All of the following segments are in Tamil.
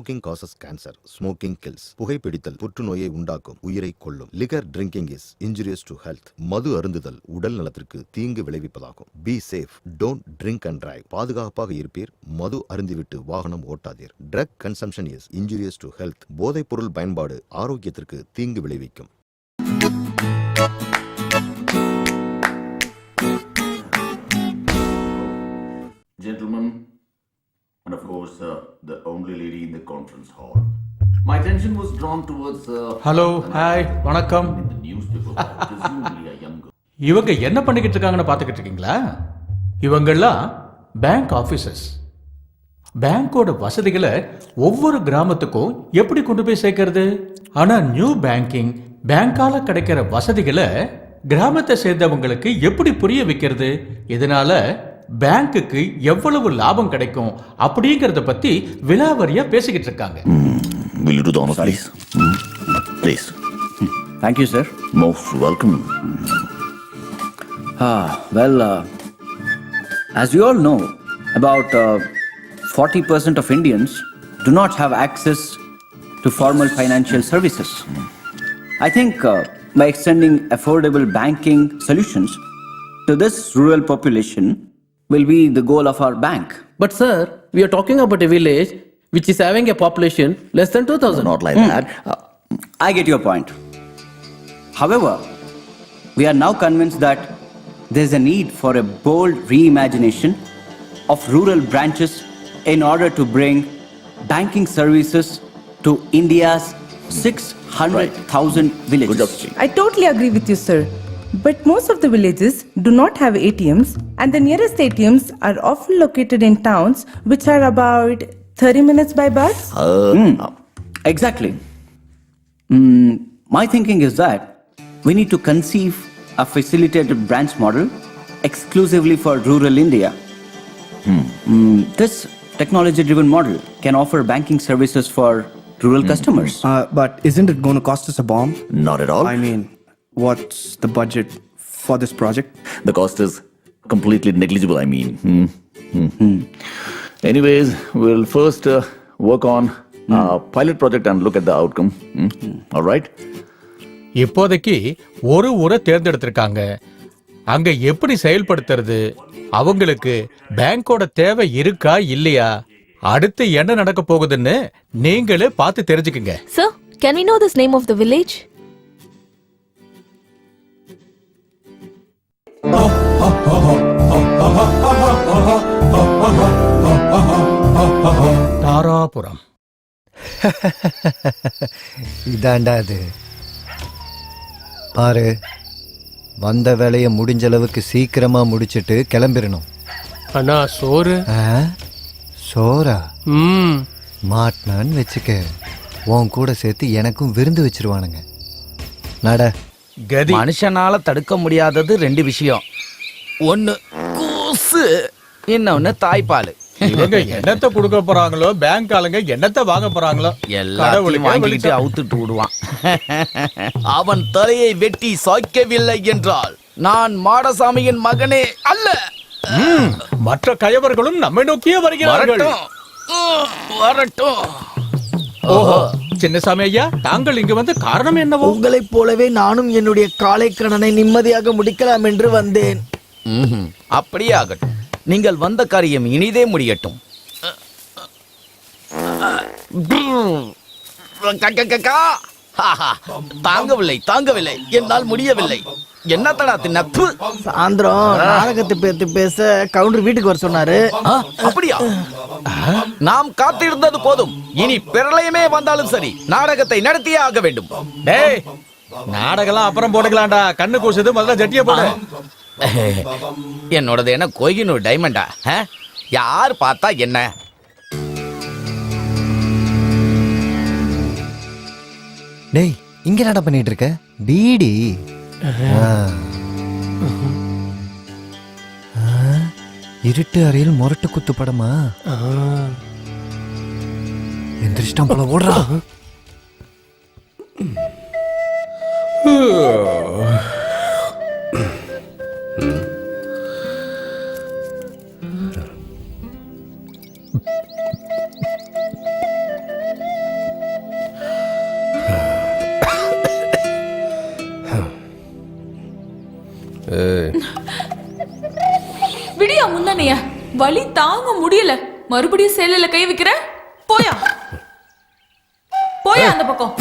Smoking causes cancer, smoking kills. புகைப்பிடித்தல் புற்றுநோயை உண்டாக்கும், உயிரை கொல்லும். Liquor drinking is injurious to health. மது அருந்துதல் உடல் நலத்திற்கு தீங்கு விளைவிப்பதாகும். Be safe, don't drink and drive. பாதுகாப்பாக இருப்பீர், மது அருந்திவிட்டு வாகனம் ஓட்டாதீர். Drug consumption is injurious to health. போதைப் பொருள் பயன்பாடு ஆரோக்கியத்திற்கு தீங்கு விளைவிக்கும். Gentlemen, and of course, the only lady in the conference hall. My attention was drawn towards. Hello, hi, வணக்கம். In the newspaper, presumably a young girl. இவங்க என்ன பண்ணிக்கிட்டு இருக்காங்கன்னு பார்த்துக்கிட்டு இருக்கீங்களா? இவங்கெல்லாம் பேங்க் ஆஃபீஸர்ஸ். பேங்கோட வசதிகளை ஒவ்வொரு கிராமத்துக்கும் எப்படி கொண்டு போய் சேர்க்கறது? ஆனா நியூ பேங்கிங், பேங்கால கிடைக்கிற வசதிகளை கிராமத்தை சேர்ந்தவங்களுக்கு எப்படி புரிய வைக்கிறது? இதனால பேங்க்குக்கு எவ்வளவு லாபம் கிடைக்கும் அப்படிங்கறத பத்தி விலாவரியா பேசிக்கிட்டு இருக்காங்க. Will you do the honors, please? Please. Thank you, sir. Most welcome. Well, as you all know, about 40% of Indians do not have access to formal financial services. I think by extending affordable banking solutions to this rural population will be the goal of our bank. But sir, we are talking about a village which is having a population less than 2,000. Not like that. I get your point. However, we are now convinced that there is a need for a bold reimagination of rural branches in order to bring banking services to India's 600,000 villages. Good job, Chief. I totally agree with you, sir. But most of the villages do not have ATMs, and the nearest ATMs are often located in towns which are about 30 minutes by bus. Exactly. My thinking is that we need to conceive a facilitated branch model exclusively for rural India. This technology-driven model can offer banking services for rural customers. But isn't it going to cost us a bomb? Not at all. I mean, what's the budget for this project? The cost is completely negligible, I mean. Anyways, we'll first work on pilot project and look at the outcome. All right? இப்போதைக்கு ஒரு ஊரை தேர்ந்தெடுத்திருக்காங்க. அங்க எப்படி செயல்படுத்துறது? அவங்களுக்கு பேங்கோட தேவை இருக்கா இல்லையா? அடுத்து என்ன நடக்க போகுதுன்னு நீங்களே பார்த்து தெரிஞ்சுக்குங்க. Sir, can we know this name of the village? Dharapuram. இதாண்டா அது. பாரு, வந்த வேலையை முடிஞ்ச அளவுக்கு சீக்கிரமா முடிச்சிட்டு கிளம்பிடணும். அண்ணா சோறு. சோறா? மாட்டினான்னு வச்சுக்க, உன் கூட சேர்த்து எனக்கும் விருந்து வச்சிருவானுங்க. நட. கதி. மனுஷனால தடுக்க முடியாதது ரெண்டு விஷயம். ஒன்னு கூசு, இன்னொன்னு தாய்ப்பால். இவங்க என்னத்தை கொடுக்க போறாங்களோ, பேங்க் ஆளுங்க என்னத்தை வாங்க போறாங்களோ, எல்லாத்தையும் வாங்கிட்டு அவுத்துட்டு விடுவான். அவன் தலையை வெட்டி சாய்க்கவில்லை என்றால் நான் மாடசாமியின் மகனே அல்ல. மற்ற கயவர்களும் நம்மை நோக்கியே வருகிறார்கள். வரட்டும். ஓஹோ, சின்னசாமி ஐயா, தாங்கள் இங்கு வந்து காரணம் என்னவோ? உங்களைப் போலவே நானும் என்னுடைய காலை கடனை நிம்மதியாக முடிக்கலாம் என்று வந்தேன். அப்படியே ஆகட்டும். நீங்கள் வந்த காரியம் இனிதே முடியட்டும். தாங்கவில்லை, என்னால் முடியவில்லை. என்ன தடா தின்னப்பு? சாயந்தரம் நாடகத்தை பத்தி பேச கவுண்டர் வீட்டுக்கு வர சொன்னாரு. அப்படியா? நாம் காத்திருந்தது போதும். இனி பிரளயமே வந்தாலும் சரி, நாடகத்தை நடத்தியே ஆக வேண்டும். டேய், நாடகம்லாம் அப்புறம் போட்டுக்கலாம்டா. கண்ணு கூசுது, முதல்ல ஜட்டிய போடு. என்னோடது என்ன கோகினூர் டைமண்டா? யார் பார்த்தா என்ன? டேய், இங்க என்னடா பண்ணிட்டு இருக்க? பீடி. இருட்டு அறையில் முரட்டு குத்து படமா? எந்திரிச்சிட்டான் போல, ஓடுறா. வலி தாங்க முடியல. மறுபடியும் சேலையில கை வைக்கிற? போயா போயா அந்த பக்கம்.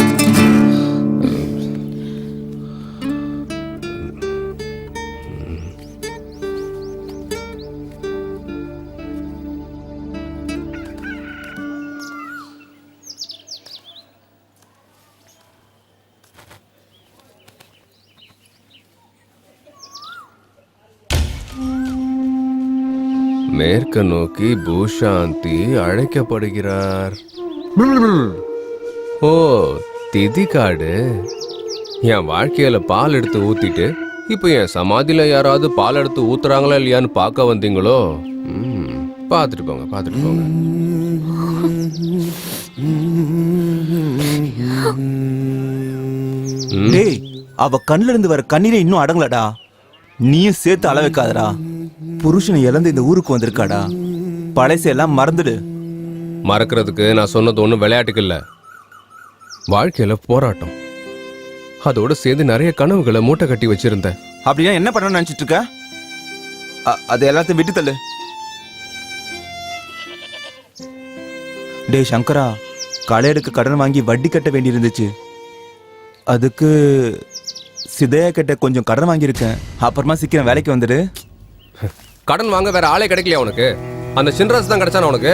மேற்கு நோக்கி பூஷாந்தி அழைக்கப்படுகிறார். ஓ, திதிகாடு. என் வாழ்க்கையில பால் எடுத்து ஊத்திட்டு இப்போ என் சமாதியில யாராவது பால் எடுத்து ஊத்துறாங்களா இல்லையான்னு பார்க்க வந்தீங்களோ? பார்த்துட்டு போங்க, பார்த்துட்டு போங்க. டேய், அவ கண்ணுல இருந்து வர கண்ணீரை இன்னும் அடங்கலடா. நீயும் சேர்த்து அள வைக்காதடா. புருஷனை இழந்து இந்த ஊருக்கு வந்திருக்காடா. பழசையெல்லாம் மறந்துடு. மறக்கிறதுக்கு நான் சொன்னது ஒன்றும் விளையாட்டுக்கு இல்லை. வாழ்க்கையில போராட்டம், அதோட சேர்ந்து நிறைய கனவுகளை மூட்டை கட்டி வச்சிருந்தேன். அப்படின்னா என்ன பண்ணணும்னு நினைச்சிட்டு இருக்க? அது எல்லாத்தையும் விட்டு தள்ளு. டேய் சங்கரா, கடையெடுக்க கடன் வாங்கி வட்டி கட்ட வேண்டி இருந்துச்சு. அதுக்கு சிதையா கிட்ட கொஞ்சம் கடன் வாங்கியிருக்கேன். அப்புறமா சீக்கிரம் வேலைக்கு வந்துடு. கடன் வாங்க வேற ஆளே கிடைக்கலையா உனக்கு? அந்த சின்ராஸ் தான் கிடைச்சான உனக்கு?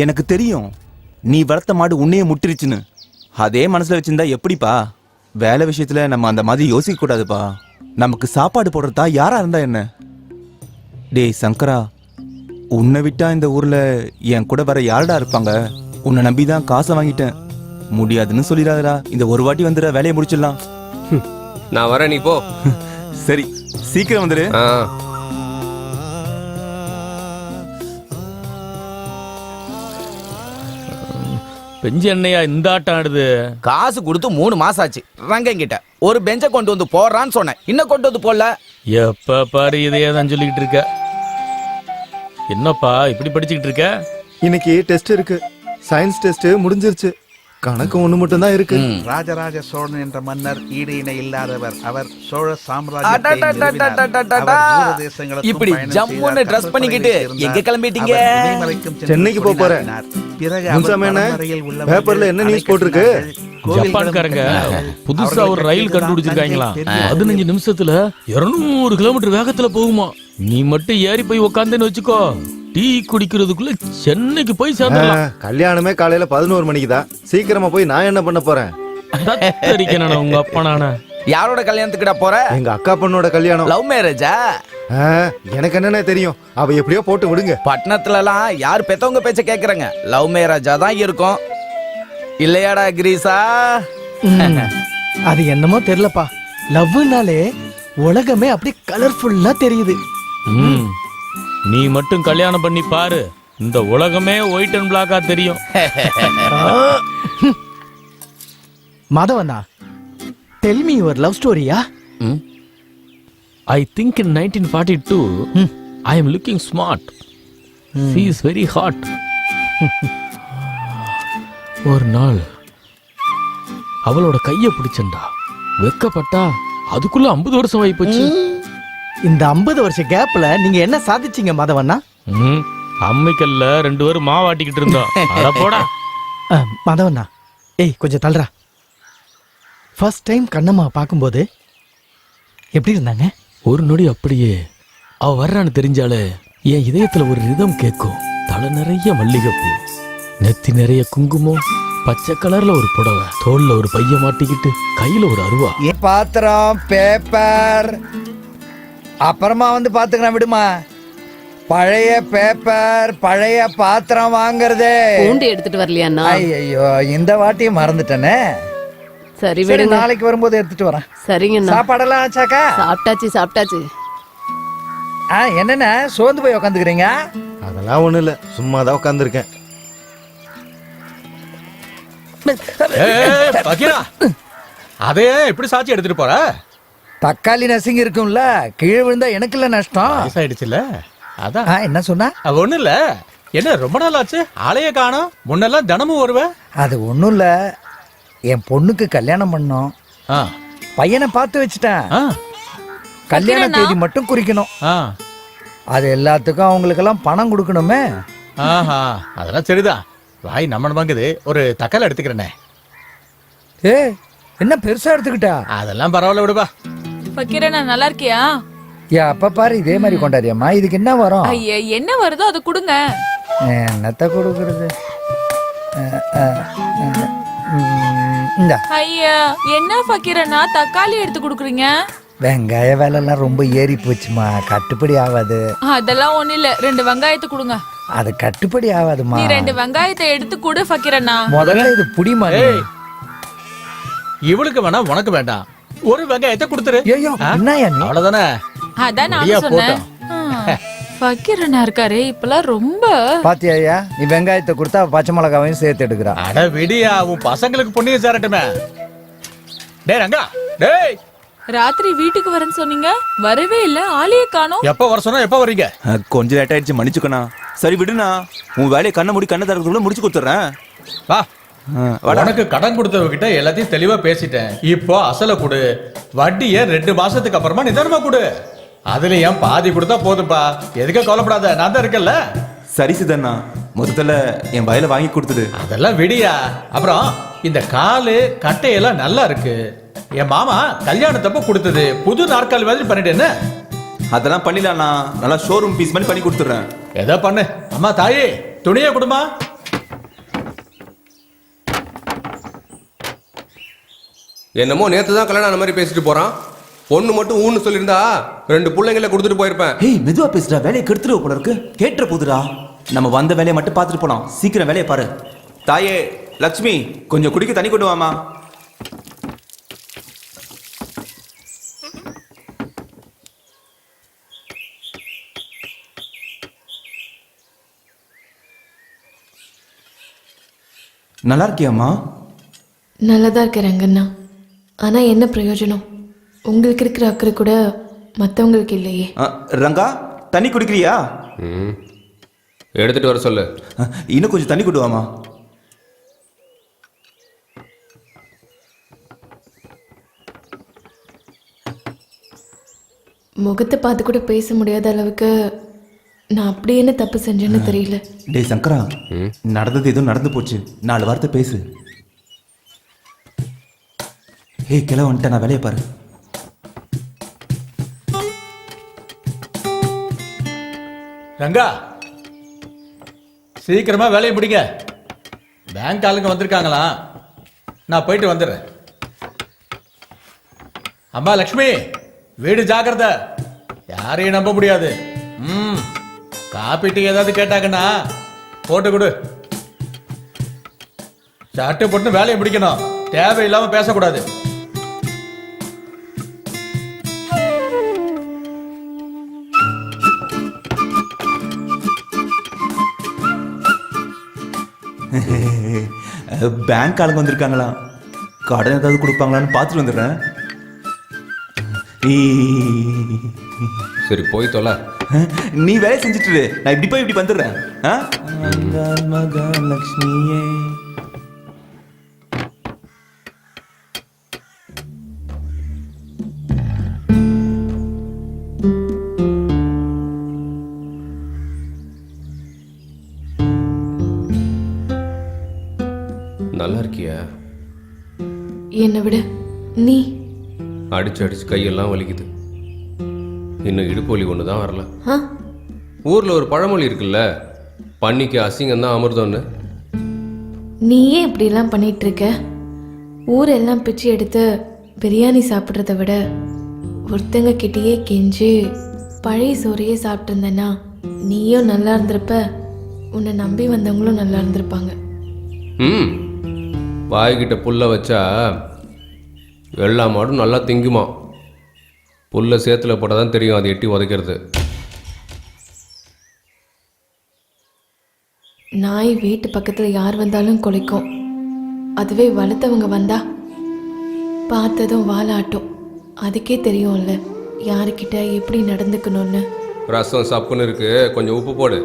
எனக்கு தெரியும் நீ வளர்த்த மாடு உன்னையே முட்டிருச்சுன்னு. அதே மனசுல வச்சிருந்தா எப்படிப்பா? வேலை விஷயத்துல நம்ம அந்த மாதிரி யோசிக்க கூடாதுப்பா. நமக்கு சாப்பாடு போடுறதா யாரா இருந்தா என்ன? டேய் சங்கரா, உன்னை விட்டா இந்த ஊர்ல என் கூட வர யாருடா இருப்பாங்க? உன்னை நம்பிதான் காசை வாங்கிட்டேன். முடியாதுன்னு சொல்லிடாதடா. இந்த ஒரு வாட்டி வந்துட, வேலையை முடிச்சிடலாம். நான் வரேன், நீ போ. சரி, சீக்கிரம் வந்துடு. பெஞ்சு என்னையா இந்த ஆட்டம் ஆடுது? காசு கொடுத்து 3 மாசம் ஆச்சு. ரங்கன் கிட்ட ஒரு பெஞ்சை கொண்டு வந்து போடுறான்னு சொன்னேன். இன்னும் கொண்டு வந்து போடல. எப்ப பாரு இதையே தான் சொல்லிக்கிட்டு இருக்க. என்னப்பா இப்படி படிச்சுக்கிட்டு இருக்க? இன்னைக்கு டெஸ்ட் இருக்கு. சயின்ஸ் டெஸ்ட் முடிஞ்சிருச்சு. கணக்கு ஒண்ணு மட்டும் தான் இருக்கு. ராஜராஜ சோழன் என்ற மன்னர் ஈடு இணை இல்லாதவர். அவர் சோழ இப்படி ஜம்முன்னு ட்ரெஸ் பண்ணிக்கிட்டு எங்க கிளம்பிட்டீங்க? சென்னைக்கு போக போறேன். பேப்பர்ல என்ன நியூஸ் போட்டிருக்கு? ஜப்பான்காரங்க புதுசா ஒரு ரயில் கண்டுபிடிச்சிருக்காங்களா? 15 நிமிஷத்துல 200 கிலோமீட்டர் வேகத்துல போகுமா. நீ மட்டும் ஏறி போய் உக்காந்துன்னு வச்சுக்கோ, டீ குடிக்கிறதுக்குள்ள சென்னைக்கு போய் சேர்ந்துடலாம். கல்யாணமே காலையில 11 மணிக்கு தான். சீக்கிரமா போய் நான் என்ன பண்ண போறேன்? உங்க அப்பா நானா? யாரோட கல்யாணத்துக்குடா போற? எங்க அக்கா பொண்ணோட கல்யாணம். லவ் மேரேஜா? எனக்கு என்னன்னு தெரியும். அவ எப்படியோ போட்டு விடுங்க. பட்டணத்துல எல்லாம் யார் பெத்தவங்க பேச்ச கேக்குறாங்க? லவ் மேரேஜா தான் இருக்கும். இல்லையாடா கிரீஸா? அது என்னமோ தெரியலப்பா. லவ்னாலே உலகமே அப்படி கலர்ஃபுல்லா தெரியுது. நீ மட்டும் கல்யாணம் பண்ணி பாரு, இந்த உலகமே ஒயிட் அண்ட் பிளாக்கா தெரியும். மாதவனா, tell me your love story-யா? I think in 1942 I am looking smart. She is very hot. ஒரு நாள் அவளோட கைய பிடிச்சண்டா. வெக்கப்பட்டா. அதுக்குள்ள 50 வருஷம் ஆகி போச்சு. இந்த 50 வருஷ கேப்ல நீங்க என்ன சாதிச்சீங்க மாதவண்ணா? அம்மிக்கல்ல 2 பேரும் மாவாட்டிக்கிட்டு இருந்தோம். அட போடா. மாதவண்ணா, ஏய் கொஞ்சம் தள்ளுறா. ஃபர்ஸ்ட் டைம் கண்ணம்மா பார்க்கும்போது எப்படி இருந்தாங்க? ஒரு நொடி அப்படியே அவ வர்றான்னு தெரிஞ்சாலே என் இதயத்துல ஒரு ரிதம் கேட்கும். தலை நிறைய மல்லிகைப்பூ, நெத்தி நிறைய குங்குமம், பச்சை கலர்ல ஒரு புடவை, தோல்ல ஒரு பைய மாட்டிக்கிட்டு கையில ஒரு அருவா. பாத்திரம், பேப்பர் அப்புறமா வந்து பாத்துக்கிறேன், விடுமா. பழைய பேப்பர், பழைய பாத்திரம் வாங்குறது. பூண்டு எடுத்துட்டு வரலையா? ஐயோ, இந்த வாட்டியும் மறந்துட்டேனே. சரி விடு, நாளைக்கு வரும்போது எடுத்துட்டு வரேன். சரிங்க. சாப்பாடெல்லாம் ஆச்சாக்கா? சாப்பிட்டாச்சு. என்னென்ன சோர்ந்து போய் உக்காந்துக்கிறீங்க? அதெல்லாம் ஒண்ணு இல்ல, சும்மா தான் உட்காந்துருக்கேன். அதே எப்படி சாட்சி எடுத்துட்டு போற? தக்காளி நசுங்கி இருக்கும்ல, கீழே விழுந்தா எனக்கு இல்ல நஷ்டம். ஆயிடுச்சுல, அதான். என்ன சொன்னா? ஒண்ணு இல்ல. என்ன ரொம்ப நாள் ஆச்சு, ஆளைய காணோம். முன்னெல்லாம் தினமும் வருவேன். அது ஒண்ணும் இல்ல, என் பொண்ணுக்கு கல்யாணம் பண்ணோம். பையனை பார்த்து வச்சுட்டேன். கல்யாண தேதி மட்டும் குறிக்கணும். அது எல்லாத்துக்கும் அவங்களுக்கெல்லாம் பணம் கொடுக்கணுமே. ஆஹா, அதெல்லாம் சரிதான். வாய் நம்ம வாங்குது, ஒரு தக்காளி எடுத்துக்கிறேனே. ஏ என்ன பெருசா எடுத்துக்கிட்டா? அதெல்லாம் பரவாயில்ல, விடுப்பா. ஃபக்கீரண்ணா நல்லா இருக்கியா? ஏன் அப்ப பாரு இதே மாதிரி கொண்டாடியம்மா. இதுக்கு என்ன வரும்? ஐயா என்ன வருதோ அதை கொடுங்க. என்னத்த கொடுக்கறது? இந்த ஐயா என்ன ஃபக்கீரண்ணா தக்காளி எடுத்து கொடுக்குறீங்க? வெங்காய விலைலாம் ரொம்ப ஏறி போச்சுமா, கட்டுப்படி ஆகாது. அதெல்லாம் ஒண்ணு இல்ல, 2 வெங்காயத்தை கொடுங்க. அது கட்டுப்படி ஆகாதுமா. நீ 2 வெங்காயத்தை எடுத்து கொடு ஃபக்கீரண்ணா. முதல்ல இது புடிமா. இவளுக்கு வேணா உனக்கு வேண்டாம், ஒரு வெங்காயத்தை கொடுத்துரு. என்னையா நீ? அவ்வளவுதானே. அதான் நான் சொன்னேன். ஃபக்கீரண்ணா இருக்காரு இப்பெல்லாம் ரொம்ப. பாத்தியா, நீ வெங்காயத்தை கொடுத்தா பச்சை மிளகாவையும் சேர்த்து எடுக்கிறா. அட விடியா, உன் பசங்களுக்கு புண்ணியம் சேரட்டுமே. டேய் ரங்கா, டேய். ராத்திரி வீட்டுக்கு வரேன்னு சொன்னீங்க, வரவே இல்ல, ஆளையே காணோம். எப்ப வர சொன்னா எப்ப வரீங்க? கொஞ்சம் லேட் ஆயிடுச்சு, மன்னிச்சுக்கண்ணா. சரி விடுண்ணா, உன் வேலையை கண்ணை மூடி கண்ணை தரதுக்குள்ள முடிச்சு கொடுத்துட்றேன். வா. உனக்கு கடன் கொடுத்தவகிட்ட எல்லாத்தையும் தெளிவா பேசிட்டேன். இப்போ அசலை கொடு, வட்டியை 2 மாசத்துக்கு அப்புறமா நிதானமா கொடு. அதுல ஏன் பாதி கொடுத்தா போதும்பா, எதுக்க கவலைப்படாத, நான் தான் இருக்கேன்ல. சரி சிதண்ணா, மொத்தத்துல என் வயலை வாங்கி கொடுத்துடு. அதெல்லாம் விடியா. அப்புறம் இந்த காலு கட்டையெல்லாம் நல்லா இருக்கு. என் மாமா கல்யாணத்தப்ப கொடுத்தது, புது நாற்காலி மாதிரி பண்ணிட்டேன்னு. அதெல்லாம் பண்ணிடலாம்ண்ணா, நல்லா ஷோரூம் பீஸ் மாதிரி பண்ணி கொடுத்துட்றேன். ஏதோ பண்ணு. அம்மா தாயே, துணியை கொடுமா. என்னமோ நேத்து தான் கல்யாணம் மாதிரி பேசிட்டு போறான். பொண்ணு மட்டும் ஊன்னு சொல்லியிருந்தா 2 பிள்ளைங்களை கொடுத்துட்டு போயிருப்பேன். ஏய் மெதுவா பேசுடா, வேலையை கெடுத்துருவ போல இருக்கு. கேட்டுற போதுடா, நம்ம வந்த வேலையை மட்டும் பார்த்துட்டு போலாம். சீக்கிரம் வேலையை பாரு. தாயே லட்சுமி, கொஞ்சம் குடிக்க தண்ணி கொண்டு வாமா. நல்லா இருக்கியாம்மா? நல்லதா இருக்கேன் ரங்கண்ணா. ஆனா என்ன பிரயோஜனம்? உங்களுக்கு இருக்கிற அக்கறை கூட மற்றவங்களுக்கு இல்லையே. ரங்கா, தண்ணி குடிக்கிறியா? எடுத்துட்டு வர சொல்லு. இன்னும் கொஞ்சம் தண்ணி கொண்டு வாமா. முகத்தை பார்த்து கூட பேச முடியாத அளவுக்கு நான் அப்படி என்ன தப்பு செஞ்சேன்னு தெரியல. டேய் சங்கரா, நடந்தது ஏதோ நடந்து போச்சு, 4 வார்த்தை பேசு. ஏய் கிளை வந்துட்டேன், நான் வேலையை பாரு. ரங்கா, சீக்கிரமா வேலையை முடிங்க. பேங்க் ஆளுங்க வந்திருக்காங்களா, நான் போயிட்டு வந்துடுறேன். அம்மா லக்ஷ்மி, வீடு ஜாக்கிரதை, யாரையும் நம்ப முடியாது. காப்பி டீ ஏதாவது கேட்டாங்கன்னா போட்டு கொடு. சட்டு போட்டு வேலையை முடிக்கணும், தேவையில்லாம பேசக்கூடாது. பேங்க் ஆளுங்க வந்திருக்காங்களா, கடன் ஏதாவது கொடுப்பாங்களான்னு பார்த்துட்டு வந்துடுறேன். சரி போய் தொலை. நீ வேலை செஞ்சுட்டு, நான் இப்படி போய் இப்படி வந்துடுறேன். மகாலட்சுமியே, நல்லா இருக்கியா? என்னை விட நீ அடிச்சு அடிச்சு கையெல்லாம் வலிக்குது. இன்னும் இடுப்பு வலி ஒன்று தான் வரல. ஆ? ஊரில் ஒரு பழமொழி இருக்குல்ல, பண்ணிக்கு அசிங்கம் தான் அமிர்தம்னு. நீயே இப்படிலாம் பண்ணிட்டு இருக்க. ஊரெல்லாம் பிச்சு எடுத்து பிரியாணி சாப்பிட்றத விட ஒருத்தங்க கிட்டேயே கெஞ்சி பழைய சோறையே சாப்பிட்ருந்தேன்னா நீயும் நல்லா இருந்திருப்ப, உன்னை நம்பி வந்தவங்களும் நல்லா இருந்திருப்பாங்க. வாய்கிட்ட புல்லை வச்சா எல்லா மாடும் நல்லா திங்குமா. புல்லை சேத்துல போட்டால் தான் தெரியும் அது எட்டி உதைக்கிறது. நாய் வீட்டு பக்கத்தில் யார் வந்தாலும் குலைக்கும். அதுவே வளர்த்தவங்க வந்தா பார்த்ததும் வாலாட்டும். அதுக்கே தெரியும்ல யாருக்கிட்ட எப்படி நடந்துக்கணும்னு. ரசம் சப்புன்னு இருக்கு, கொஞ்சம் உப்பு போடு.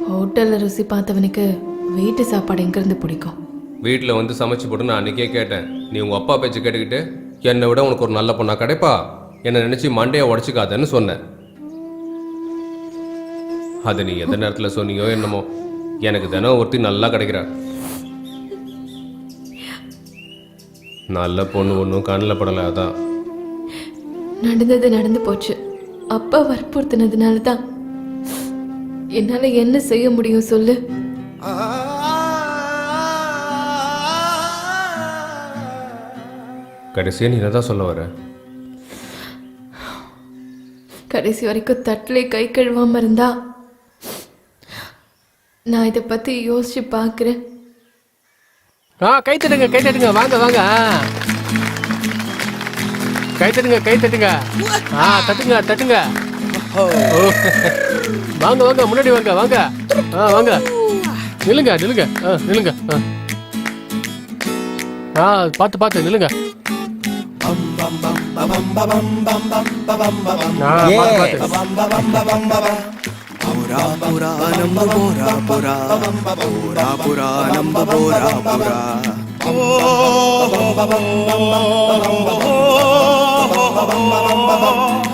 ஹோட்டலில் ருசி பார்த்தவனுக்கு வீட்டு சாப்பாடு எங்கேருந்து பிடிக்கும்? வீட்டில் வந்து சமைச்சு போட்டு நான் அன்றைக்கே கேட்டேன். நீ உங்கள் அப்பா பேச்சு கேட்டுக்கிட்டு என்னை விட உனக்கு ஒரு நல்ல பொண்ணா கிடைப்பா, என்னை நினச்சி மண்டையை உடச்சிக்காதன்னு சொன்னேன். அதை நீ எந்த நேரத்தில் சொன்னியோ என்னமோ எனக்கு தினம் ஒருத்தி நல்லா கிடைக்கிறா. நல்ல பொண்ணு ஒன்றும் கண்ணில் படலை. அதான் நடந்தது நடந்து போச்சு. அப்பா வற்புறுத்தினதுனால தான். என்னால என்ன செய்ய முடியும் சொல்லு? கடைசியாக நீ என்னதான் சொல்ல வர? கடைசி வரைக்கும் தட்டிலே கை கழுவாம இருந்தா நான் இதை பத்தி யோசிச்சு பார்க்கிறேன். கை தட்டுங்க வாங்க வாங்க. கை தட்டுங்க. தட்டுங்க. வாங்க வாங்க, முன்னாடி வாங்க வாங்க. வாங்க, நில்லுங்க. பார்த்து நில்லுங்க.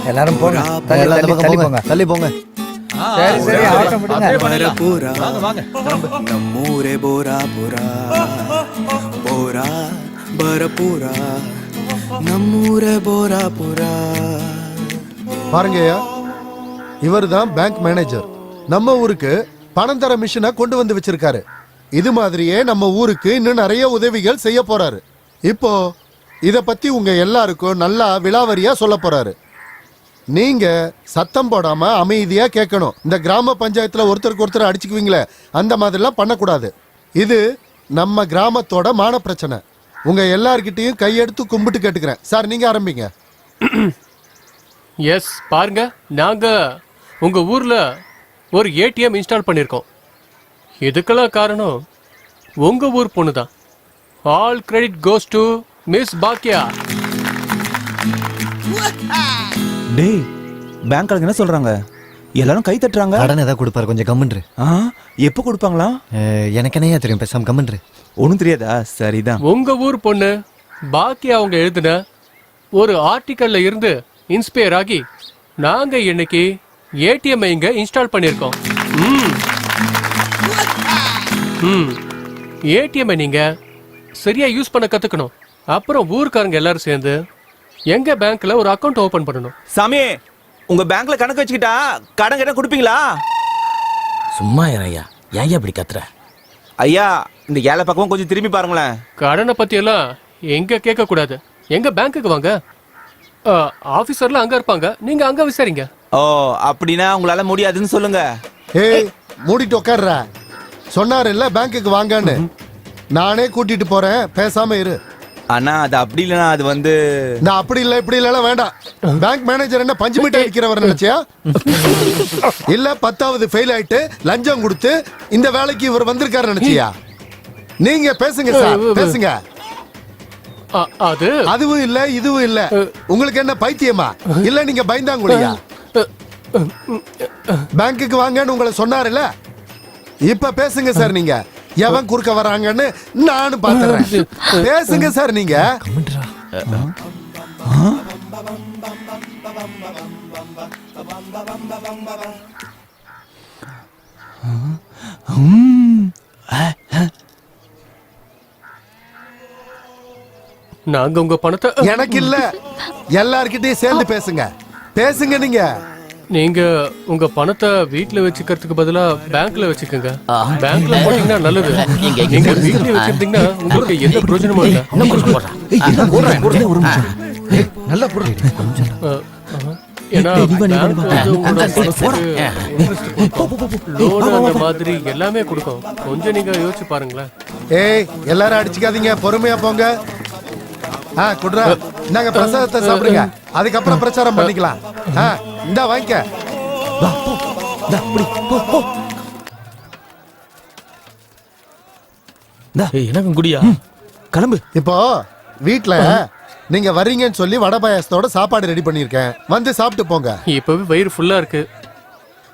எல்லாரும் போங்க, தள்ளி போங்க. சரி ஆட்டம் விடுங்க. நம்மூரே போரா புரா போரா பரபூரா நம்மூரே போரா புரா. பாருங்கய்யா, இவர் தான் பேங்க் மேனேஜர். நம்ம ஊருக்கு பணம் தர மிஷினை கொண்டு வந்து வச்சிருக்காரு. இது மாதிரியே நம்ம ஊருக்கு இன்னும் நிறைய உதவிகள் செய்ய போறாரு. இப்போ இத பத்தி உங்க எல்லாருக்கும் நல்லா விலாவரியா சொல்ல போறாரு. நீங்க சத்தம் போடாம அமைதியா கேட்கணும். இந்த கிராம பஞ்சாயத்துல ஒருத்தருக்கு ஒருத்தர் அடிச்சுக்குவீங்களே, அந்த மாதிரிலாம் பண்ணக்கூடாது. இது நம்ம கிராமத்தோட மான பிரச்சனை. உங்க எல்லார்கிட்டையும் கையெடுத்து கும்பிட்டு கேட்டுக்கிறேன். சார், நீங்க ஆரம்பிங்க. எஸ், பாருங்க, நாங்க உங்க ஊர்ல ஒரு ஏடிஎம் இன்ஸ்டால் பண்ணியிருக்கோம். இதுக்கெல்லாம் காரணம் உங்க ஊர் பொண்ணு தான். All credit goes to miss பாக்கியா. டேய், பேங்க் என்ன சொல்றாங்க? எல்லாரும் கை தட்டுறாங்க. கடன் ஏதாவது கொடுப்பாரு, கொஞ்சம் கம்முன்று. எப்போ கொடுப்பாங்களா? எனக்கு என்னையா தெரியும், பேசாம கம்முன்று. ஒன்றும் தெரியாதா? சரிதான். உங்க ஊர் பொண்ணு பாக்கியா அவங்க எழுதின ஒரு ஆர்டிக்கல்ல இருந்து இன்ஸ்பயர் ஆகி நாங்க இன்னைக்கு ஏடிஎம் இங்க இன்ஸ்டால் பண்ணியிருக்கோம். ஏடிஎம் நீங்க சரியா யூஸ் பண்ண கத்துக்கணும். அப்புறம் ஊர்க்காரங்க எல்லாரும் சேர்ந்து எங்க பேங்க்ல ஒரு அக்கவுண்ட் ஓபன் பண்ணணும். சாமி, உங்க பேங்க்ல கணக்கு வச்சுக்கிட்டா கடன் கிட்ட கொடுப்பீங்களா? சும்மா ஐயா, ஏன் இப்படி கத்துற? ஐயா, இந்த ஏழை பக்கமும் கொஞ்சம் திரும்பி பாருங்களேன். கடனை பத்தி எல்லாம் எங்க கேட்க கூடாது. எங்க பேங்க்குக்கு வாங்க, ஆபீசர்லாம் அங்க இருப்பாங்க, நீங்க அங்க விசாரிங்க. ஓ, அப்படின்னா உங்களால முடியாதுன்னு சொல்லுங்க. ஏய், மூடிட்டு உட்கார்ற. சொன்னாரு இல்ல பேங்க்குக்கு வாங்கன்னு. நானே கூட்டிட்டு போறேன், பேசாம இரு. அண்ணா, அது அப்படி இல்லைனா அது வந்து நான் அப்படி இல்ல இப்படி இல்ல வேண்டாம். பேங்க் மேனேஜர் என்ன பஞ்சு மிட்டாய் விக்கிறவர் நினைச்சியா? இல்ல 10வது ஃபெயில் ஆயிட்டு லஞ்சம் கொடுத்து இந்த வேலைக்கு இவர் வந்திருக்காரு நினைச்சியா? நீங்க பேசுங்க சார், பேசுங்க. அதுவும் இல்ல இதுவும் இல்ல. உங்களுக்கு என்ன பைத்தியமா? இல்ல நீங்க பயந்தாங்குழியா? பேங்க்குக்கு வாங்கன்னு உங்களை சொன்னாருல்ல, இப்ப பேசுங்க சார். நீங்க எவன் குறுக்க வராங்கன்னு நானும் பாத்துறேன். பேசுங்க சார் நீங்க. நாங்க உங்க பணத்தை எனக்கு இல்ல, எல்லார்கிட்டயும் சேர்ந்து பேசுங்க. பேசுங்க நீங்க. நீங்க உங்க பணத்தை வீட்ல வச்சுக்கிறதுக்கு பதிலா பேங்க்ல வச்சுக்கோங்க. பேங்க்ல போட்டீங்கன்னா நல்லது. நீங்க வீட்ல வச்சிருந்தீங்கன்னா உங்களுக்கு எந்த பிரயோஜனமும் இல்ல. ஏன்னா லோன் அந்த மாதிரி எல்லாமே கொடுக்கும். கொஞ்சம் நீங்க யோசிச்சு பாருங்களேன். ஏய், எல்லாரும் அடிச்சுக்காதீங்க, பொறுமையா போங்க. குடுறா, நாங்க பிரசாதத்தை சாப்பிடுங்க, அதுக்கப்புறம் பிரச்சாரம் பண்ணிக்கலாம். இந்த வாங்கிக்க. எனக்கும் குடியா? கிளம்பு. இப்போ வீட்ல நீங்க வர்றீங்கன்னு சொல்லி வடை பாயாசத்தோட சாப்பாடு ரெடி பண்ணிருக்கேன், வந்து சாப்பிட்டு போங்க. இப்பவே வயிறு ஃபுல்லா இருக்கு.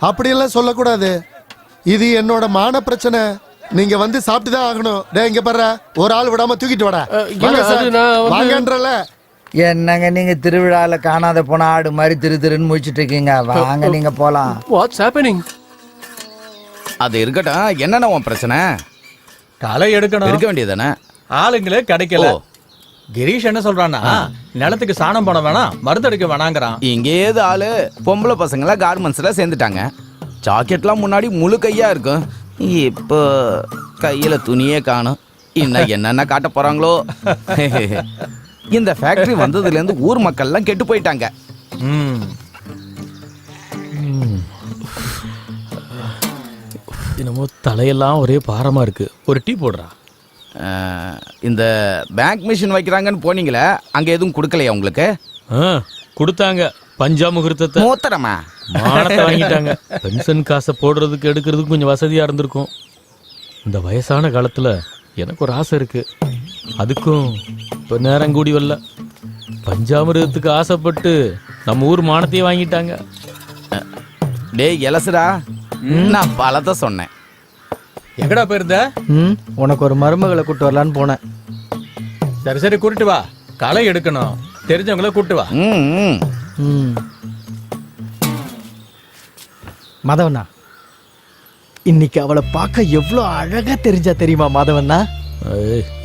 அப்படியெல்லாம் சொல்லக்கூடாது. இது என்னோட மான பிரச்சனை. நீங்க வந்து சாப்பிட்டு தான் ஆகணும். டேய், இங்க பாரு, ஒரு ஆள் விடாம தூக்கிட்டு வாடா. வாங்கன்றல. என்னங்க நீங்க திருவிழால காணாத போன ஆடு மாதிரி திரு திருன்னு முடிச்சிட்டு இருக்கீங்க. வாங்க, நீங்க போலாம். What's happening? அது இருக்கட்டும், என்னென்ன உன் பிரச்சனை? களை எடுக்கணும். இருக்க வேண்டியதானே? ஆளுங்களே கிடைக்கல. கிரீஷ் என்ன சொல்றான்னா, நிலத்துக்கு சாணம் போட வேணாம், மருந்தடிக்க வேணாங்கிறான். இங்கே ஏது ஆளு பொம்பளை பசங்கள கார்மெண்ட்ஸ்ல சேர்ந்துட்டாங்க. ஜாக்கெட்லாம் முன்னாடி முழு கையா இருக்கும், இப்போ கையில துணியே காணும். இன்னும் என்னென்ன காட்ட போறாங்களோ. இந்த ஃபேக்டரி வந்ததுல இருந்து ஊர் மக்கள்லாம் கெட்டு போயிட்டாங்க. என்னமோ தலையெல்லாம் ஒரே பாரமா இருக்கு. ஒரு டீ போடுறா. இந்த பேங்க் மிஷின் வைக்கிறாங்கன்னு போனீங்களே, அங்க எதுவும் கொடுக்கலையா உங்களுக்கு? கொடுத்தாங்க. பஞ்சா முகூர்த்தத்தை மூத்தரமா மானத்தை வாங்கிட்டாங்க. பென்ஷன் காசை போடுறதுக்கு எடுக்கிறதுக்கு கொஞ்சம் வசதியா இருந்திருக்கும். இந்த வயசான காலத்துல எனக்கு ஒரு ஆசை இருக்கு. அதுக்கும் இப்போ நேரம் கூடி வரல. பஞ்சாமிரதத்துக்கு ஆசைப்பட்டு நம்ம ஊர் மானத்தையே வாங்கிட்டாங்க. டேய் எலசுடா, நான் பலத்தை சொன்னேன். எங்கடா போயிருந்த? உனக்கு ஒரு மருமகளை கூட்டு வரலான்னு போனேன். சரி சரி, கூட்டிட்டு வா. களை எடுக்கணும், தெரிஞ்சவங்கள கூட்டு வா. மாதவண்ணா, இன்னைக்கு அவளை பார்க்க எவ்வளோ அழகா தெரிஞ்சா தெரியுமா மாதவண்ணா?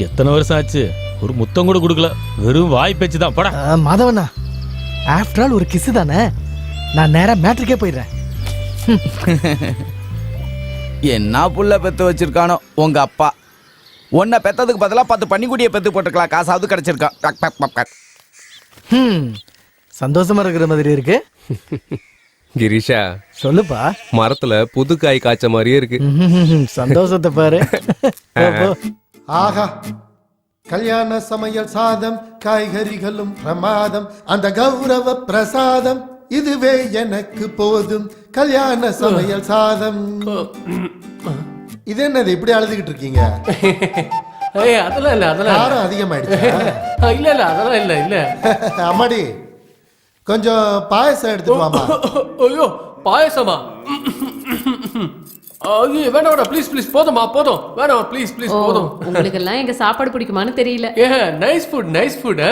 எத்தனை வருஷம் ஆச்சு, ஒரு முத்தம் கூட கொடுக்கல, வெறும் வாய் பேச்சு தான். படா மாதவண்ணா, ஆஃப்டர் ஆல் ஒரு கிஸ் தானே. நான் நேரா மேட்ருக்கே போயிடுறேன். என்ன புள்ள பெத்து வச்சிருக்கானோ உங்க அப்பா. உன்னை பெத்ததுக்கு பதிலாக 10 பன்னிக்குட்டியை பெத்து போட்டுக்கலாம், காசாவது கிடைச்சிருக்கான். சந்தோஷமா இருக்கிற மாதிரி இருக்கு. கிரீஷா சொல்லுப்பா. மரத்துல புது காய் காய்ச்ச மாதிரியே இருக்கு. சந்தோஷத்தை பாரு. ஆஹா, கல்யாண சமையல் சாதம், காய்கறிகளும் பிரமாதம், அந்த கௌரவ பிரசாதம் இதுவே எனக்கு போதும். கல்யாண சமையல் சாதம். இது என்னது இப்படி அழுதுகிட்டு இருக்கீங்க? அதெல்லாம் இல்ல, அதெல்லாம் காரம் அதிகமாயிடுச்சு. இல்ல இல்ல, அதெல்லாம் இல்ல இல்ல. அம்மாடி, கொஞ்சம் பாயசம் எடுத்துட்டு வாமா. ஐயோ, பாயசமா? ஐயோ வேணாம், ப்ளீஸ் ப்ளீஸ், போதுமா போதும், வேணாம் ப்ளீஸ் ப்ளீஸ், போதும். உங்களுக்கு எல்லாம் எங்க சாப்பாடு பிடிக்குமான்னு தெரியல. Nice food, nice food.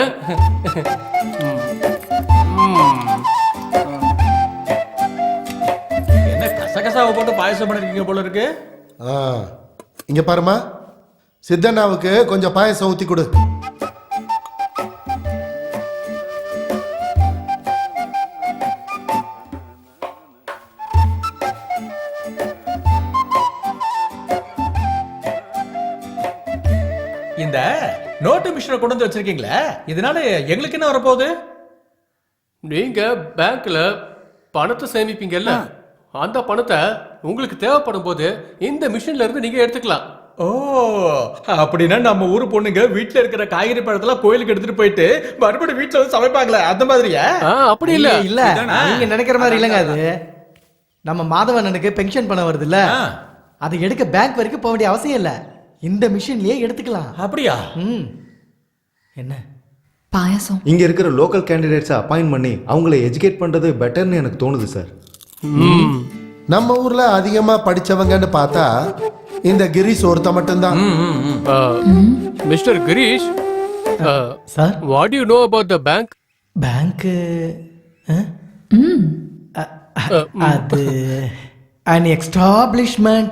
என்ன கசகசாவை போட்டு பாயசம் பண்ணிருக்கீங்க போல இருக்கு. இங்க பாருமா, சித்தண்ணாவுக்கு கொஞ்சம் பாயசம் ஊத்தி கொடு. இந்த நோட்டு மிஷினை கொண்டு வந்து வச்சிருக்கீங்களே, இதனால எங்களுக்கு என்ன வரப்போகுது? நீங்க பேங்க்ல பணத்தை சேமிப்பீங்கல்ல, அந்த பணத்தை உங்களுக்கு தேவைப்படும் போது இந்த மிஷின்ல இருந்து நீங்க எடுத்துக்கலாம். ஓ, அப்படின்னா நம்ம ஊரு பொண்ணுங்க வீட்டுல இருக்கிற காய்கறி பழத்தெல்லாம் கோயிலுக்கு எடுத்துட்டு போயிட்டு மறுபடியும் வீட்டுல வந்து சமைப்பாங்களே, அந்த மாதிரியா? அப்படி இல்ல இல்ல, நீங்க நினைக்கிற மாதிரி இல்லங்க. அது நம்ம மாதவனுக்கு பென்ஷன் பணம் வருது இல்ல, அதை எடுக்க பேங்க் வரைக்கும் போக வேண்டிய அவசியம் இல்ல, இந்த மிஷின்லயே எடுத்துக்கலாம். அப்படியா? என்ன பாயசம்? இங்க இருக்கிற லோக்கல் கேண்டிடேட்ஸை அப்பாயின்ட் பண்ணி அவங்கள எஜுகேட் பண்றது பெட்டர்னு எனக்கு தோணுது சார். நம்ம ஊர்ல அதிகமா படிச்சவங்கன்னு பார்த்தா இந்த கிரீஷ் ஒருத்த மட்டும்தான். Mister Girish, sir, what to you know about the bank? Bank அது an establishment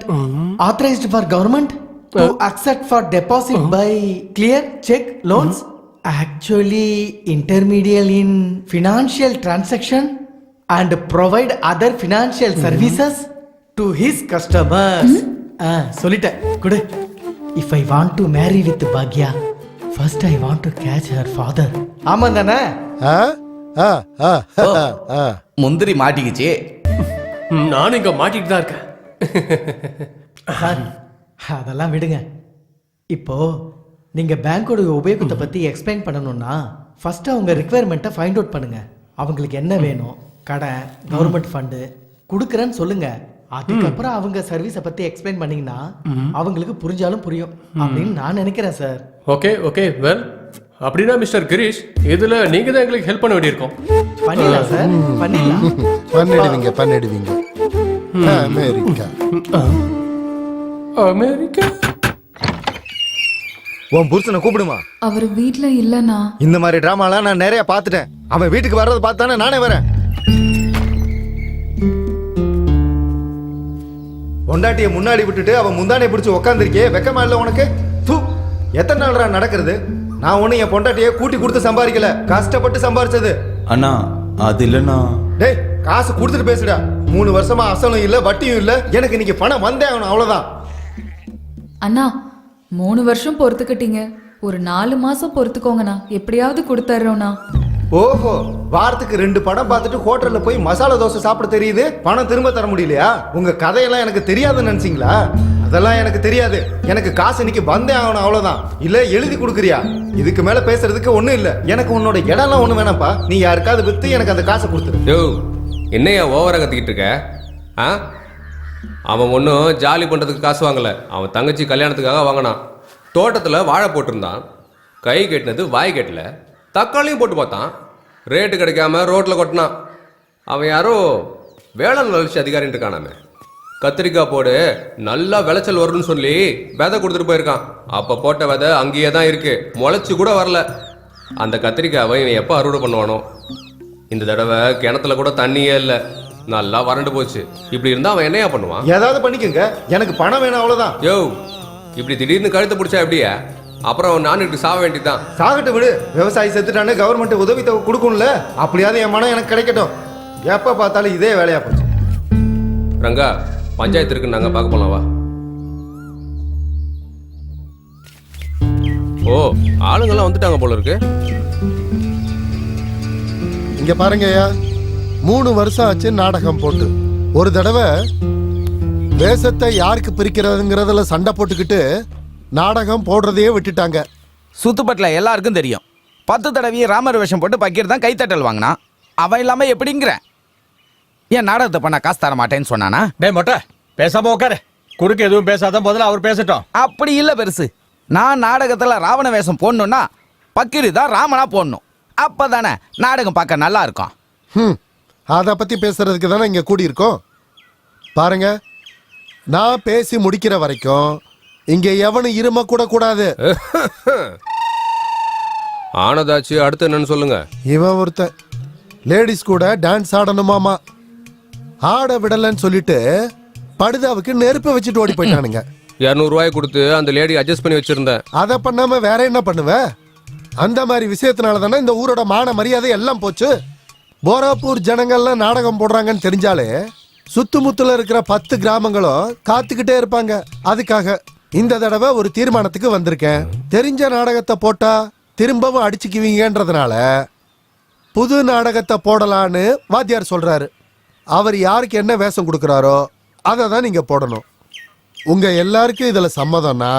authorized for government to accept for deposit by clear check loans, actually intermediate in financial transaction and provide other financial services to his customers. சொல்லிட்டேன் குடு. If I want to marry with Bhagya, first I want to catch her father. ஆமா தானே? முந்திரி மாட்டிக்கிச்சு. நானும் இங்க மாட்டிட்டு தான் இருக்கேன். சார், அதெல்லாம் விடுங்க. இப்போ நீங்க பேங்கோட உபயோகத்தை பத்தி எக்ஸ்பிளைன் பண்ணணும்னா ஃபர்ஸ்ட் அவங்க ரிக்குவயர்மெண்ட்டை ஃபைண்ட் அவுட் பண்ணுங்க. அவங்களுக்கு என்ன வேணும், கடன், கவர்மெண்ட் ஃபண்டு கொடுக்குறேன்னு சொல்லுங்க. அதுக்கப்புறம் அவங்க சர்வீஸை பத்தி எக்ஸ்பிளைன் பண்ணீங்கன்னா அவங்களுக்கு புரிஞ்சாலும் புரியும் அப்படின்னு நான் நினைக்கிறேன் சார். ஓகே ஓகே, வெல் அப்படின்னா மிஸ்டர் கிரீஷ், இதுல நீங்க தான் எங்களுக்கு ஹெல்ப் பண்ண வேண்டியிருக்கும். பண்ணிடலாம் சார், பண்ணிடலாம். பண்ணிடுவீங்க. America America. உன் புருஷனை கூப்பிடுமா. அவர் வீட்ல இல்லனா. இந்த மாதிரி டிராமாலாம் நான் நிறைய பார்த்துட்டேன். அவன் வீட்டுக்கு வர்றதை பார்த்தானே நானே வரேன். பொண்டாட்டியை முன்னாடி விட்டுட்டு அவன் முந்தானை பிடிச்சி உக்காந்துருக்கே வெக்கமா இல்லை உனக்கு? தூ, எத்தனை நாள்ரா நடக்கிறது? நான் ஒன்றும் என் பொண்டாட்டியை கூட்டி கொடுத்து சம்பாதிக்கல, கஷ்டப்பட்டு சம்பாரிச்சது. அண்ணா அது இல்லைண்ணா. டேய், காசு கொடுத்துட்டு பேசுடா. 3 வருஷமா அசலும் இல்லை வட்டியும் இல்லை, எனக்கு இன்னைக்கு பணம் வந்தே ஆகணும், அவ்வளோதான். அண்ணா 3 வருஷம் பொறுத்துக்கிட்டீங்க, ஒரு 4 மாசம் பொறுத்துக்கோங்கண்ணா, எப்படியாவது கொடுத்துட்றோண்ணா. ஓஹோ, வாரத்துக்கு 2 படம் பார்த்துட்டு ஹோட்டல்ல போய் மசாலா தோசை சாப்பிட தெரியுது, பணம் திரும்ப தர முடியலையா? உங்க கதையெல்லாம் எனக்கு தெரியாதுன்னு நினைச்சீங்களா? அதெல்லாம் எனக்கு தெரியாது. எனக்கு காசு இன்னைக்கு வந்தே ஆகணும், அவ்வளவுதான். இல்ல எழுதி கொடுக்குறியா? இதுக்கு மேல பேசுறதுக்கு ஒண்ணும் இல்ல. எனக்கு உன்னோட இடம்லாம் ஒண்ணு வேணாம்ப்பா. நீ யாருக்காவது வித்து எனக்கு அந்த காசை கொடுத்துரு. யோ, என்னையா ஓவரா கத்திக்கிட்டு இருக்க? ஆ, அவன் ஒன்றும் ஜாலி பண்றதுக்கு காசு வாங்கல, அவன் தங்கச்சி கல்யாணத்துக்காக வாங்கினான். தோட்டத்துல வாழை போட்டிருந்தான், கை கட்டினது வாய் கட்டல, தக்காளியும் போட்டு பார்த்தான், ரேட்டு கிடைக்காம ரோட்டில் கொட்டினான். அவன் யாரோ வேளாண் வளர்ச்சி அதிகாரின்னு இருக்கானாமே, கத்திரிக்காய் போடு நல்லா விளைச்சல் வரும்னு சொல்லி விதை கொடுத்துட்டு போயிருக்கான். அப்போ போட்ட விதை அங்கேயே தான் இருக்கு, முளைச்சி கூட வரல. அந்த கத்திரிக்காவை இவன் எப்போ அறுவடை பண்ணுவானோ? இந்த தடவை கிணத்துல கூட தண்ணியே இல்லை, நல்லா வறண்டு போச்சு. இப்படி இருந்தா அவன் என்னையா பண்ணுவான்? ஏதாவது பண்ணிக்கங்க, எனக்கு பணம் வேணும், அவ்வளவுதான். யோ, இப்படி திடீர்னு கழுத்தை பிடிச்சா எப்படியா? அப்புறம் நானுக்கு சாக வேண்டியதுதான். சாகட்டு விடு, விவசாயி செத்துட்டானு கவர்மெண்ட் உதவி தொகை கொடுக்கும்ல, அப்படியாவது என் மனம் எனக்கு கிடைக்கட்டும். எப்ப பார்த்தாலும் இதே வேலையா போச்சு. ரங்கா, பஞ்சாயத்து இருக்குன்னு நாங்க பார்க்க போலாம், வா. ஓ, ஆளுங்கெல்லாம் வந்துட்டாங்க போல இருக்கு. இங்க பாருங்கய்யா, 3 வருஷம் ஆச்சு நாடகம் போட்டு. ஒரு தடவை தேசத்தை யாருக்கு பிரிக்கிறதுங்கிறதுல சண்டை போட்டுக்கிட்டு நாடகம் போடுறதையே விட்டுட்டாங்க. சுத்துப்பட்டில் எல்லாருக்கும் தெரியும், 10 தடவையே ராமர் வேஷம் போட்டு பக்கீர் தான் கைத்தட்டல் வாங்கினான். அவன் இல்லாம எப்படிங்கிற? ஏன் நாடகத்தை பண்ண காசு தர மாட்டேன்னு சொன்னானா? டேய் மொட்டை, பேசாம உட்காரு. குறுக்கு எதுவும் பேசாத, முதல்ல அவர் பேசட்டும். அப்படி இல்லை பெருசு. நான் நாடகத்துல ராவண வேஷம் போடணும்னா பக்கீர் தான் ராமனா போடணும், அப்பதானே நாடகம் பார்க்க நல்லா இருக்கும். அதை பத்தி பேசுறதுக்கு தானே இங்க கூடி இருக்கோம். பாருங்க, நான் பேசி முடிக்கிற வரைக்கும் இங்க எவனும் இரும கூட கூடாது. ஆனதாச்சு, அடுத்து என்னன்னு சொல்லுங்க. இவன் ஒருத்தன் லேடிஸ் கூட டான்ஸ் ஆடணுமாமா, ஆட விடலன்னு சொல்லிட்டு படுதாவுக்கு நெருப்பை வச்சுட்டு ஓடி போயிட்டானுங்க. 200 ரூபாய் கொடுத்து அந்த லேடி அட்ஜஸ்ட் பண்ணி வச்சிருந்தேன். அதை பண்ணாம வேற என்ன பண்ணுவ? அந்த மாதிரி விஷயத்தினால தானே இந்த ஊரோட மான மரியாதை எல்லாம் போச்சு. போராப்பூர் ஜனங்கள்லாம் நாடகம் போடுறாங்கன்னு தெரிஞ்சாலே சுத்துமுத்துல இருக்கிற 10 கிராமங்களும் காத்துக்கிட்டே இருப்பாங்க. அதுக்காக இந்த தடவை ஒரு தீர்மானத்துக்கு வந்திருக்கேன். தெரிஞ்ச நாடகத்தை போட்டா திரும்பவும் அடிச்சுக்குவீங்கன்றதுனால புது நாடகத்தை போடலான்னு வாத்தியார் சொல்றாரு. அவர் யாருக்கு என்ன வேஷம் கொடுக்குறாரோ அதை தான் நீங்க போடணும். உங்க எல்லாருக்கும் இதுல சம்மதம்னா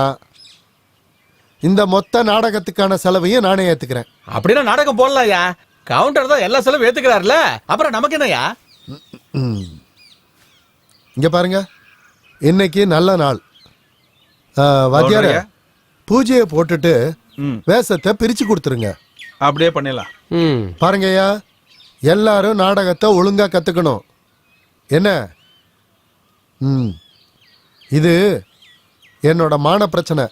இந்த மொத்த நாடகத்துக்கான செலவையும் நானே ஏத்துக்கிறேன். அப்படின்னா நாடகம் போடலாம்யா, கவுண்டர் தான் எல்லா செலவும் ஏத்துக்கிறாருல, அப்புறம் நமக்கு என்னயா? இங்க பாருங்க, இன்னைக்கு நல்ல நாள். வாத்தியார பூஜையை போட்டுட்டு வேஷத்தை பிரிச்சு கொடுத்துருங்க. அப்படியே பண்ணிடலாம். பாருங்கய்யா, எல்லாரும் நாடகத்தை ஒழுங்கா கத்துக்கணும். என்ன? இது என்னோட மான பிரச்சனை.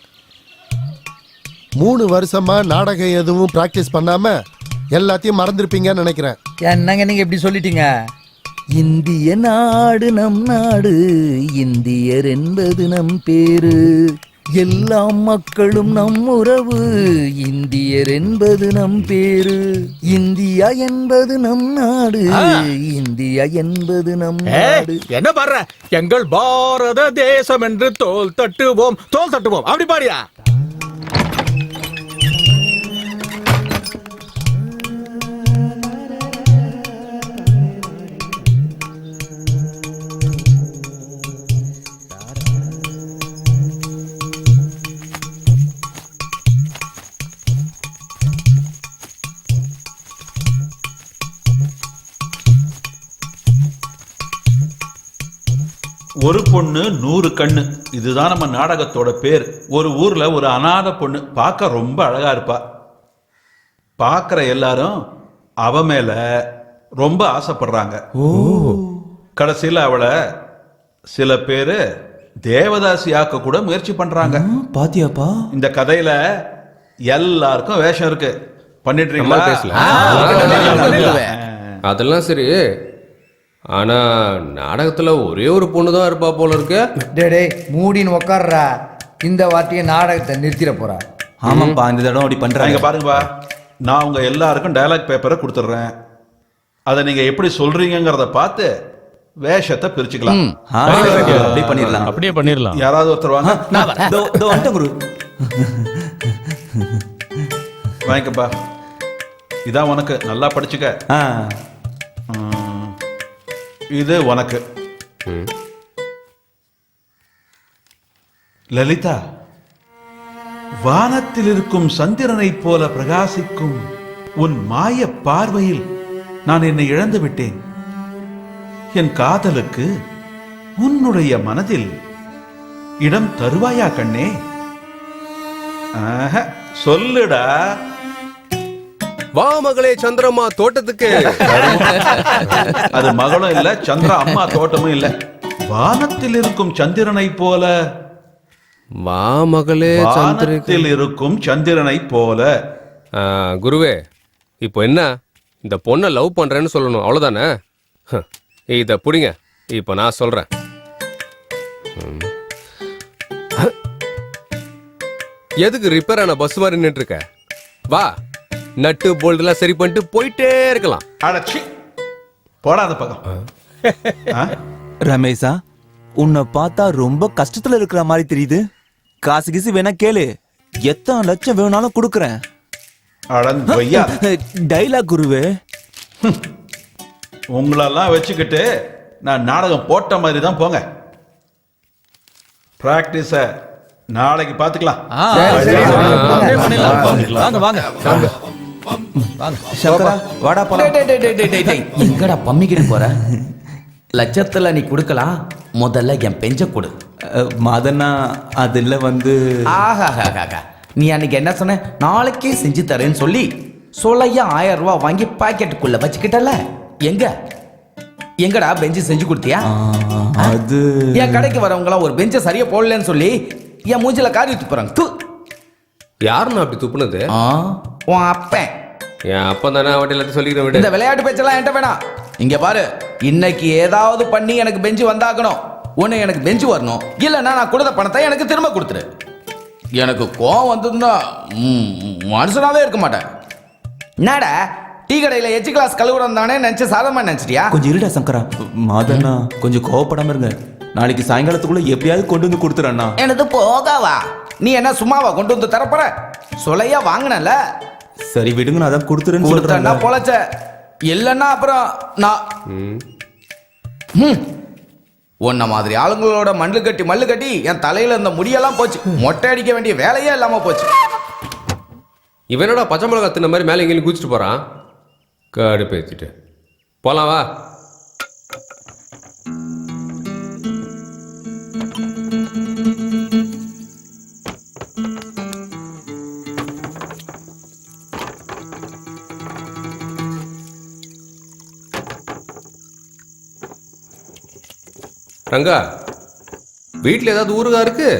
3 வருஷமா நாடகம் எதுவும் பிராக்டிஸ் பண்ணாம எல்லாத்தையும் மறந்துருப்பீங்கன்னு நினைக்கிறேன். என்னங்க நீங்க எப்படி சொல்லிட்டீங்க? இந்திய நாடு நம் நாடு, இந்தியர் என்பது நம் பேரு, எல்லா மக்களும் நம் உறவு, இந்தியர் என்பது நம் பேரு, இந்தியா என்பது நம் நாடு, இந்தியா என்பது நம் நாடு. என்ன பாடுற? எங்கள் பாரத தேசம் என்று தோல் தட்டுவோம், தோல் தட்டுவோம், அப்படி பாடியா? ஒரு பொண்ணு 100 கண்ணு, இதுதான் நம்ம நாடகத்தோட பேர். ஒரு ஊர்ல ஒரு அனாதை பொண்ணு பார்க்க ரொம்ப அழகா இருப்பா. பார்க்குற எல்லாரும் அவ மேல ரொம்ப ஆசைப்படுறாங்க. கடைசியில் அவளை சில பேரு தேவதாசி ஆக்க கூட முயற்சி பண்றாங்க. பாத்தியாப்பா? இந்த கதையில எல்லாருக்கும் வேஷம் இருக்கு. பண்ணிடுறீங்களா? அதெல்லாம் சரி, ஆனா நாடகத்துல ஒரே ஒரு பொண்ணு தான் இருப்பா போல இருக்கு. டேய் மூடின்னு உக்காடுறா. இந்த வார்த்தையை நாடகத்தை நிறுத்திட போறா. ஆமாப்பா, இந்த தடவை அப்படி பண்றாங்க. இங்க பாருங்கப்பா, நான் உங்க எல்லாருக்கும் டயலாக் பேப்பரை கொடுத்துட்றேன். அதை நீங்க எப்படி சொல்றீங்கிறத பார்த்து வேஷத்தை பிரிச்சுக்கலாம். அப்படியே பண்ணிடலாம். அப்படியே பண்ணிடலாம். யாராவது ஒருத்தர் வாங்க. வந்துட்டேன் குரு. வாங்கிக்கப்பா, இதான் உனக்கு, நல்லா படிச்சுக்க. இது உனக்கு. லலிதா, வானத்தில் இருக்கும் சந்திரனைப் போல பிரகாசிக்கும் உன் மாய பார்வையில் நான் என்னை இழந்து விட்டேன். என் காதலுக்கு உன்னுடைய மனதில் இடம் தருவாயா கண்ணே? சொல்லுடா. வா மகளே சந்திரம்மா தோட்டத்துக்கு. அது மகளும் இல்ல, சந்திர அம்மா தோட்டமும் இல்ல. வானத்தில் இருக்கும் சந்திரனை போல. வா மகளே வானத்தில் இருக்கும் சந்திரனை போல. குருவே, இப்போ என்ன, இந்த பொண்ணை லவ் பண்றேன்னு சொல்லணும், அவ்வளவுதானே? இத புடிங்க, இப்போ நான் சொல்றேன். எதுக்கு ரிப்பேர் ஆன பஸ் மாதிரி நின்று இருக்க? வா, நட்டு போல்டெல்லாம் சரி பண்ணிட்டு போயிட்டே இருக்கலாம். அடச்சி போடாத பக்கம். ரமேஷா, உன்னை பார்த்தா ரொம்ப கஷ்டத்துல இருக்கிற மாதிரி தெரியுது. காசு கீசு வேணா கேளு, எத்தனை லட்சம் வேணாலும் கொடுக்குறேன். டைலாக் குருவே. உங்களெல்லாம் வச்சுக்கிட்டு நான் நாடகம் போட்ட மாதிரி தான். போங்க, பிராக்டிஸ நாளைக்கு பாத்துக்கலாம். வாடா போலாம். எங்கடா பம்மிக்கிட்டு போற? லட்சத்துல நீ கொடுக்கலாம், முதல்ல என் பெஞ்ச கொடு. மாதன்னா அதுல வந்து ஆஹா, நீ அன்னைக்கு என்ன சொன்ன? நாளைக்கே செஞ்சு தரேன்னு சொல்லி சொல்லையா 1000 ரூபாய் வாங்கி பாக்கெட்டுக்குள்ள வச்சுக்கிட்டல. எங்கடா பெஞ்சு செஞ்சு கொடுத்தியா? அது என் கடைக்கு வரவங்களாம் ஒரு பெஞ்சை சரியா போடலன்னு சொல்லி என் மூஞ்சில காரி துப்புறாங்க. யாருன்னு அப்படி துப்புனது? உன் அப்பன். என் அப்பன் தானே, அவன் எல்லாத்தையும் சொல்லிக்கிறேன் விடு. இந்த விளையாட்டு பேச்செல்லாம் என்கிட்ட வேணாம். இங்க பாரு, இன்னைக்கு ஏதாவது பண்ணி எனக்கு பெஞ்சு வந்தாக்கணும். ஒண்ணு எனக்கு பெஞ்சு வரணும், இல்லைன்னா நான் கொடுத்த பணத்தை எனக்கு திரும்ப கொடுத்துரு. எனக்கு கோவம் வந்ததுன்னா மனுஷனாவே இருக்க மாட்டேன். என்னடா டீ கடையில எச்சு கிளாஸ் கழுவுறம் தானே நினைச்சு சாதமா நினைச்சிட்டியா? கொஞ்சம் இருடா சங்கரா. மாதண்ணா கொஞ்சம் கோவப்படாம இருங்க. நாளைக்கு சாயங்காலத்துக்குள்ள எப்படியாவது கொண்டு வந்து கொடுத்துறண்ணா. எனது போகாவா? நீ என்ன சும்மாவா கொண்டு வந்து தரப்போற? சொல்லையா வாங்கினல. சரி விடுங்க, நான் தான் கொடுத்துறேன்னு சொல்றேன். பொழைச்ச இல்லைன்னா அப்புறம் நான் உன்ன மாதிரி ஆளுங்களோட மல்லு கட்டி என் தலையில இருந்த முடியெல்லாம் போச்சு. மொட்டை அடிக்க வேண்டிய வேலையே இல்லாம போச்சு. இவனோட பச்சை மிளகா தின்ன மாதிரி மேலே எங்கேயும் குதிச்சுட்டு போறான். கடுப்பேத்திட்டு போலாம் வா. ரங்கா, வீட்டில் ஏதாவது ஊறுகா இருக்கு?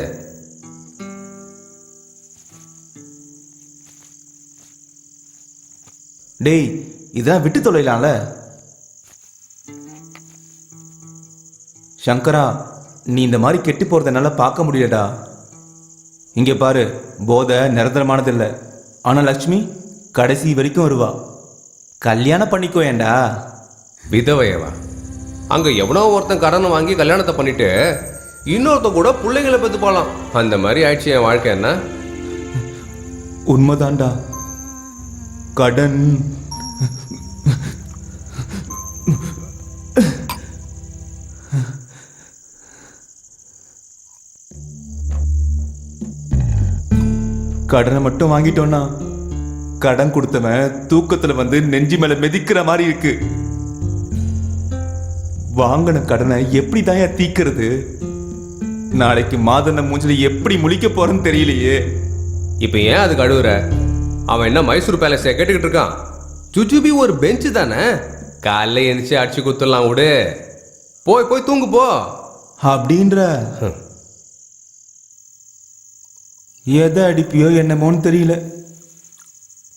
டேய், இதான் விட்டு தொலைலாம்ல. சங்கரா, நீ இந்த மாதிரி கெட்டு போறத என்னால பார்க்க முடியலடா. இங்க பாரு, போதை நிரந்தரமானது இல்லை. ஆனா லட்சுமி கடைசி வரைக்கும் வருவா. கல்யாணம் பண்ணிக்கோ. ஏண்டா விதவையவா? அங்க எவனோ ஒருத்தன் கடனை வாங்கி கல்யாணத்தை பண்ணிட்டு இன்னொருத்த கூட பிள்ளைங்களை பத்து போலாம். அந்த மாதிரி ஆயிடுச்சு என் வாழ்க்கை. என்ன உண்மைதான்டா. கடன் கடனை மட்டும் வாங்கிட்டோன்னா கடன் கொடுத்தவன் தூக்கத்துல வந்து நெஞ்சி மேல மிதிக்கிற மாதிரி இருக்கு. வாங்கின கடனை எப்படி தான் தீக்கிறது? நாளைக்கு மாதன மூஞ்சில எப்படி முழிக்க போறேன்னு தெரியலையே. இப்ப ஏன் அதுக்கு அழுகுற? அவன் என்ன மைசூர் பேலஸ கேட்டுக்கிட்டு இருக்கான்? ஜுஜுபி ஒரு பெஞ்சு தானே, காலைல எழுந்துச்சு அடிச்சு குத்துடலாம். விடு, போய் போய் தூங்கு போ. அப்படின்ற எதை அடிப்பியோ என்னமோன்னு தெரியல.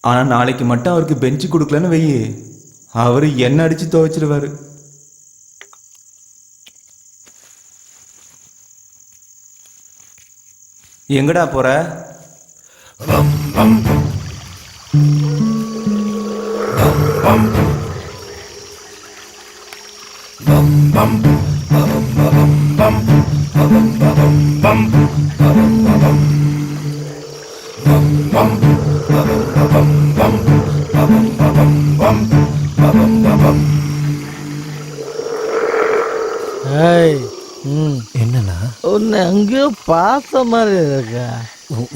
ஆனா நாளைக்கு மட்டும் அவருக்கு பெஞ்சு கொடுக்கலன்னு வையே, அவரு என்ன அடிச்சு துவைச்சிருவாரு. எங்கடா போற? என்னண்ணா உன்னை அங்கேயோ பார்த்த மாதிரி இருக்கா?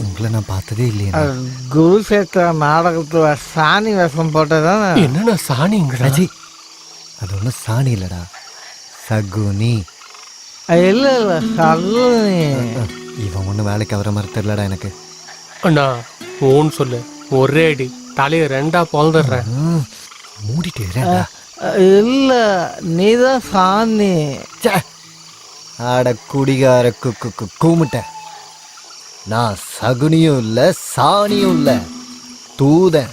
உங்களை நான் பார்த்ததே இல்லையே. குருஷேத்திர நாடகத்துல சாணி வேஷம் போட்டதானே? என்னண்ணா சாணிங்கிற? அஜி, அது ஒன்றும் சாணி இல்லடா, சகுனி. இல்ல இல்ல சகுனி. இவன் ஒன்றும் வேலைக்கு ஆகிற மாதிரி தெரியலடா எனக்கு. அண்ணா ஓன்னு சொல்லு, ஒரே அடி தலையை ரெண்டா பொழந்துடுறேன். மூடிட்டு இருடா. இல்ல நீதான் சாணி. ஆட குடிகார கூமுட்ட. நான் சகுனியும் இல்ல சாணியும் இல்ல, தூதன்.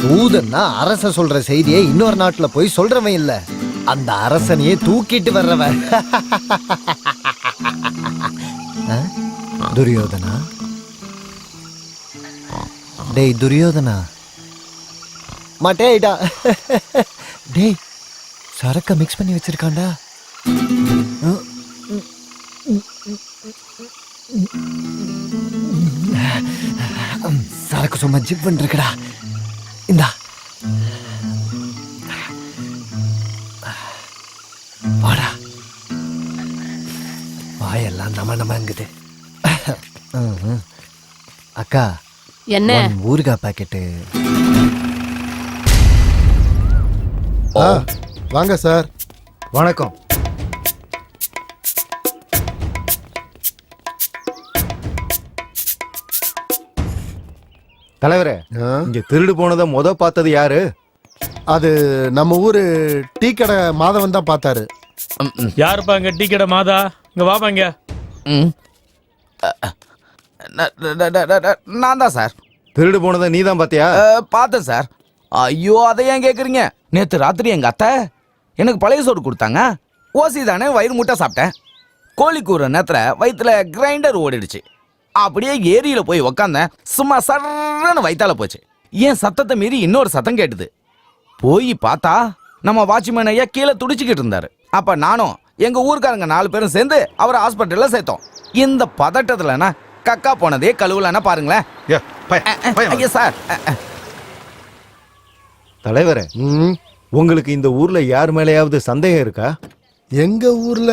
தூதன்னா அரச சொல்ற செய்தியை இன்னொரு நாட்டுல போய் சொல்றவன் இல்ல, அந்த அரசனையே தூக்கிட்டு வர்றவன். துரியோதனா, டேய் துரியோதனா, மாட்டேடா. டேய் சரக்க மிக்ஸ் பண்ணி வச்சிருக்கான்டா. சரக்கு சும்மா ஜிப் இருக்குடா. இந்தா வாடா. வாயெல்லாம் நமங்குது. அக்கா, என்ன ஊறுகாய் பாக்கெட்டு. வாங்க சார். வணக்கம். தலைவரே, இங்க திருடு போனதை பார்த்தது யாரு? அது நம்ம ஊரு டீ கடை மாதவன் தான் பார்த்தாரு. யாருப்பா இங்க டீ கடை மாதா? இங்க வாப்பாங்க. நான் தான் சார். திருடு போனதை நீ தான் பார்த்தியா? பார்த்தேன் சார். ஐயோ, அதை ஏன் கேட்குறீங்க? நேற்று ராத்திரி எங்கள் அத்தை எனக்கு பழைய சோறு கொடுத்தாங்க. ஓசி தானே, வயிறு முட்டை சாப்பிட்டேன். கோழி கூற நேரத்தில் வயிற்றுல கிரைண்டர் ஓடிடுச்சு. அப்படியே ஏரியில் போய் உக்காந்தேன். சும்மா சர்றன்னு வயிற்றால போச்சு. ஏன் சத்தத்தை மீறி இன்னொரு சத்தம் கேட்டுது. போய் பார்த்தா நம்ம வாட்ச்மேன் ஐயா கீழே துடிச்சுக்கிட்டு இருந்தாரு. அப்போ நானும் எங்கள் ஊருக்காரங்க 4 பேரும் சேர்ந்து அவரை ஹாஸ்பிட்டலில் சேர்த்தோம். இந்த பதட்டத்துலனா கக்கா போனதே கழுவலன்னா பாருங்களேன். ஐயா சார். தலைவரே, உங்களுக்கு இந்த ஊர்ல யார் மேலேயாவது சந்தேகம் இருக்கா? எங்க ஊர்ல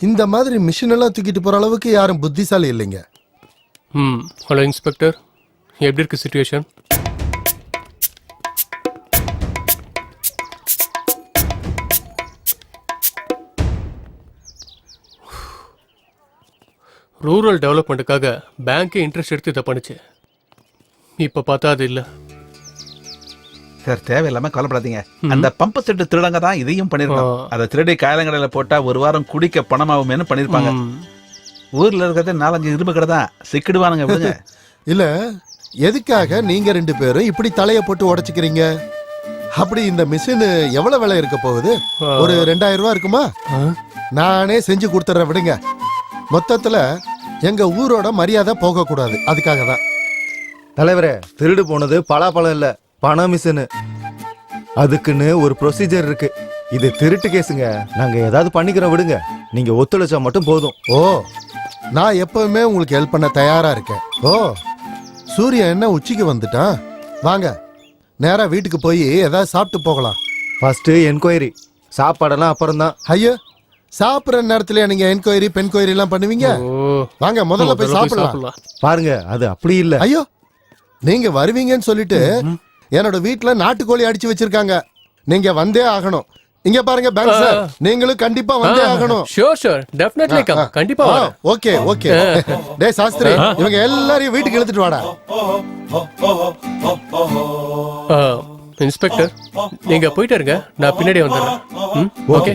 இந்த மாதிரி மிஷின் எல்லாம் தூக்கிட்டு போற அளவுக்கு யாரும் புத்திசாலி இல்லைங்க. ஹலோ இன்ஸ்பெக்டர், எப்படி இருக்கு சிச்சுவேஷன்? ரூரல் டெவலப்மெண்ட்டுக்காக பேங்க்கே இன்ட்ரெஸ்ட் எடுத்து இதை பண்ணுச்சு. இப்போ பார்த்தா அது இல்லை. சார், தேவையில்லாம கவலைப்படாதீங்க. அந்த பம்பு செட்டு திருடங்க தான் இதையும் பண்ணிருக்கோம். அதை திருடி காயலங்கடையில போட்டா ஒரு வாரம் குடிக்க பணமாகுமேனு பண்ணிருப்பாங்க. ஊர்ல இருக்கிறது 4-5 இரும்பு கடை தான், சிக்கிடுவானுங்க. விடுங்க. இல்ல, எதுக்காக நீங்க 2 பேரும் இப்படி தலைய போட்டு உடைச்சுக்கிறீங்க? அப்படி இந்த மிஷின் எவ்வளவு விலை இருக்க போகுது? ஒரு 2000 ரூபாய் இருக்குமா? நானே செஞ்சு கொடுத்துறேன், விடுங்க. மொத்தத்துல எங்க ஊரோட மரியாதை போக கூடாது, அதுக்காக தான். தலைவரே, திருடு போனது பலாப்பழம் இல்ல, பண மிஷின். அதுக்குன்னு ஒரு ப்ரொசீஜர் இருக்கு. இது திருட்டு கேஸுங்க. நாங்க ஏதாவது பண்ணிக்கிறோம், விடுங்க. நீங்க ஒத்துழைச்சா மட்டும் போதும். ஓ, நான் எப்பவுமே உங்களுக்கு ஹெல்ப் பண்ண தயாரா இருக்கேன். ஓ, சூரியன் என்ன உச்சிக்கு வந்துட்டான். வாங்க, நேரா வீட்டுக்கு போய் ஏதாவது சாப்பிட்டு போகலாம். ஃபர்ஸ்ட் என்கொயரி, சாப்பாடெல்லாம் அப்புறம் தான். ஐயோ, சாப்பிட்ற நேரத்துல நீங்க என்கொயரி பென்கொயரி எல்லாம் பண்ணுவீங்க? வாங்க, முதல்ல போய் சாப்பிடலாம். பாருங்க, அது அப்படி இல்ல. ஐயோ, நீங்க வருவீங்கன்னு சொல்லிட்டு என்னோட வீட்டுல நாட்டுக்கோழி அடிச்சு வச்சிருக்காங்க. நீங்க வந்தே ஆகணும். இங்க பாருங்க பேங்க் சார், நீங்களும் கண்டிப்பா வந்தே ஆகணும். Sure, definitely come. கண்டிப்பா வரேன். Okay okay. டேய் சாஸ்திரி, இவங்க எல்லாரையும் வீட்டுக்கு இழுத்துட்டு வாடா. இன்ஸ்பெக்டர், நீங்க போயிட்டு இருங்க, நான் பின்னாடி வந்துடுறேன். ஓகே.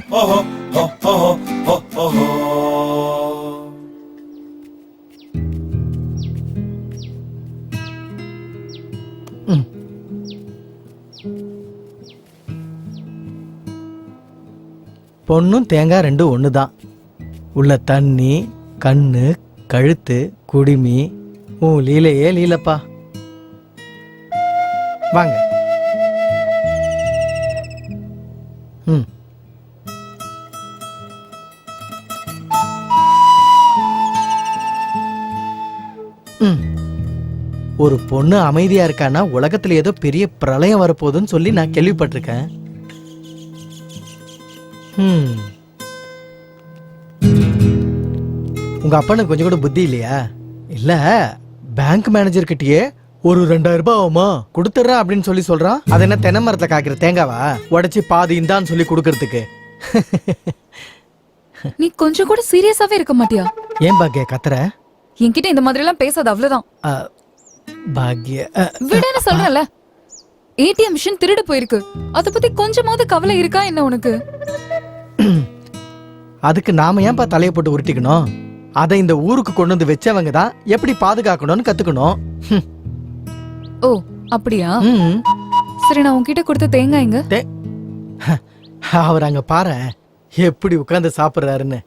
பொண்ணும் தேங்காய் ரெண்டும் ஒன்று தான். உள்ள தண்ணி, கண்ணு, கழுத்து, குடிமி உன் லீலையே லீலப்பா. வாங்க. ம். ம். ஒரு பொண்ணு அமைதியா இருக்கான்னா உலகத்துல ஏதோ பெரிய பிரளயம் வரப்போகுதுன்னு சொல்லி நான் கேள்விப்பட்டிருக்கேன். உங்க அப்பனுக்கு கொஞ்சம் கூட புத்தி இல்லையா? இல்ல பேங்க் மேனேஜர் கிட்டயே ஒரு 2000 ரூபாய் ஆகுமா கொடுத்துட்றேன் அப்படின்னு சொல்லி சொல்றான். அது என்ன தென்னை மரத்துல காய்க்கிற தேங்காவா உடைச்சு பாதி இந்தான்னு சொல்லி கொடுக்கறதுக்கு? நீ கொஞ்சம் கூட சீரியஸாவே இருக்க மாட்டியா? ஏன் பாக்யா கத்துற? என்கிட்ட இந்த மாதிரி எல்லாம் பேசாத, அவ்வளவுதான். பாக்யா விடுன்னு சொல்றல. ஏடிஎம் மிஷின் திருடு போயிருக்கு, அத பத்தி கொஞ்சமாவது கவலை இருக்கா என்ன உனக்கு? அதுக்கு நாம ஏன்பா தலையை போட்டு உருட்டிக்கணும்? அதை இந்த ஊருக்கு கொண்டு வந்து வச்சவங்க தான் எப்படி பாதுகாக்கணும்னு கத்துக்கணும். ஓ அப்படியா? சரி, நான் உன்கிட்ட கொடுத்த தேங்காய் எங்க? அவர் அங்க பாரு எப்படி உட்கார்ந்து சாப்பிடுறாருன்னு.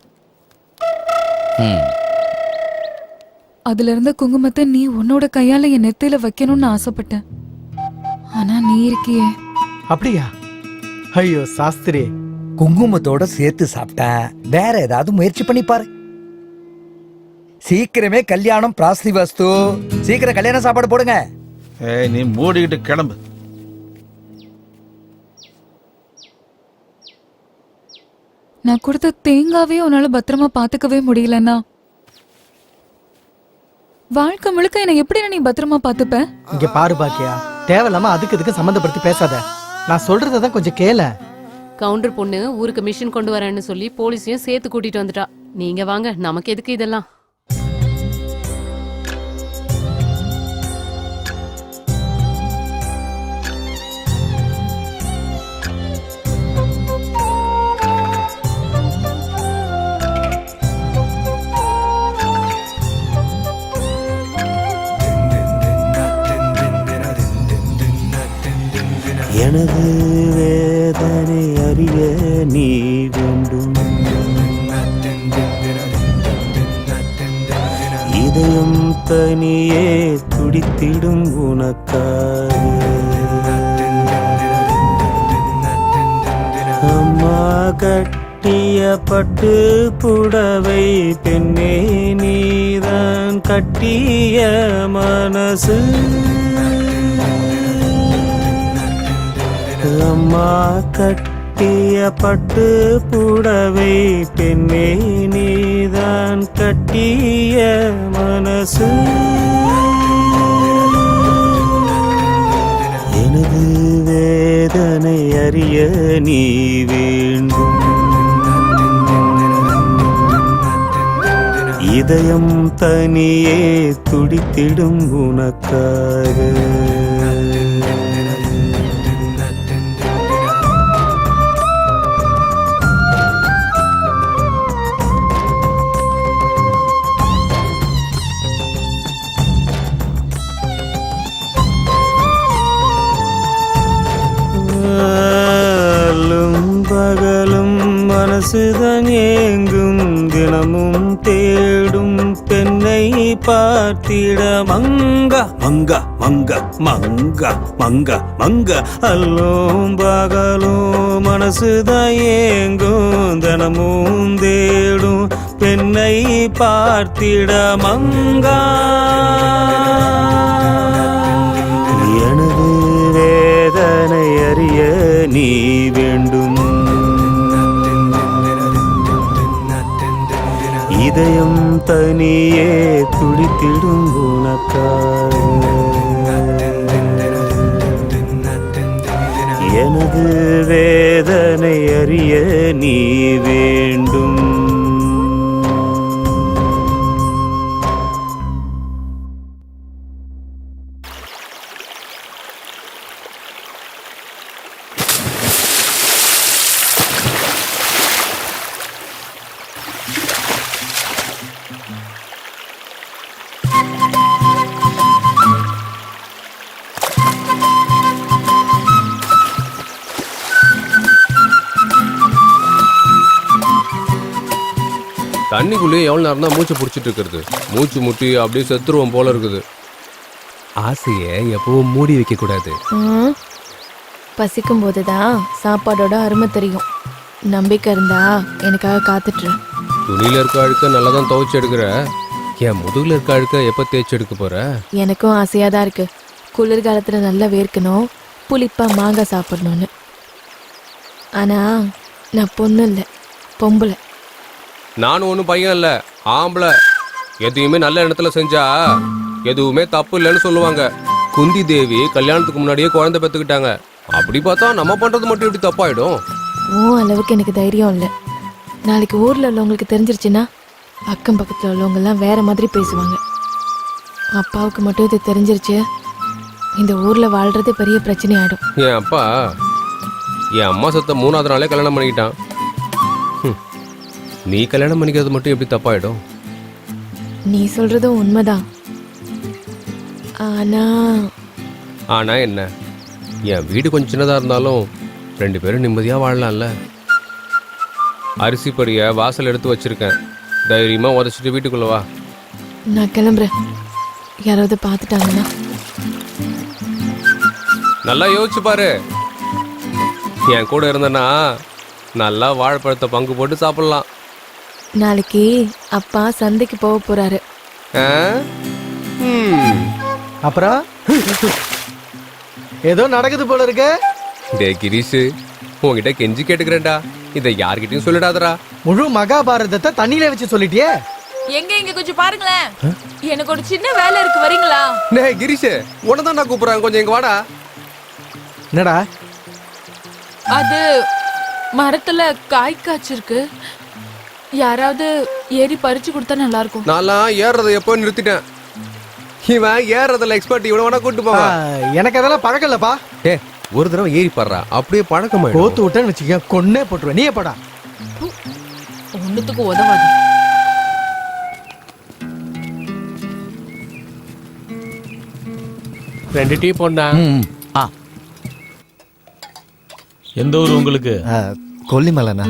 அதுல இருந்த குங்குமத்தை நீ உன்னோட கையால என் நெத்தியில வைக்கணும்னு ஆசைப்பட்டேன். ஆனா நீ இருக்கியே. அப்படியா? ஐயோ சாஸ்திரி, குங்குமத்தோட சேர்த்து சாப்பிட்டா வேற ஏதாவது முயற்சி பண்ணி பாரு. சீக்கிரமே கல்யாணம் பிராஸ்தி வஸ்து. சீக்கிரம் கல்யாண சாப்பாடு போடுங்க. ஏய், நீ மூடிக்கிட்டு கிளம்பு. நான் கொடுத்த தேங்காவே உன்னால பத்திரமா பாத்துக்கவே முடியலன்னா வாழ்க்கை முழுக்க என்னை எப்படி நீ பத்திரமா பாத்துப்ப? இங்க பாரு பாக்கியா, தேவையில்லாம அதுக்கு இதுக்கு சம்மந்தப்படுத்தி பேசாத. நான் சொல்றதான் கொஞ்சம் கேள. கவுண்டர் பொண்ணு ஊருக்கு மிஷின் கொண்டு வரேன்னு சொல்லி போலீஸையும் சேர்த்து கூட்டிட்டு வந்துட்டா. நீங்க வாங்க, நமக்கு எதுக்கு இதெல்லாம்? எனது வேதனை அறிய நீ வேண்டும். இதயம் தனியே துடித்திடும் உனக்காக. அம்மா கட்டிய பட்டு புடவை பெண்ணே நீதான் கட்டிய மனசு. அம்மா கட்டிய பட்டு புடவை பெண்ணே நீதான் கட்டிய மனசு. எனது வேதனை அறிய நீ வேண்டும். இதயம் தனியே துடித்திடும் உனக்காக. பகலும் மனசுதான் ஏங்கும், தினமும் தேடும் பெண்ணை பார்த்திட. மங்க மங்க மங்க மங்க மங்க மங்க அல்லும் பகலும் மனசுதான் ஏங்கும், தினமும் தேடும் பெண்ணை பார்த்திட. மங்கா எனது வேதனை அறிய நீ வேண்டும். இதயம் தனியே துடித்திடும் உனக்காக. எனது வேதனை அறிய நீ வேண்டும். தண்ணிக்குள்ளேயே எவ்வளோ நேரம் தான் மூச்சு பிடிச்சிட்டு இருக்கிறது. மூச்சு முட்டி அப்படியே செத்துருவோம் போல இருக்குது. ஆசையை எப்பவும் மூடி வைக்க கூடாது. பசிக்கும் போதுதான் சாப்பாடோட அருமை தெரியும். நம்பிக்கை இருந்தா எனக்காக காத்துட்டு. துணியில இருக்க அழுக்க நல்லா தான் துவைச்சு எடுக்கிற. என் முதுகுல இருக்க அழுக்க எப்ப தேய்ச்சி எடுக்க போற? எனக்கும் ஆசையா தான் இருக்கு. குளிர்காலத்துல நல்லா வேர்க்கணும், புளிப்பா மாங்காய் சாப்பிடணும்னு. ஆனா நான் பொண்ணு இல்லை, பொம்பளை. நானும் ஒன்றும் பையன் இல்லை, ஆம்பளை. எதையுமே நல்ல இடத்துல செஞ்சா எதுவுமே தப்பு இல்லைன்னு சொல்லுவாங்க. குந்தி தேவி கல்யாணத்துக்கு முன்னாடியே குழந்தை பெற்றுக்கிட்டாங்க. அப்படி பார்த்தா நம்ம பண்றது மட்டும் எப்படி தப்பாயிடும்? ஓ அளவுக்கு எனக்கு தைரியம் இல்லை. நாளைக்கு ஊர்ல உள்ளவங்களுக்கு தெரிஞ்சிருச்சுன்னா அக்கம் பக்கத்துல உள்ளவங்க எல்லாம் வேற மாதிரி பேசுவாங்க. அப்பாவுக்கு மட்டும் இது தெரிஞ்சிருச்சு, இந்த ஊர்ல வாழ்றது பெரிய பிரச்சனை ஆயிடும். என் அப்பா என் அம்மா சத்த 3வது நாளே கல்யாணம் பண்ணிக்கிட்டான். நீ கல்யாணம் பண்ணிக்கிறது மட்டும் எப்படி தப்பாயிடும்? நீ சொல்றதும் உண்மைதான். ஆனா என்ன, என் வீடு கொஞ்சம் சின்னதா இருந்தாலும் 2 பேரும் நிம்மதியா வாழலாம்ல. அரிசி படிய வாசல் எடுத்து வச்சிருக்கேன். தைரியமா உதச்சிட்டு வீட்டுக்குள்ள வா. நான் கிளம்புறேன். யாராவது பார்த்துட்டாங்கன்னா? நல்லா யோசிச்சு பாரு. என் கூட இருந்தனா நல்லா வாழைப்பழத்தை பங்கு போட்டு சாப்பிடலாம். நாளைக்கு அப்பா சந்தைக்கு போக போறாரு. அப்புறம் ஏதோ நடக்குது போல இருக்கு. டே கிரீஷ், உன்கிட்ட கெஞ்சி கேட்டுக்கிறேன்டா, இதை யார்கிட்டயும் சொல்லிடாதடா. முழு மகாபாரதத்தை தண்ணியில வச்சு சொல்லிட்டியே. எங்க இங்க கொஞ்சம் பாருங்களேன், எனக்கு ஒரு சின்ன வேலை இருக்கு, வரீங்களா? டே கிரீஷ், உன்னதான் நான் கூப்பிடுறேன், கொஞ்சம் இங்க வாடா. என்னடா? அது மரத்துல காய் காய்ச்சிருக்கு, யாராவது ஏறி பறிச்சு கொடுத்தா நல்லா இருக்கும். நான்லாம் ஏறுறதை எப்போ நிறுத்திட்டேன். இவன் ஏறுறதுல எக்ஸ்பர்ட், இவனை வேணா கூட்டு போவா. எனக்கு அதெல்லாம் பழக்கம் இல்லப்பா. டே ஒரு தடவை ஏறி பாடுறா, அப்படியே பழக்கமாயிடும். கோத்து விட்டேன்னு வச்சுக்க, கொன்னே போட்டுருவேன். நீயே போடா. ஒண்ணுத்துக்கு உதவாது. ரெண்டு டீ போண்டா. எந்த ஊர் உங்களுக்கு? கொல்லிமலைண்ணா.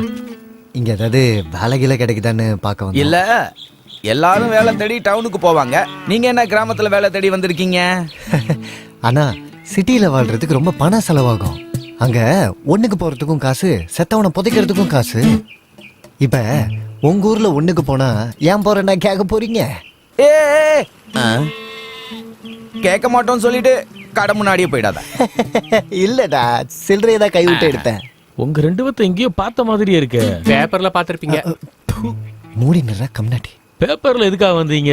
இங்க ஏதாவது வேலைகில கிடைக்குதான்னு பார்க்க வந்தோம். இல்ல, எல்லாரும் வேலை தேடி டவுனுக்கு போவாங்க. நீங்க என்ன கிராமத்துல வேலை தேடி வந்திருக்கீங்க? ஆனா சிட்டியில வாழ்றதுக்கு ரொம்ப பணம் செலவாகும். அங்க ஒண்ணுக்கு போறதுக்கும் காசு, செத்தவனை புதைக்கிறதுக்கும் காசு. இப்ப உங்க ஊர்ல ஒண்ணுக்கு போனா ஏன் போறேன்னா கேட்க போறீங்க? ஏ கேட்க மாட்டோம்னு சொல்லிட்டு கடை முன்னாடியே போயிடாத. இல்லடா, சில்லறையதான் கை விட்டு எடுத்தேன். உங்க 2 பேர்த்த எங்கேயோ பார்த்த மாதிரியே இருக்கு. பேப்பர்ல பாத்திருப்பீங்க. மூடி நிற கம்னாட்டி. பேப்பர்ல எதுக்காக வந்தீங்க?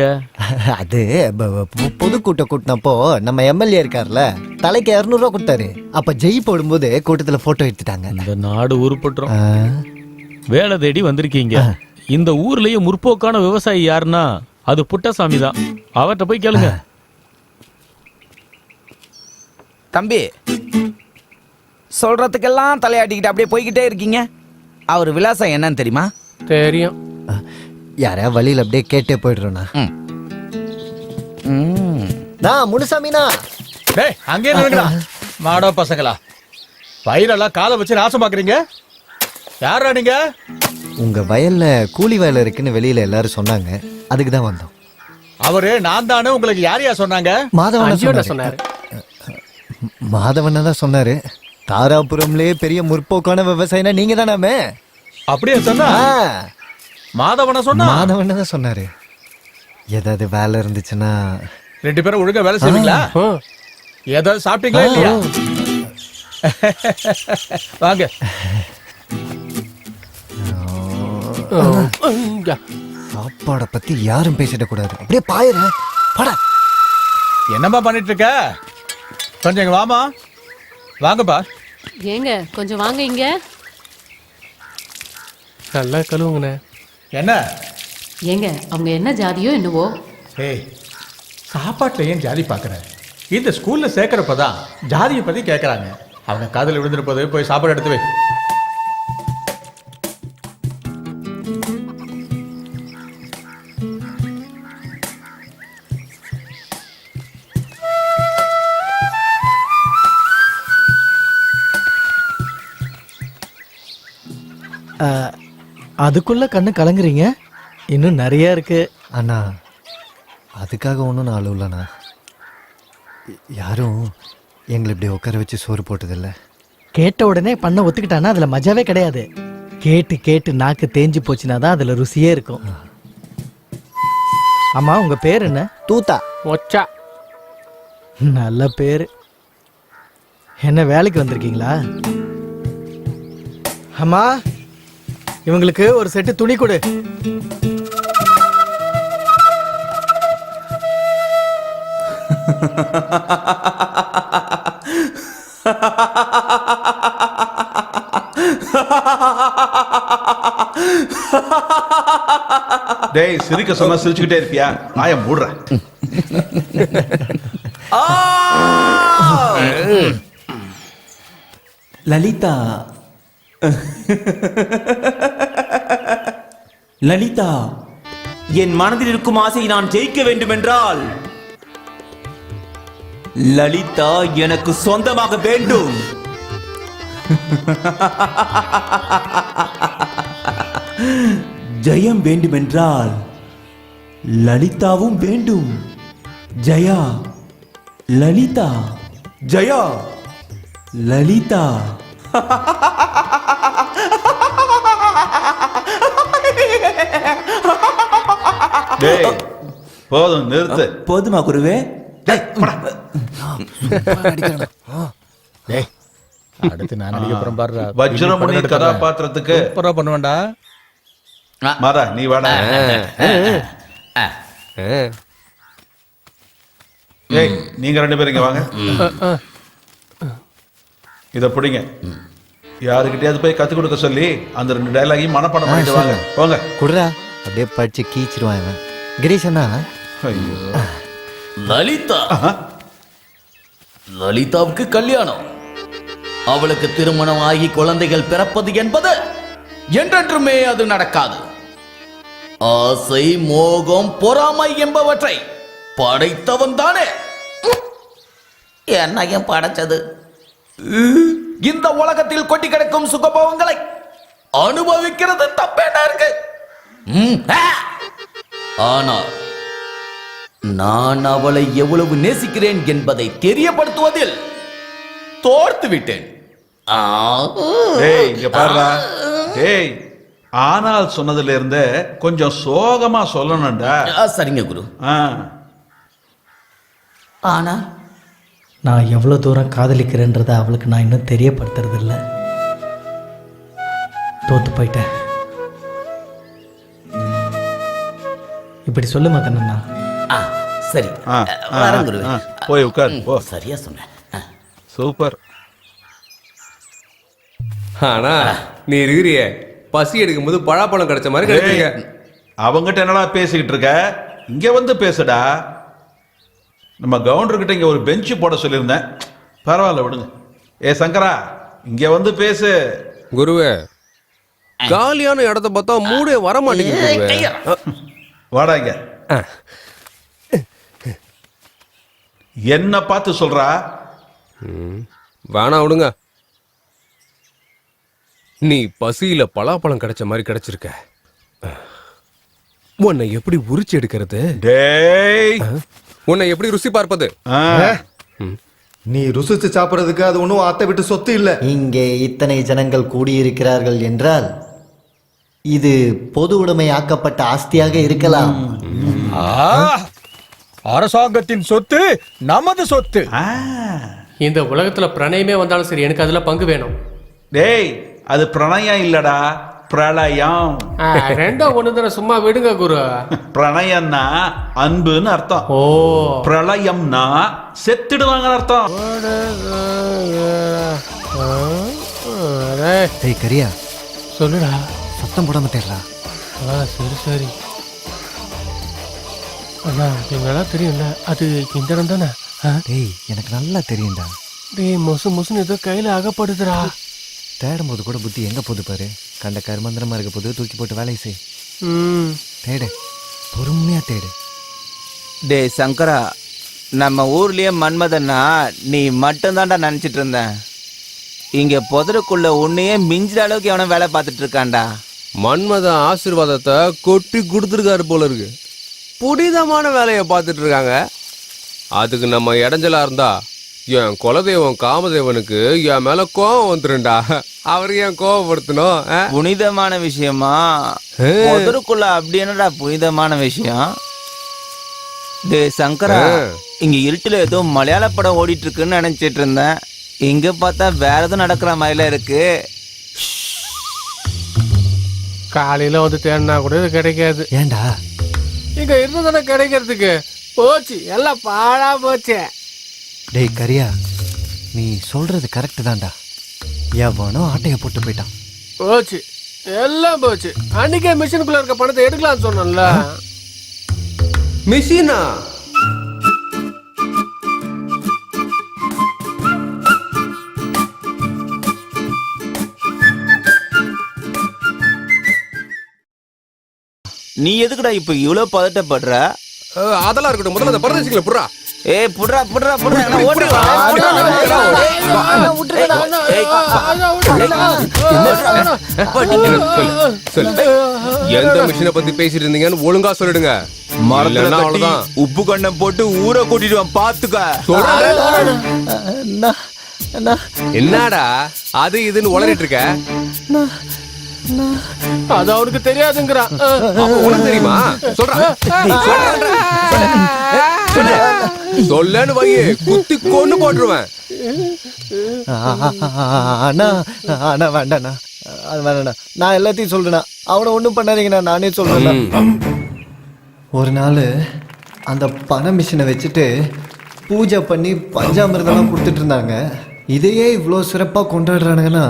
அது பொதுக்கூட்டம் கூட்டினப்போ நம்ம எம்எல்ஏ இருக்கார்ல, தலைக்கு 200 ரூபா கொடுத்தாரு. அப்ப ஜெய் போடும்போது கூட்டத்துல போட்டோ எடுத்துட்டாங்க. இந்த நாடு உருப்பட்டுரும். வேலை தேடி வந்திருக்கீங்க. இந்த ஊர்லயே முற்போக்கான விவசாயி யாருன்னா அது புட்டசாமி தான். அவர்கிட்ட போய் கேளுங்க. தம்பி, சொல்றதுக்கெல்லாம் தலையாட்டிக்கிட்டு அப்படியே போய்கிட்டே இருக்கீங்க. அவர் விலாசம் என்னன்னு தெரியுமா? தெரியும். யாரையா வழியில் அப்படியே கேட்டே போயிடுறோண்ணா. நான் முனுசாமினா. டேய் அங்கே நின்னுடா. மாடோ பசங்களா, பயிரெல்லாம் காலை வச்சு நாசம் பாக்குறீங்க. யாரா நீங்க? உங்க வயல்ல கூலி வேலை இருக்குன்னு வெளியில எல்லாரும் சொன்னாங்க, அதுக்கு தான் வந்தோம். அவரு நான் தானே. உங்களுக்கு யாரையா சொன்னாங்க? மாதவன் சொன்னாரு. மாதவன் தான் சொன்னாரு. தாராபுரம்லயே பெரிய முற்போக்கான விவசாயினா நீங்க தானாமே. அப்படியே சொன்னா? மாதவன சொன்னா? மாதவன் தான் சொன்னாரு. ஏதாவது வேலை இருந்துச்சுன்னா 2 பேரும் ஒழுங்கா வேலை செய்வீங்களா? ஏதாவது சாப்பிட்டீங்களா இல்லையா? வாங்க. சாப்பாட பத்தி யாரும் பேசிட கூடாது. அப்படியே பாயிர பட. என்னம்மா பண்ணிட்டு இருக்க? கொஞ்சம் இங்க வாமா. வாங்கப்பா. ஏங்க கொஞ்சம் வாங்க இங்க. நல்லா கழுவுங்கண்ணே. என்ன? ஏங்க அவங்க என்ன ஜாதியோ என்னவோ. ஏய், சாப்பாட்டுல ஏன் ஜாதி பார்க்குற? இந்த ஸ்கூல்ல சேர்க்கறப்பதான் ஜாதியை பத்தி கேட்கறாங்க. அவங்க காதல் விழுந்திருப்பது. போய் சாப்பாடு எடுத்து வை. அதுக்குள்ள கண்ணு கலங்குறீங்க. இன்னும் நிறைய இருக்கு. அண்ணா அதுக்காக ஒன்றும் நான் அழுவலண்ணா. யாரும் எங்களை இப்படி உட்கார வச்சு சோறு போட்டதில்லை. கேட்ட உடனே பண்ண ஒத்துக்கிட்டானா அதுல மஜாவே கிடையாது. கேட்டு கேட்டு நாக்கு தேஞ்சு போச்சுன்னா தான் அதுல ருசியே இருக்கும். ஆமா, உங்க பேர் என்ன? தூத்தா. ஒச்சா. நல்ல பேரு. என்ன வேலைக்கு வந்திருக்கீங்களா? அம்மா, இவங்களுக்கு ஒரு செட்டு துணி கொடு. டேய், சிரிக்க சொன்னா சிரிச்சுக்கிட்டே இருப்பியா? ஆய மூடுறேன். லலிதா, லலிதா, என் மனதில் இருக்கும் ஆசையை நான் ஜெயிக்க வேண்டுமென்றால் லலிதா எனக்கு சொந்தமாக வேண்டும். ஜெயம் வேண்டுமென்றால் லலிதாவும் வேண்டும். ஜெயா, லலிதா, ஜெயா, லலிதா. டேய், போதும், நிறுத்து. போதுமா குருவே? அடுத்து நான் நடிக்க போறேன் பாரு. வஜ்ரமுனி கதாபாத்திரத்துக்கு சூப்பரா பண்ணுவேன்டா. மாதா, நீ வாடா. ஏய், நீங்க 2 பேரும் இங்க வாங்க. இத பிடிங்க. யாருக்கிட்டயாவது போய் கத்து கொடுக்க சொல்லி அந்த 2 டயலாகையும் மனப்பாடம் பண்ணிட்டு வாங்க. போங்க. குடுறா, அப்படியே படிச்சு கீச்சிருவான் இவன். கிரீஷ் அண்ணா. ஐயோ. லலிதா, லலிதாவுக்கு கல்யாணம், அவளுக்கு திருமணம் ஆகி குழந்தைகள் பிறப்பது என்பது என்றென்றுமே அது நடக்காது. ஆசை, மோகம், பொறாமை என்பவற்றை படைத்தவன் தானே என்னையும் படைச்சது. இந்த உலகத்தில் கொட்டி கிடக்கும் சுகபோகங்களை அனுபவிக்கிறது தப்பேன இருக்கு. ஆனால் நான் அவளை எவ்வளவு நேசிக்கிறேன் என்பதை தெரியப்படுத்துவதில் தோர்த்து விட்டேன். டேய், இங்க பாருடா. டேய், ஆனால் சொன்னதுல இருந்தே கொஞ்சம் சோகமா சொல்லணும்டா. சரிங்க குரு. ஆனா நான் எவ்வளவு தூரம் காதலிக்கிறேன்றத அவளுக்கு நான் இன்னும் தெரியப்படுத்துறது இல்ல. தோத்து போயிட்டேன். இப்படி சொல்லு மகனா. சரி, வரேன் குருவே. போய் உட்கார். போ. சரியா சொன்னேன். சூப்பர். ஆனா நீ இருக்கிறிய பசி எடுக்கும் போது பழாப்பழம் கிடைச்ச மாதிரி கிடைச்சீங்க. அவங்கிட்ட என்னடா பேசிக்கிட்டு இருக்க? இங்க வந்து பேசுடா. நம்ம கவுண்டர்கிட்ட இங்க ஒரு பெஞ்சு போட சொல்லியிருந்தேன். பரவாயில்ல, விடுங்க. ஏ சங்கரா, இங்க வந்து பேசு. குருவே, காலியான இடத்த பார்த்தா மூடே வர மாட்டேங்குது. வாடா இங்க. என்ன பார்த்து சொல்றா? வேணா விடுங்க. நீ பசியில பலாப்பழம் கிடைச்ச மாதிரி கிடைச்சிருக்க. உன்னை எப்படி உரிச்சு எடுக்கிறது? டேய், உன்னை எப்படி ருசி பார்ப்பது? நீ ருசிச்சு சாப்பிடுறதுக்கு அது ஒன்றும் அத்தை விட்டு சொத்து இல்ல. இங்கே இத்தனை ஜனங்கள் கூடியிருக்கிறார்கள் என்றால் இது பொது உடைமையாக்கப்பட்ட ஆஸ்தியாக இருக்கலாம். அரசாங்கத்தின் சொத்து நமது சொத்து. இந்த உலகத்துல பிரணயமே வந்தாலும் சரி, எனக்கு அதுல பங்கு வேணும். டேய், அது பிரணயம் இல்லடா, பிரளயம். ரெண்டும் ஒண்ணுதான, சும்மா விடுங்க குரு. பிரணயம்னா அன்புன்னு அர்த்தம். ஓ, பிரளயம்னா செத்துடுவாங்கன்னு அர்த்தம். டேய் கரியா, சொல்லுடா. சத்தம் போடாம தேடலாம். சரி சரி. அண்ணா, எங்கெல்லாம் தெரியும்ல, அது இந்த இடம் தானே? டேய், எனக்கு நல்லா தெரியும்டா. டேய், மொசு மொசுன்னு ஏதோ கையில அகப்படுதுடா. தேடும் போது கூட புத்தி எங்க போகுது பாரு. கண்ட கருமந்திரமா இருக்க போது தூக்கி போட்டு வேலையை செய். தேடு, பொறுமையா தேடு. டேய் சங்கரா, நம்ம ஊர்லயே மன்மதன்னா நீ மட்டும்தான்டா நினைச்சிட்டு இருந்தேன். இங்க புதருக்குள்ள உன்னையே மிஞ்சிற அளவுக்கு எவனும் வேலை பார்த்துட்டு இருக்கான்டா. மன்மத ஆசீர்வாதத்தை கொட்டி கொடுத்துருக்காரு போல இருக்கு. புனிதமான வேலையை பார்த்துட்டு இருக்காங்க. அதுக்கு நம்ம இடைஞ்சலா இருந்தா என் குலதெய்வம் காமதேவனுக்கு என் மேல கோவம் வந்துருண்டா. அவருக்கு ஏன் கோவப்படுத்தணும்? புனிதமான விஷயமா? முதருக்குள்ள அப்படி என்னடா புனிதமான விஷயம்? டே சங்கரா, இங்க இருட்டுல ஏதோ மலையாள படம் ஓடிட்டு இருக்குன்னு நினைச்சிட்டு இருந்தேன். இங்க பார்த்தா வேற எதுவும் நடக்கிற மாதிரில இருக்கு. காலையில வந்து தேடினா கூட இது கிடைக்காது. ஏண்டா இங்க இருந்ததானே கிடைக்கிறதுக்கு? போச்சு, எல்லாம் பாழா போச்சு. டேய் கரியா, நீ சொல்றது கரெக்ட் தான்டா. எவனோ ஆட்டைய போட்டு போயிட்டான். போச்சு, எல்லாம் போச்சு. அன்னைக்கே மிஷினுக்குள்ள இருக்க பணத்தை எடுக்கலாம்னு சொன்னல. மிஷினா? நீ எதுக்குடா இப்ப இவ்வளவு பதட்டப்படுற? அதெல்லாம் இருக்கட்டும், முதல்ல அந்த பரதேசிகளை புடுறா. ஏய் புடுறா புடுறா புடுறா. எந்த மிஷினை பத்தி பேசிட்டு இருந்தீங்கன்னு ஒழுங்கா சொல்லிடுங்க. மரத்துல அவ்வளவுதான். உப்பு கண்டம் போட்டு ஊரை கூட்டிட்டு பாத்துக்க. என்னடா அது இதுன்னு உளறிட்டு இருக்க? அது அவனுக்கு தெரியாதுங்கிறான். உனக்கு தெரியுமா? சொல்லன்னு வையே, குத்தி கொண்டு போட்டுருவேன். அண்ணா அண்ணா வேண்டாண்ணா, அது வேண்டாண்ணா. நான் எல்லாத்தையும் சொல்றேண்ணா. அவனை ஒன்றும் பண்ணாதீங்கண்ணா, நானே சொல்றேன். ஒரு நாள் அந்த பண மிஷினை வச்சுட்டு பூஜை பண்ணி பஞ்சாமிர்தம்லாம் கொடுத்துட்டு இருந்தாங்க. இதையே இவ்வளோ சிறப்பாக கொண்டாடுறானுங்கன்னா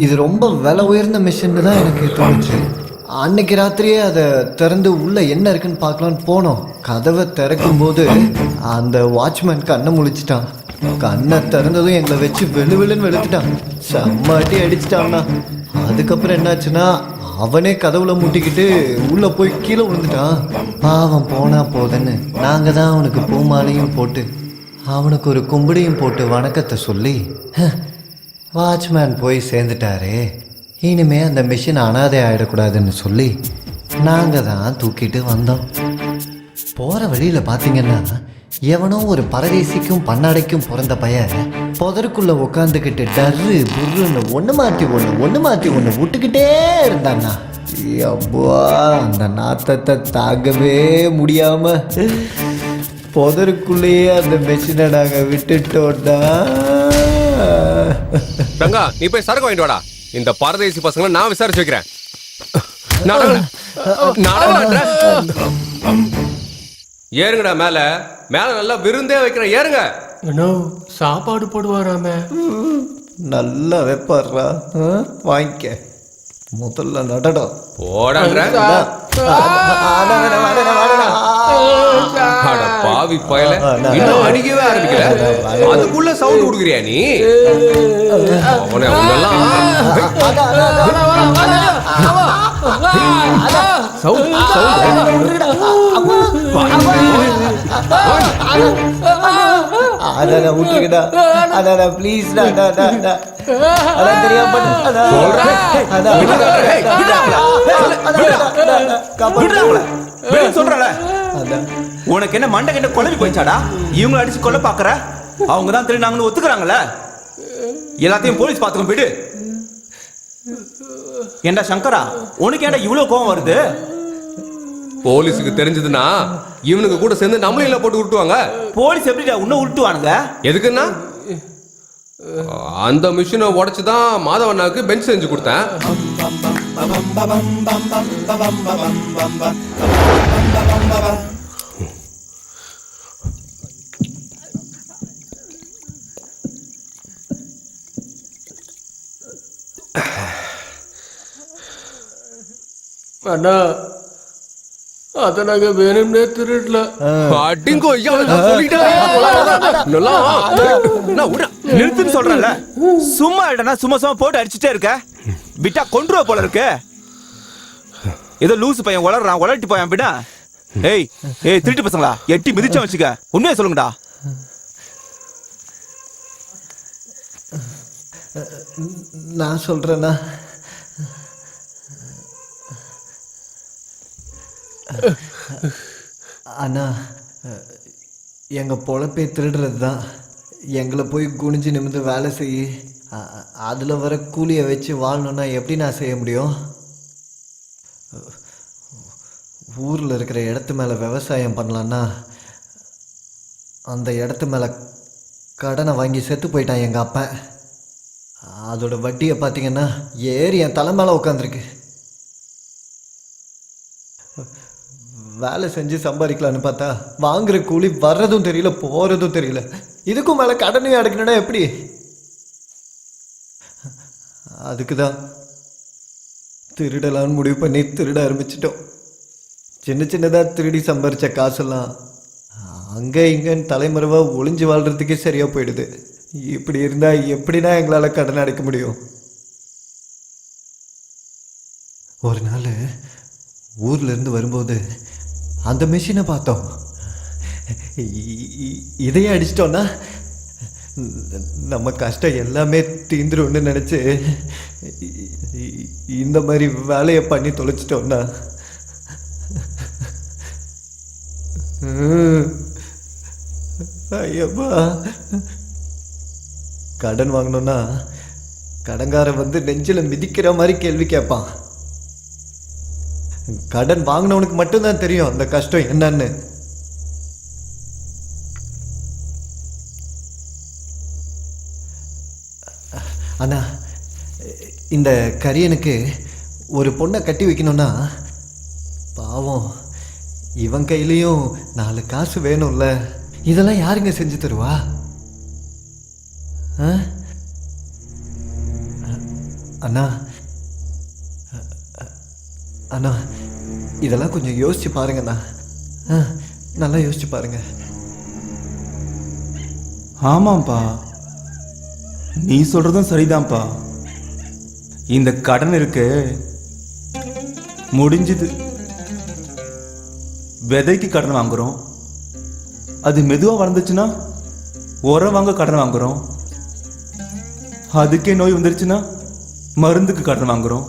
இது ரொம்ப விலை உயர்ந்த மிஷின்னு தான் எனக்கு தோணுச்சு. அன்னைக்கு ராத்திரியே அதை திறந்து உள்ள என்ன இருக்குன்னு பார்க்கலான்னு போனோம். கதவை திறக்கும் போது அந்த வாட்ச்மேன் கண்ணை முழிச்சிட்டான். கண்ணை திறந்ததும் எங்களை வச்சு வெளுன்னு வெளுத்துட்டான். செம்மாட்டி அடிச்சிட்டான்னா. அதுக்கப்புறம் என்னாச்சுன்னா அவனே கதவுல முட்டிக்கிட்டு உள்ள போய் கீழே விழுந்துட்டான். பாவம் போனா போதுன்னு நாங்கள் தான் அவனுக்கு பூமாலையும் போட்டு அவனுக்கு ஒரு கும்பிடியும் போட்டு வணக்கத்தை சொல்லி வாட்ச்மேன் போய் சேர்ந்துட்டாரே, இனிமே அந்த மிஷின் அனாதை ஆகிடக்கூடாதுன்னு சொல்லி நாங்கள் தான் தூக்கிட்டு வந்தோம். போகிற வழியில் பார்த்தீங்கன்னா எவனோ ஒரு பரதேசிக்கும் பன்னாடைக்கும் பிறந்த பையன் புதருக்குள்ளே உட்காந்துக்கிட்டு டர்ரு புர்ருன்னு ஒன்று மாற்றி ஒன்று விட்டுக்கிட்டே இருந்தாண்ணா. அப்பா அந்த நாத்தத்தை தாங்கவே முடியாமல் புதருக்குள்ளேயே அந்த மெஷினை நாங்கள் விட்டுட்டோம்டா. ரங்கா, நீ போய் சரக்கு வாங்கிட்டு வாடா. இந்த பரதேசி பசங்களை நான் விசாரிச்சு வைக்கிறேன். ஏறுங்கடா மேல. மேல நல்லா விருந்தே வைக்கிறேன், ஏறுங்க. சாப்பாடு போடுவாராமே. நல்லா வைப்பாடுறா, வாங்கிக்க. முதல்ல நடடா போடாங்க. பாவி பயல, இன்னும் அடிக்கவே ஆரம்பிக்கல, அதுக்குள்ள சவுண்ட் கொடுக்குறியா நீ? அவனை அதான் விட்டுக்கிட்டா. அதான் ப்ளீஸ்டா, அதான் தெரியாம சொல்றல. உனக்கு என்ன மண்டை கிட்ட குழம்பி போயிச்சாடா? இவங்களை அடிச்சு கொல்ல பாக்குற? அவங்க தான் திருநாங்கன்னு ஒத்துக்கிறாங்கல்ல. எல்லாத்தையும் போலீஸ் பாத்துக்க போயிடு. ஏண்டா சங்கரா, உனக்கு ஏன்டா இவ்வளவு கோவம் வருது? போலீஸுக்கு தெரிஞ்சதுன்னா இவனுக்கு கூட சேர்ந்து நம்மளும் இல்ல போட்டு விட்டுவாங்க. போலீஸ் எப்படிடா உன்ன விட்டுவானுங்க? எதுக்குன்னா அந்த மிஷினை உடைச்சுதான் மாதவண்ணாவுக்கு பெஞ்ச் செஞ்சு கொடுத்தேன். அண்ணா, அத நாங்க வேணும்னே திருடல. நிறுத்துன்னு சொல்றல. சும்மா இல்லடா, சும்மா சும்மா போட்டு அடிச்சுட்டே இருக்க. விட்டா கொன்றுவ போல இருக்கு. ஏதோ லூசு பையன் உளறான், உளட்டி பையன் விடா. ஏய் ஏய், திருட்டு பசங்களா, எட்டி மிதிச்சா வச்சுக்க. உண்மையை சொல்லுங்கடா. நான் சொல்றேன்னா, அண்ணா எங்கள் பொழப்பே திருடுறது தான். எங்களை போய் குனிஞ்சு நிமிந்து வேலை செய்ய அதில் வர கூலியை வச்சு வாழணுன்னா எப்படி நான் செய்ய முடியும்? ஊரில் இருக்கிற இடத்து மேலே விவசாயம் பண்ணலான்னா அந்த இடத்து மேலே கடனை வாங்கி செத்து போயிட்டான் எங்கள் அப்பன். அதோட வட்டியை பார்த்தீங்கன்னா ஏறி என் தலை மேலே உட்காந்துருக்கு. வேலை செஞ்சு சம்பாதிக்கலான்னு பார்த்தா வாங்குற கூலி வர்றதும் தெரியல போகிறதும் தெரியல. இதுக்கும் மேலே கடனையும் அடைக்கணும்னா எப்படி? அதுக்கு தான் திருடலான்னு முடிவு பண்ணி திருட ஆரம்பிச்சிட்டோம். சின்ன சின்னதாக திருடி சம்பாரித்த காசெல்லாம் அங்கே இங்கேன்னு தலைமறைவாக ஒளிஞ்சு வாழ்கிறதுக்கே சரியாக போயிடுது. இப்படி இருந்தால் எப்படின்னா எங்களால் கடன் அடைக்க முடியும்? ஒரு நாள் ஊர்லேருந்து வரும்போது அந்த மிஷினை பார்த்தோம். இதையே அடிச்சிட்டோன்னா நம்ம கஷ்டம் எல்லாமே தீந்துரும்னு நினச்சி இந்த மாதிரி வேலையை பண்ணி தொலைச்சிட்டோன்னா ஐயப்பா, கடன் வாங்கணும்னா கடன்காரன் வந்து நெஞ்சில் மிதிக்கிற மாதிரி கேள்வி கேட்பான். கடன் வாங்கினவனுக்கு மட்டும்தான் தெரியும் அந்த கஷ்டம் என்னன்னு. அண்ணா, இந்த கரியனுக்கு ஒரு பொண்ணை கட்டி வைக்கணும்னா பாவம் இவன் கையிலையும் 4 காசு வேணும்ல. இதெல்லாம் யாருங்க செஞ்சு தருவா? அண்ணா அண்ணா இதெல்லாம் கொஞ்சம் யோசிச்சு பாருங்கண்ணா. நல்லா யோசிச்சு பாருங்க. ஆமாம்ப்பா, நீ சொல்றதும் சரிதான்ப்பா. இந்த கடன் இருக்கு முடிஞ்சுது. விதைக்கு கடன் வாங்குறோம், அது மெதுவாக வளர்ந்துச்சுன்னா உரம் வாங்க கடன் வாங்குறோம். அதுக்கே நோய் வந்துருச்சுன்னா மருந்துக்கு கடன் வாங்குறோம்.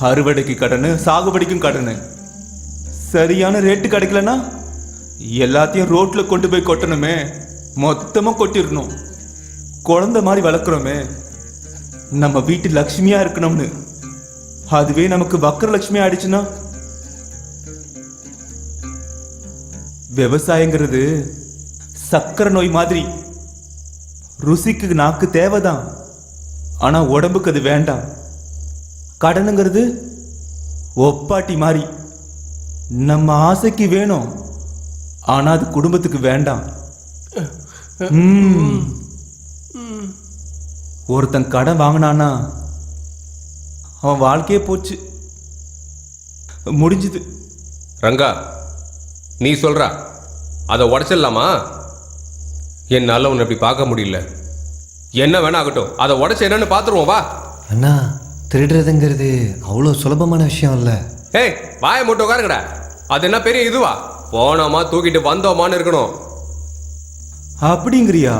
அறுவடைக்கு கடன், சாகுபடிக்கும் கடன். சரியான ரேட்டு கிடைக்கலன்னா எல்லாத்தையும் ரோட்ல கொண்டு போய் கொட்டணுமே, மொத்தமாக கொட்டிடணும். குழந்தை மாதிரி வளர்க்குறோமே, நம்ம வீட்டு லக்ஷ்மியா இருக்கணும்னு, அதுவே நமக்கு வக்கர லட்சுமியா ஆயிடுச்சுன்னா? விவசாயங்கிறது சக்கரை நோய் மாதிரி. ருசிக்கு நாக்கு தேவைதான், ஆனா உடம்புக்கு அது வேண்டாம். கடனுங்கிறது ஒப்பாட்டி மாதிரி. நம்ம ஆசைக்கு வேணும், ஆனா அது குடும்பத்துக்கு வேண்டாம். ஒருத்தன் கடன் வாங்கினானா அவன் வாழ்க்கையே போச்சு, முடிஞ்சுது. ரங்கா, நீ சொல்றா அதை உடைச்சிடலாமா? என்னால உன்னை இப்படி பார்க்க முடியல. என்ன வேணா ஆகட்டும், அதை உடைச்சு என்னன்னு பார்த்துருவோம் வா. அண்ணா, திருடுறதுங்கிறது அவ்வளோ சுலபமான விஷயம் இல்லை. ஏய், வாயை மட்டும் உட்காருங்கடா. அது என்ன பெரிய இதுவா? போனோமா தூக்கிட்டு வந்தோமான்னு இருக்கணும். அப்படிங்கிறியா?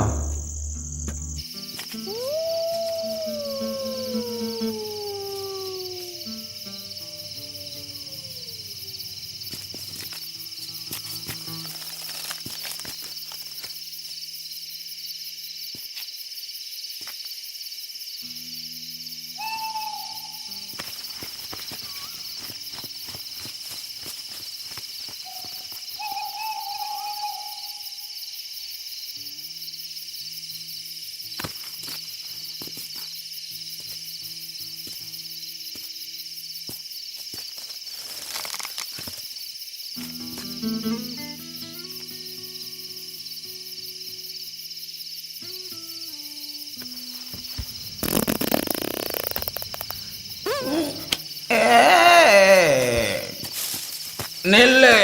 நெல்லு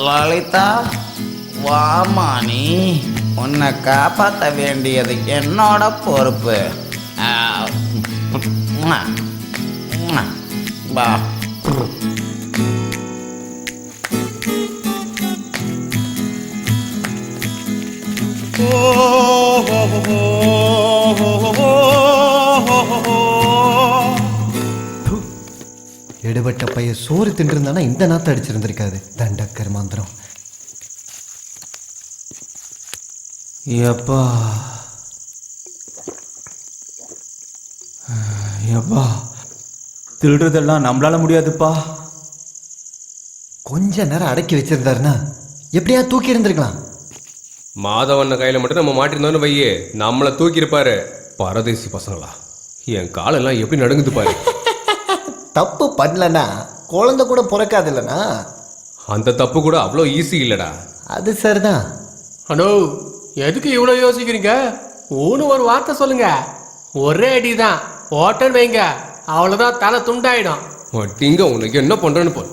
லலிதா, வாமானி, உன்னை காப்பாற்ற வேண்டியது என்னோட பொறுப்பு. வா. Oh வெட்ட பைய சோறு தின்றுருந்தானா இந்த நாத்த அடிச்சிருந்திருக்காது. தண்டக்கர் மந்திரம். எப்பா எப்பா திருடுறதெல்லாம் நம்மளால முடியாதுப்பா. கொஞ்ச நேரம் அடக்கி வச்சிருந்தாருன்னா எப்படியா தூக்கி இருந்திருக்கலாம். மாதவண்ண கையில மட்டும் நம்ம மாட்டிருந்தோன்னு வையே, நம்மளை தூக்கி இருப்பாரு. பரதேசி பசங்களா, என் காலெல்லாம் எப்படி நடுங்குது பாரு. தப்பு பண்ணலன்னா குழந்தை கூட பிறக்காது இல்லைனா? அந்த தப்பு கூட அவ்வளோ ஈஸி இல்லடா. அது சரிதான். அனோ எதுக்கு இவ்வளோ யோசிக்கிறீங்க? ஊனு ஒரு வார்த்தை சொல்லுங்க, ஒரே அடிதான் ஓட்டன் வைங்க, அவ்வளோதான் தலை துண்டாயிடும். மட்டிங்க உனக்கு என்ன பண்றேன்னு போல்.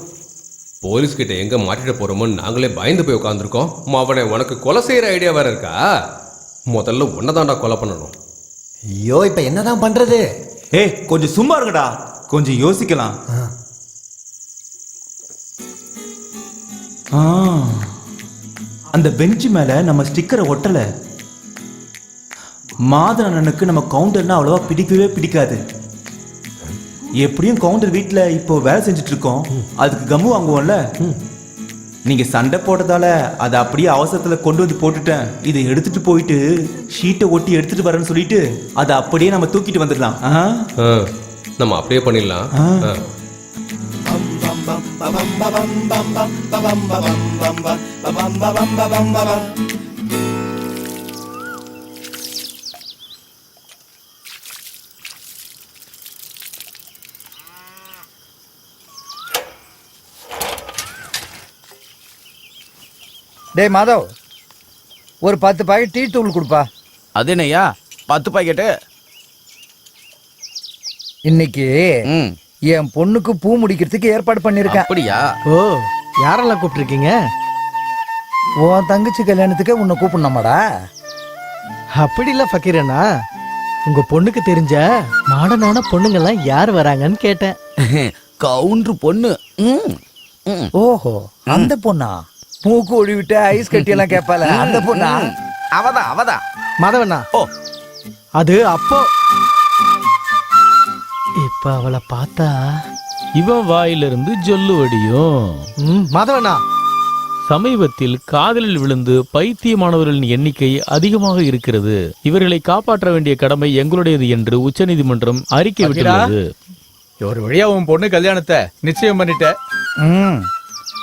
போலீஸ் கிட்ட எங்க மாட்டிட போறோமோன்னு நாங்களே பயந்து போய் உட்காந்துருக்கோம். அவனை உனக்கு கொலை செய்யற ஐடியா வேற இருக்கா? முதல்ல உன்னதான்டா கொலை பண்ணணும். ஐயோ இப்ப என்னதான் பண்றது? ஏய் கொஞ்சம் சும்மா இருங்கடா, கொஞ்சம் யோசிக்கலாம். அந்த பெஞ்ச் மேல நம்ம ஸ்டிக்கரை ஒட்டல. மாதன் அண்ணனுக்கு நம்ம கவுண்டர்னா அவ்வளவா பிடிக்கவே பிடிக்காது. எப்படியும் கவுண்டர் வீட்டுல இப்போ வேலை செஞ்சுட்டு இருக்கோம், அதுக்கு கம்மு வாங்குவோம்ல. நீங்க சண்டை போட்டதால அதை அப்படியே அவசரத்துல கொண்டு வந்து போட்டுட்டேன். இதை எடுத்துட்டு போயிட்டு ஷீட்டை ஒட்டி எடுத்துட்டு வரேன்னு சொல்லிட்டு அதை அப்படியே நம்ம தூக்கிட்டு வந்துடலாம். நம்ம அப்படியே பண்ணிடலாம். டேய் மாதவ், ஒரு 10 பாக்கெட் டீ தூள் கொடுப்பா. அது என்னய்யா 10 பாக்கெட்டு? இன்னைக்கு என் பொண்ணுக்கு பூ முடிக்கிறதுக்கு ஏற்பாடு பண்ணிருக்கேன். அப்படியா? ஓ, யாரெல்லாம் கூப்பிட்டுருக்கீங்க? உன் தங்கச்சி கல்யாணத்துக்கு உன்னை கூப்பிடணுமாடா? அப்படி இல்ல ஃபக்கீரண்ணா, உங்க பொண்ணுக்கு தெரிஞ்ச மாடனான பொண்ணுங்கெல்லாம் யார் வராங்கன்னு கேட்டேன். கவுண்டரு பொண்ணு. ஓஹோ, அந்த பொண்ணா? மூக்கு ஒழிவிட்டு ஐஸ் கட்டி எல்லாம் கேட்பால அந்த பொண்ணா? அவதான் மாதவண்ணா. ஓ, அது அப்போ. இப்ப அவளை பார்த்தா இவன் வாயிலிருந்து ஜொல்லு வடியும். மாதவண்ணா, சமீபத்தில் காதலில் விழுந்து பைத்தியமானவர்களின் எண்ணிக்கை அதிகமாக இருக்கிறது. இவர்களை காப்பாற்ற வேண்டிய கடமை எங்களுடையது என்று உச்சநீதிமன்றம் அறிக்கை விட்டுள்ளது. ஒரு வழியா உன் பொண்ணு கல்யாணத்தை நிச்சயம் பண்ணிட்ட.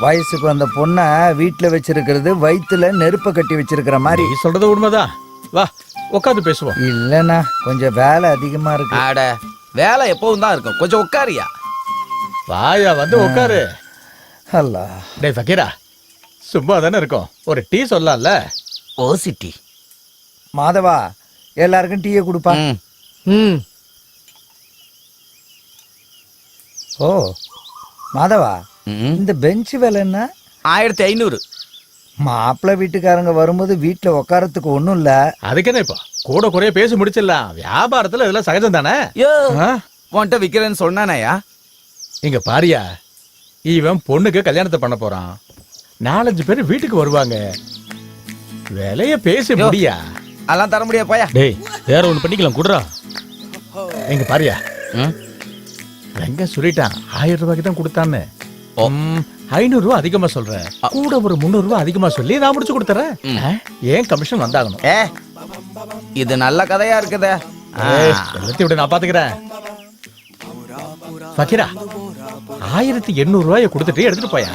வயசுக்கு வந்த பொண்ண வீட்டுல வச்சிருக்கிறது வயிற்றுல நெருப்ப கட்டி வச்சிருக்கிற மாதிரி. சொல்றது உண்மைதான். வா உட்காந்து பேசுவோம். இல்லண்ணா, கொஞ்சம் வேலை அதிகமா இருக்கு. ஆட வேலை எப்பவும் தான் இருக்கும், கொஞ்சம் உட்காரியா. வாயா வந்து உட்காரு. அல்லா டேய் ஃபக்கீரா, சும்மா தானே இருக்கோம், ஒரு டீ சொல்லலாம்ல? ஓசி டீ. மாதவா, எல்லாருக்கும் டீயை கொடுப்பா. ஓ மாதவா, இந்த பெஞ்ச் விலை என்ன? 1500. மாப்பிள்ளை வீட்டுக்காரங்க வரும்போது வீட்டுல உட்காரத்துக்கு ஒண்ணும் இல்ல. அதுக்கு என்ன இப்போ கூட குறைய பேசி முடிச்சிடலாம். வியாபாரத்துல இதெல்லாம் சகஜம் தானே. உன்கிட்ட விக்கிறேன்னு சொன்னானயா? இங்க பாரியா, இவன் பொண்ணுக்கு கல்யாணத்தை பண்ண போறான். 4-5 பேர் வீட்டுக்கு வருவாங்க. விலைய பேசி முடியா? அதெல்லாம் தர முடியாது போயா. டேய் வேற ஒண்ணு பண்ணிக்கலாம் குடுறா. இங்க பாரியா, எங்க சொல்லிட்டான் 1000 ரூபாய்க்கு தான் கொடுத்தான்னு. 500 ரூபாய் அதிகமா சொல்றேன், கூட ஒரு 300 ரூபாய் அதிகமா சொல்லி நான் முடிச்சு கொடுத்துறேன். ஏன் கமிஷன் வந்தாகணும்? இது நல்ல கதையா இருக்குதே. எல்லாத்தையும் விட நான் பாத்துக்கிறேன். ஃபக்கீரா, 1800 ரூபாயை கொடுத்துட்டு எடுத்துட்டு போயா.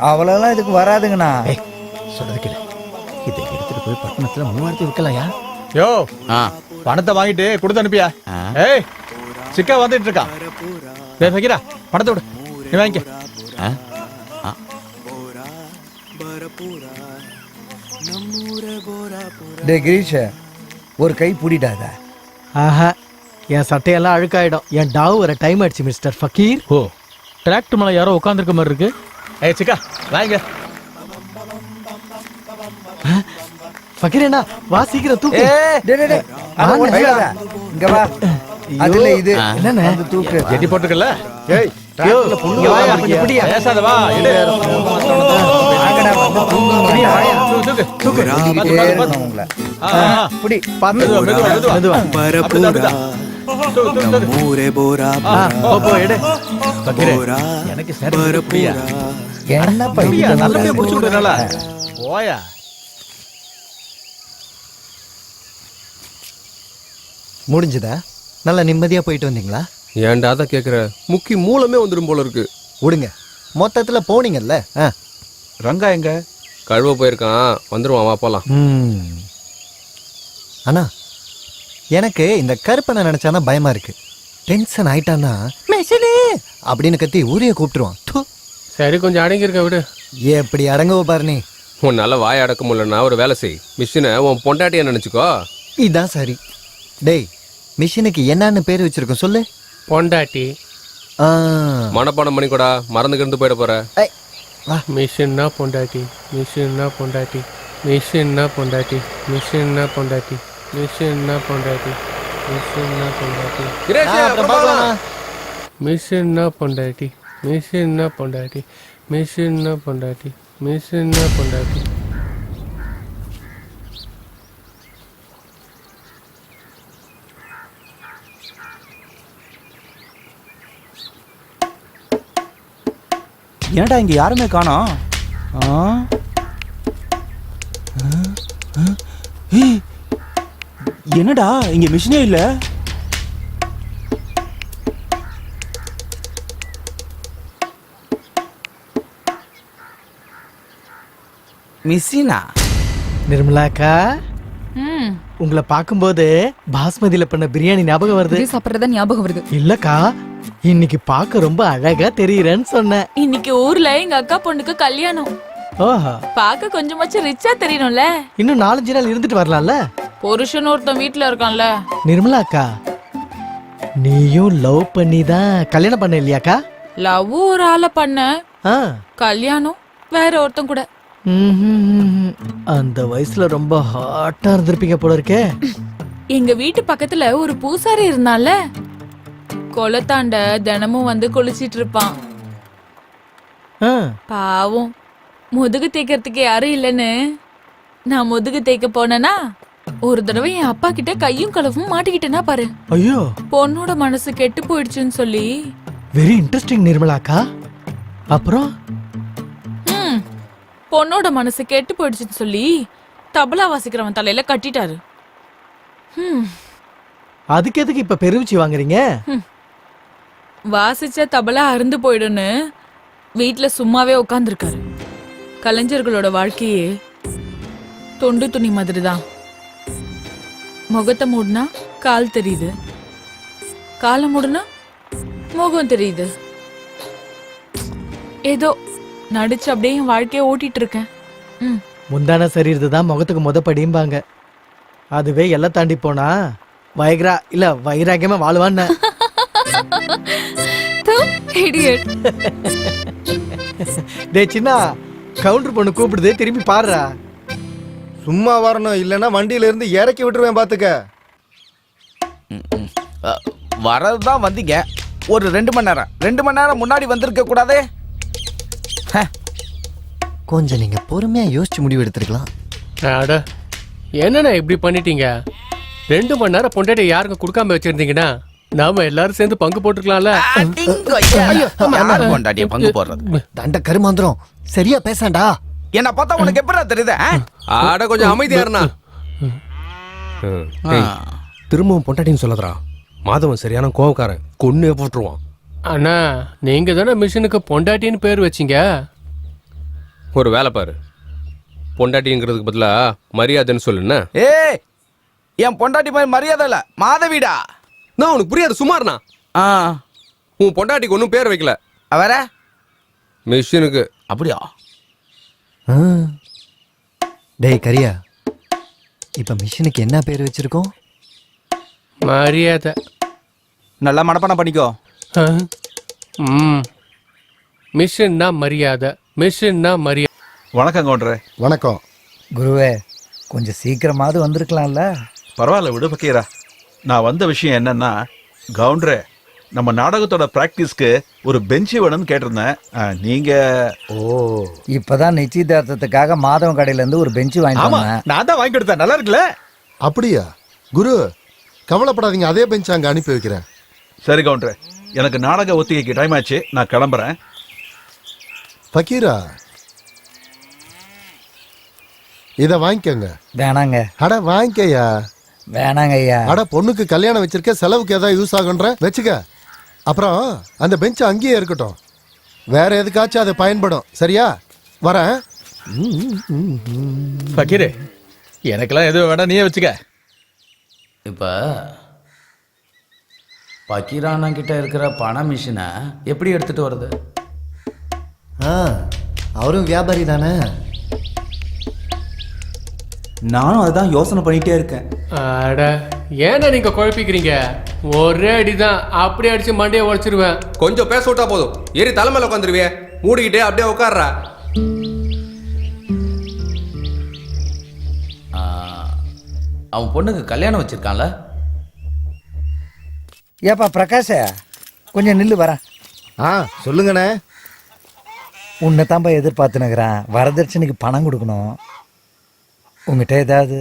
அவ்வளவுலாம் இதுக்கு வராதுங்கண்ணா. சொல்றது கேளு, இதை எடுத்துட்டு போய் பட்டணத்துல 3000 விற்கலையா? யோ, பணத்தை வாங்கிட்டு கொடுத்து அனுப்பியா. ஏய் சிக்கா வந்துட்டு இருக்கான். டேய் ஃபக்கீரா, பணத்தை விடு, நீ வாங்கிக்க. டே கிரீஷ, ஒரு கை பிடிடாத. ஆஹா, என் சட்டையெல்லாம் அழுக்காயிடும். என் டாவ் வர டைம் ஆயிடுச்சு மிஸ்டர் ஃபக்கீர். ஓ, டிராக்டர் மேல யாரோ உட்காந்துருக்க மாதிரி இருக்கு. ஏய் சிக்கா வாங்க. ஃபக்கீர் அண்ணா, வா சீக்கிரம் தூக்கு. இங்க வா. அதுல இது என்னன்னா அந்த தூக்கு எட்டி போட்டுக்கல. ஏய் யோ, இங்க வாயா, கொஞ்சம் பிடியா. பேசாத வா. இடு. வாங்கடா, வந்து தூக்குங்க. வாயா. தூக்கு தூக்கு. ஏறுங்க உங்களை. பிடி. மெதுவா மெதுவா மெதுவா. அப்படிதான் அப்படிதான். मोरे बोरा எடு பக்கீரே, எனக்கு சரி புரியா என்னப்பா புரியா இது நல்லபடியா முடிச்சு விடுறல போயா. முடிஞ்சுதா? நல்லா நிம்மதியா போயிட்டு வந்தீங்களா? ஏன்டா அதை கேட்குற? முக்கி மூலமே வந்துடும் போல இருக்கு. விடுங்க, மொத்தத்துல போனீங்கல்ல. ரங்கா எங்க? கழுவ போயிருக்கான், வந்துருவான், வா போலாம். அண்ணா, எனக்கு இந்த கருப்பனை நினைச்சாதான் பயமா இருக்கு. டென்ஷன் ஆயிட்டான்னா மெஷினு அப்படின்னு கத்தி ஊரைய கூப்பிட்டுருவான். சரி கொஞ்சம் அடங்கியிருக்க விடு. எப்படி அடங்குவ பாரு நீ. உன்னால வாய அடக்க முடியலன்னா ஒரு வேலை செய், மிஷினை உன் பொண்டாட்டியா நினைச்சுக்கோ. இதான் சரி. டேய், மிஷினுக்கு என்னன்னு பேர் வச்சிருக்கோம் சொல்லு. பொண்டாட்டி. மனப்பாடம் பண்ணி கூடா, மறந்து கிடந்து போயிட போற. மிஷின்னா பொண்டாட்டி, மிஷின்னா பொண்டாட்டி, மிஷின்னா பொண்டாட்டி, மிஷின்னா பொண்டாட்டி, மிஷின்னா பொண்டாட்டி, மிஷின்னா பொண்டாட்டி, மிஷின்னா பொண்டாட்டி, மிஷின்னா பொண்டாட்டி, மிஷின்னா பொண்டாட்டி, மிஷின்னா பொண்டாட்டி. ஏன்டா இங்க யாருமே காணோம்? என்னடா இங்க மிஷினே இல்ல? மிஸ்ஸினா? நிர்மலாக்கா, உங்களை பார்க்கும்போது பாஸ்மதியில பண்ண பிரியாணி ஞாபகம் வருது. சாப்பிட்றதா ஞாபகம் வருது. இல்லக்கா, இன்னைக்கு பார்க்க ரொம்ப அழகா தெரியறேன்னு சொன்னேன். இன்னைக்கு ஊர்ல எங்க அக்கா பொண்ணுக்கு கல்யாணம். ஓஹோ, பார்க்க கொஞ்சமாச்சும் ரிச்சா தெரியணும்ல. இன்னும் 4-5 நாள் இருந்துட்டு வரலாம்ல. புருஷன் ஒருத்தன் வீட்டுல இருக்கான்ல. நிர்மலாக்கா, நீயும் லவ் பண்ணி தான் கல்யாணம் பண்ண இல்லையாக்கா? லவ் ஒரு ஆளை பண்ண, கல்யாணம் வேற ஒருத்தன் கூட. அந்த வயசுல ரொம்ப ஹாட்டா இருந்திருப்பீங்க போல இருக்கே. எங்க வீட்டு பக்கத்துல ஒரு பூசாரி இருந்தான்ல, கொலத்தாண்ட தினமும் வந்து குளிச்சிட்டு இருப்பான். பாவம், முதுகு தேய்க்கிறதுக்கு யாரும் இல்லைன்னு நான் முதுகு தேய்க்க போனேன்னா ஒரு தடவை என் அப்பா கிட்ட கையும் களவும் மாட்டிக்கிட்டேன்னா பாரு. ஐயோ, பொண்ணோட மனசு கெட்டு போயிடுச்சுன்னு சொல்லி. வெரி இன்ட்ரெஸ்டிங் நிர்மலாக்கா. அப்புறம் பொண்ணோட மனசு கெட்டு போயிடுச்சுன்னு சொல்லி தபலா வாசிக்கிறவன் தலையில கட்டிட்டாரு. அதுக்கு எதுக்கு இப்ப பெருமிச்சு வாங்குறீங்க? வாசிச்ச தபலா அருந்து போயிடுன்னு வீட்டுல சும்மாவே உட்காந்துருக்காரு. கலைஞர்களோட வாழ்க்கையே தொண்டு துணி மாதிரிதான். முகத்தை மூடுனா கால் தெரியுது, காலை மூடுனா முகம் தெரியுது. ஏதோ நடிச்சு அப்படியே என் வாழ்க்கைய ஓட்டிட்டு இருக்கேன். முந்தான சரீரதான் முகத்துக்கு முதப்படியும்பாங்க. அதுவே எல்லாம் தாண்டி போனா வயக்ரா இல்ல வைராகியமா வாழ்வான்னு. டே சின்னா, கவுண்டர் பொண்ணு கூப்பிடுது, திரும்பி பாருடா. சும்மா வரணும், இல்லைன்னா வண்டியில இருந்து இறக்கி விட்டுருவேன் பாத்துக்க. வரதுதான் வந்தீங்க, ஒரு 2 மணி நேரம் முன்னாடி வந்திருக்க கூடாதே. கொஞ்சம் நீங்க பொறுமையா யோசிச்சு முடிவு எடுத்திருக்கலாம். அட, என்னண்ணா இப்படி பண்ணிட்டீங்க? 2 மணி நேரம் பொண்டாட்டி யாருக்கும் கொடுக்காம வச்சிருந்தீங்கன்னா நாம எல்லாரும் சேர்ந்து பங்கு போட்டுக்கலாம்ல. பொண்டாட்டிய பங்கு போடுறது தண்ட கருமாந்திரம். சரியா பேசாண்டா. என்ன பார்த்தா உனக்கு எப்படா தெரியுது? ஆட கொஞ்சம் அமைதியா இருண்ணா. திரும்பவும் பொண்டாட்டின்னு சொல்லதுரா. மாதவன் சரியான கோவக்காரன், கொன்னே போட்டுருவான். அண்ணா, நீங்க தானே மிஷினுக்கு பொண்டாட்டின்னு பேர் வச்சீங்க. ஒரு வேலை பாரு, பொண்டாட்டிங்கிறதுக்கு பதிலா மரியாதைன்னு சொல்லுண்ணா. ஏய், என் பொண்டாட்டி மாதிரி மரியாதை இல்ல, மாதவிடா. நான் உனக்கு புரியாது, சுமார்ண்ணா. உன் பொண்டாட்டிக்கு ஒன்றும் பேர் வைக்கல. வேற மிஷினுக்கு. அப்படியா? டேய் கரியா, இப்ப மிஷினுக்கு என்ன பேர் வச்சிருக்கோம்? மரியாதை. நல்லா மனப்பாடம் பண்ணிக்கோ. மிஷின்னா மரியாதை, மிஷின்னா மரியாதை. வணக்கம் கவுண்டரே. வணக்கம் குருவே. கொஞ்சம் சீக்கிரமாவது வந்திருக்கலாம்ல. பரவாயில்ல விடு பக்கீரா. நான் வந்த விஷயம் என்னன்னா, கவுண்டரே, நம்ம நாடகத்தோட பிராக்டிஸ்க்கு ஒரு பெஞ்ச் வேணும்னு கேட்டிருந்தேன். நீங்க இப்பதான் நிச்சயதார்த்தத்துக்காக மாதவன் கடையில இருந்து ஒரு பெஞ்ச் வாங்கிட்டு வந்தேன். நான் தான் வாங்கி கொடுத்தேன். நல்லா இருக்குல்ல? அப்படியா குரு? கவலைப்படாதீங்க, அதே பெஞ்ச் அங்க அனுப்பி வைக்கிறேன். சரி கவுண்டரே, எனக்கு நாடக ஒத்திகைக்கு டைம் ஆச்சு, நான் கிளம்புறேன். ஃபக்கீரா, இத வாங்கிக்கோங்க. வேணாங்க. அட வாங்கிக்கயா. வேணாங்க ஐயா. அட பொண்ணுக்கு கல்யாணம் வச்சிருக்க, செலவுக்கு ஏதாவது யூஸ் ஆகுன்ற வச்சுக்க. அப்புறம் அந்த பெஞ்ச் அங்கேயே இருக்கட்டும், வேற எதுக்காச்சும் அது பயன்படும். சரியா? வரேன். ஃபக்கீரே, எனக்கெல்லாம் எதுவும் வேண்டாம், நீயே வச்சுக்க. இப்போ பக்கீரானா கிட்ட இருக்கிற பண மிஷினை எப்படி எடுத்துட்டு வருது? அவரும் வியாபாரி தானே. நானும் அதுதான் யோசனை பண்ணிட்டே இருக்கேன். அட ஏன்னா நீங்க குழப்பிக்கிறீங்க? ஒரே அடிதான், அப்படியே அடிச்சு மண்டையை உடைச்சிருவேன். கொஞ்சம் பேச விட்டா போதும், ஏறி தலைமையில உட்காந்துருவியே. மூடிக்கிட்டே அப்படியே உட்கார்றா. அவன் பொண்ணுக்கு கல்யாணம் வச்சிருக்கான்ல? ஏப்பா பிரகாஷ, கொஞ்சம் நில்லு வரேன். சொல்லுங்கண்ணே. உன்னை தான்ப்பா எதிர்பார்த்துனுக்குறேன். வரதட்சணைக்கு பணம் கொடுக்கணும். உங்ககிட்ட ஏதாவது?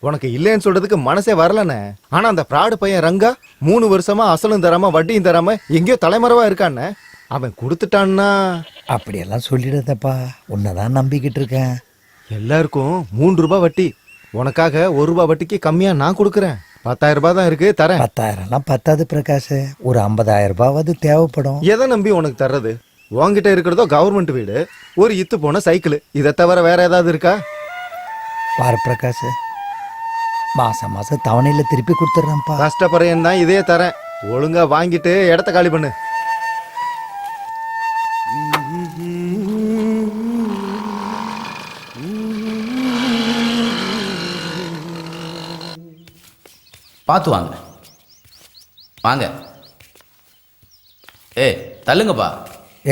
உனக்கு இல்லைன்னு சொல்றதுக்கு மனசே வரலண்ணே. ஆனா அந்த ஃப்ராடு பையன் ரங்கா 3 வருஷமா அசலும் தராம வட்டியும் தராம எங்கேயோ தலைமறைவா இருக்கான்னு. அவன் கொடுத்துட்டான்னா? அப்படியெல்லாம் சொல்லிடாதப்பா, உன்னைதான் நம்பிக்கிட்டு இருக்கேன். எல்லாருக்கும் 3 ரூபாய் வட்டி, உனக்காக 1 ரூபாய் வட்டிக்கு கம்மியா நான் கொடுக்குறேன். 10,000 ரூபாய் தான் இருக்கு, தரேன். 10,000லாம் பத்தாது பிரகாஷ், ஒரு 50,000 ரூபாவது தேவைப்படும். எதை நம்பி உனக்கு தர்றது? உன்கிட்ட இருக்கிறதோ கவர்மெண்ட் வீடு, ஒரு இத்து போன சைக்கிள், இதை தவிர வேற ஏதாவது இருக்கா? பாரு பிரகாஷ், மாசம் மாசம் தவணையில திருப்பி கொடுத்துட்றேன்ப்பா. கஷ்டப்படுறேன் தான் இதே தரேன், ஒழுங்கா வாங்கிட்டு இடத்த காலி பண்ணு. பார்த்து வாங்க வாங்க. தள்ளுங்கப்பா.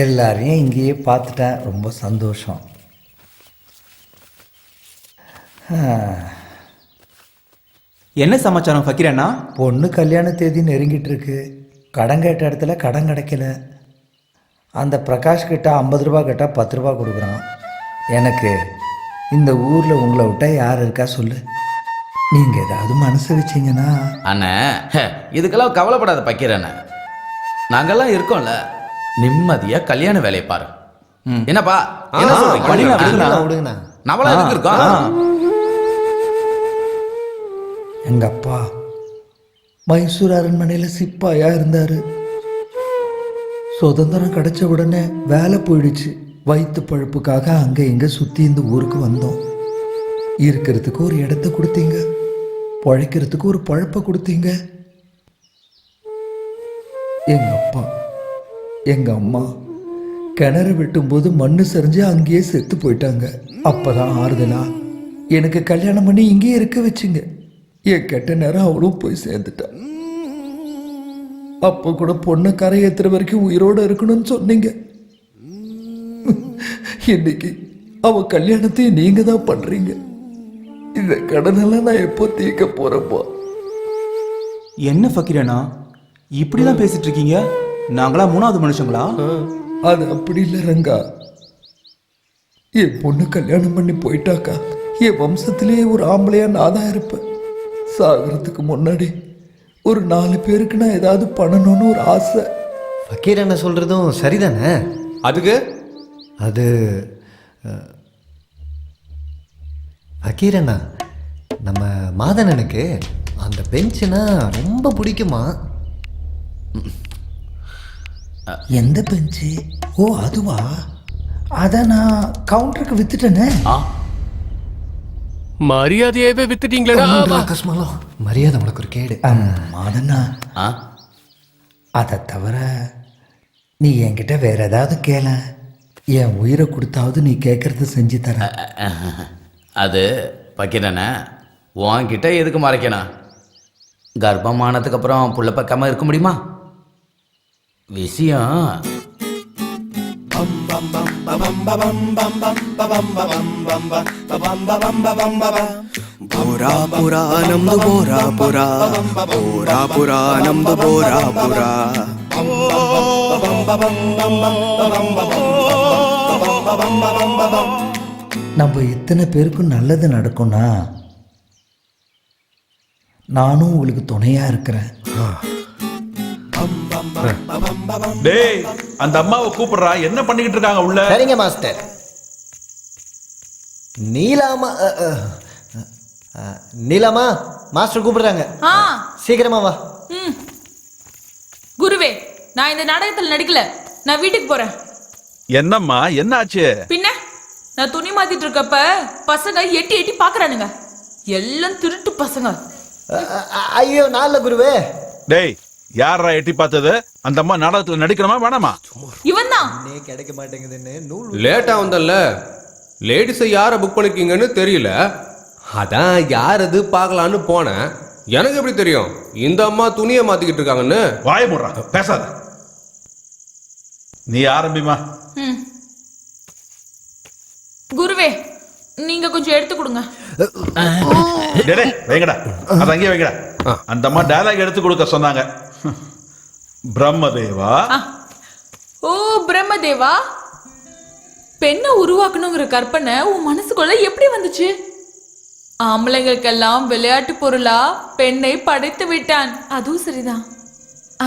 எல்லாரையும் இங்கேயே பார்த்துட்டேன், ரொம்ப சந்தோஷம். என்ன சமாச்சாரம் ஃபக்கீரண்ணா? பொண்ணு கல்யாண தேதி நெருங்கிட்டு இருக்கு. கடன் கேட்ட இடத்துல கடன் கிடைக்கல. அந்த பிரகாஷ் கிட்ட 50 ரூபா கேட்டால் 10 ரூபா கொடுக்குறான். எனக்கு இந்த ஊரில் உங்களை விட்டா யார் இருக்கா சொல்லு. நீங்கள் ஏதாவது மனசு வச்சிங்கன்னா. அண்ணே, இதுக்கெல்லாம் கவலைப்படாத பக்கீரண்ணே, நாங்கெல்லாம் இருக்கோம்ல. நிம்மதியாக கல்யாண வேலையை பாரு. என்னப்பா என்ன சொல்றீங்க? நம்மளா எதுக்கு இருக்கோம்? எங்க அப்பா மைசூர் அரண்மனையில் சிப்பாயா இருந்தாரு. சுதந்திரம் கிடைச்ச உடனே வேலை போயிடுச்சு. வயிற்று பழுப்புக்காக அங்கே இங்கே சுற்றி இந்த ஊருக்கு வந்தோம். இருக்கிறதுக்கு ஒரு இடத்த கொடுத்தீங்க, பழைக்கிறதுக்கு ஒரு பழப்பை கொடுத்தீங்க. எங்க அப்பா எங்க அம்மா கிணறு வெட்டும்போது மண்ணு சரிஞ்சு அங்கேயே செத்து போயிட்டாங்க. அப்பதான் ஆறுதலா எனக்கு கல்யாணம் பண்ணி இங்கேயே இருக்க வச்சுங்க. என் கெட்ட நேரம் அவளும் போய் சேர்ந்துட்டான். அப்போ கூட பொண்ணை கரை ஏத்துற வரைக்கும் உயிரோட இருக்கணும்னு சொன்னீங்க. இன்னைக்கு அவ கல்யாணத்தையும் நீங்க தான் பண்றீங்க. இந்த கடனெல்லாம் நான் எப்போ தீர்க்க போறப்போ? என்ன ஃபக்கீரண்ணா இப்படிலாம் பேசிட்டு இருக்கீங்க? நாங்களா 3வது மனுஷங்களா? அது அப்படி இல்லை ரங்கா. என் பொண்ணு கல்யாணம் பண்ணி போயிட்டாக்கா என் வம்சத்திலேயே ஒரு ஆம்பளையா நான் தான் இருப்பேன். சாகிறதுக்கு முன்னாடி ஒரு 4 பேருக்கு நான் ஏதாவது பண்ணணும்னு ஒரு ஆசை. ஃபக்கீர் என்ன சொல்றதும் சரிதானே? அதுக்கு அது ஃபக்கீர் அண்ணா, நம்ம மாதனனுக்கு அந்த பெஞ்சுனா ரொம்ப பிடிக்குமா. எந்த பெஞ்சு? ஓ அதுவா? அதை நான் கவுண்டருக்கு வித்துட்டேனே. மரியாதையாவே வித்துட்டீங்களா? கஸ்மலம், மரியாதை உனக்கு ஒரு கேடு. மாதனா, அதை தவிர நீ என்கிட்ட வேற ஏதாவது கேள. என் உயிரை கொடுத்தாவது நீ கேட்கறத செஞ்சு தர. அது பக்கீரண்ணே, உன்கிட்ட எதுக்கு மறைக்கணும்? கர்ப்பமானதுக்கு அப்புறம் புள்ள பக்கமா இருக்க முடியுமா? விஷயம் போரா புரா நம்து போரா புரா போரா புரா நம்து போரா புரா. நம்ம இத்தனை பேருக்கும் நல்லது நடக்கும்னா நானும் உங்களுக்கு துணையா இருக்கிறேன். டேய் அந்த அம்மாவை கூப்பிடுறா, என்ன பண்ணிக்கிட்டு இருக்காங்க உள்ள? சரிங்க மாஸ்டர். நீலாமா நீலாமா மாஸ்டர் கூப்பிடுறாங்க. சீக்கிரமா வா. குருவே, நான் இந்த நாடகத்தில் நடிக்கல. நான் வீட்டுக்கு போறேன். என்னம்மா என்ன ஆச்சு? பின்ன நான் துணி மாத்திட்டு இருக்கப்ப பசங்க எட்டி எட்டி பாக்குறானுங்க. எல்லாம் திருட்டு பசங்க. ஐயோ நாள்ல குருவே. டேய் யாரா எட்டி பார்த்தது? அந்த அம்மா நாடகத்துல நடிக்கணுமா வேணாமா? இவன் தான். கிடைக்க மாட்டேங்குதுன்னு நூல் லேட்டா வந்தல்ல, லேடிஸை யாரை புக் பண்ணிருக்கீங்கன்னு தெரியல, அதான் யார் அது பார்க்கலான்னு போனேன். எனக்கு எப்படி தெரியும் இந்த அம்மா துணியை மாத்திக்கிட்டு இருக்காங்கன்னு? வாய முடுறா, பேசாத. நீ ஆரம்பிமா. குருவே, நீங்க கொஞ்சம் எடுத்து கொடுங்க. வைங்கடா, அது அங்கேயே வைங்கடா. அந்த அம்மா டயலாக் எடுத்து கொடுக்க சொன்னாங்க. பிரம்மதேவா. ஓ பிரம்மதேவா, பெண்ணை உருவாக்கணுங்கிற கற்பனை உன் மனசுக்குள்ள எப்படி வந்துச்சு? ஆம்பளைங்களுக்கெல்லாம் விளையாட்டு பொருளா பெண்ணை படைத்து விட்டான், அதுவும் சரிதான்.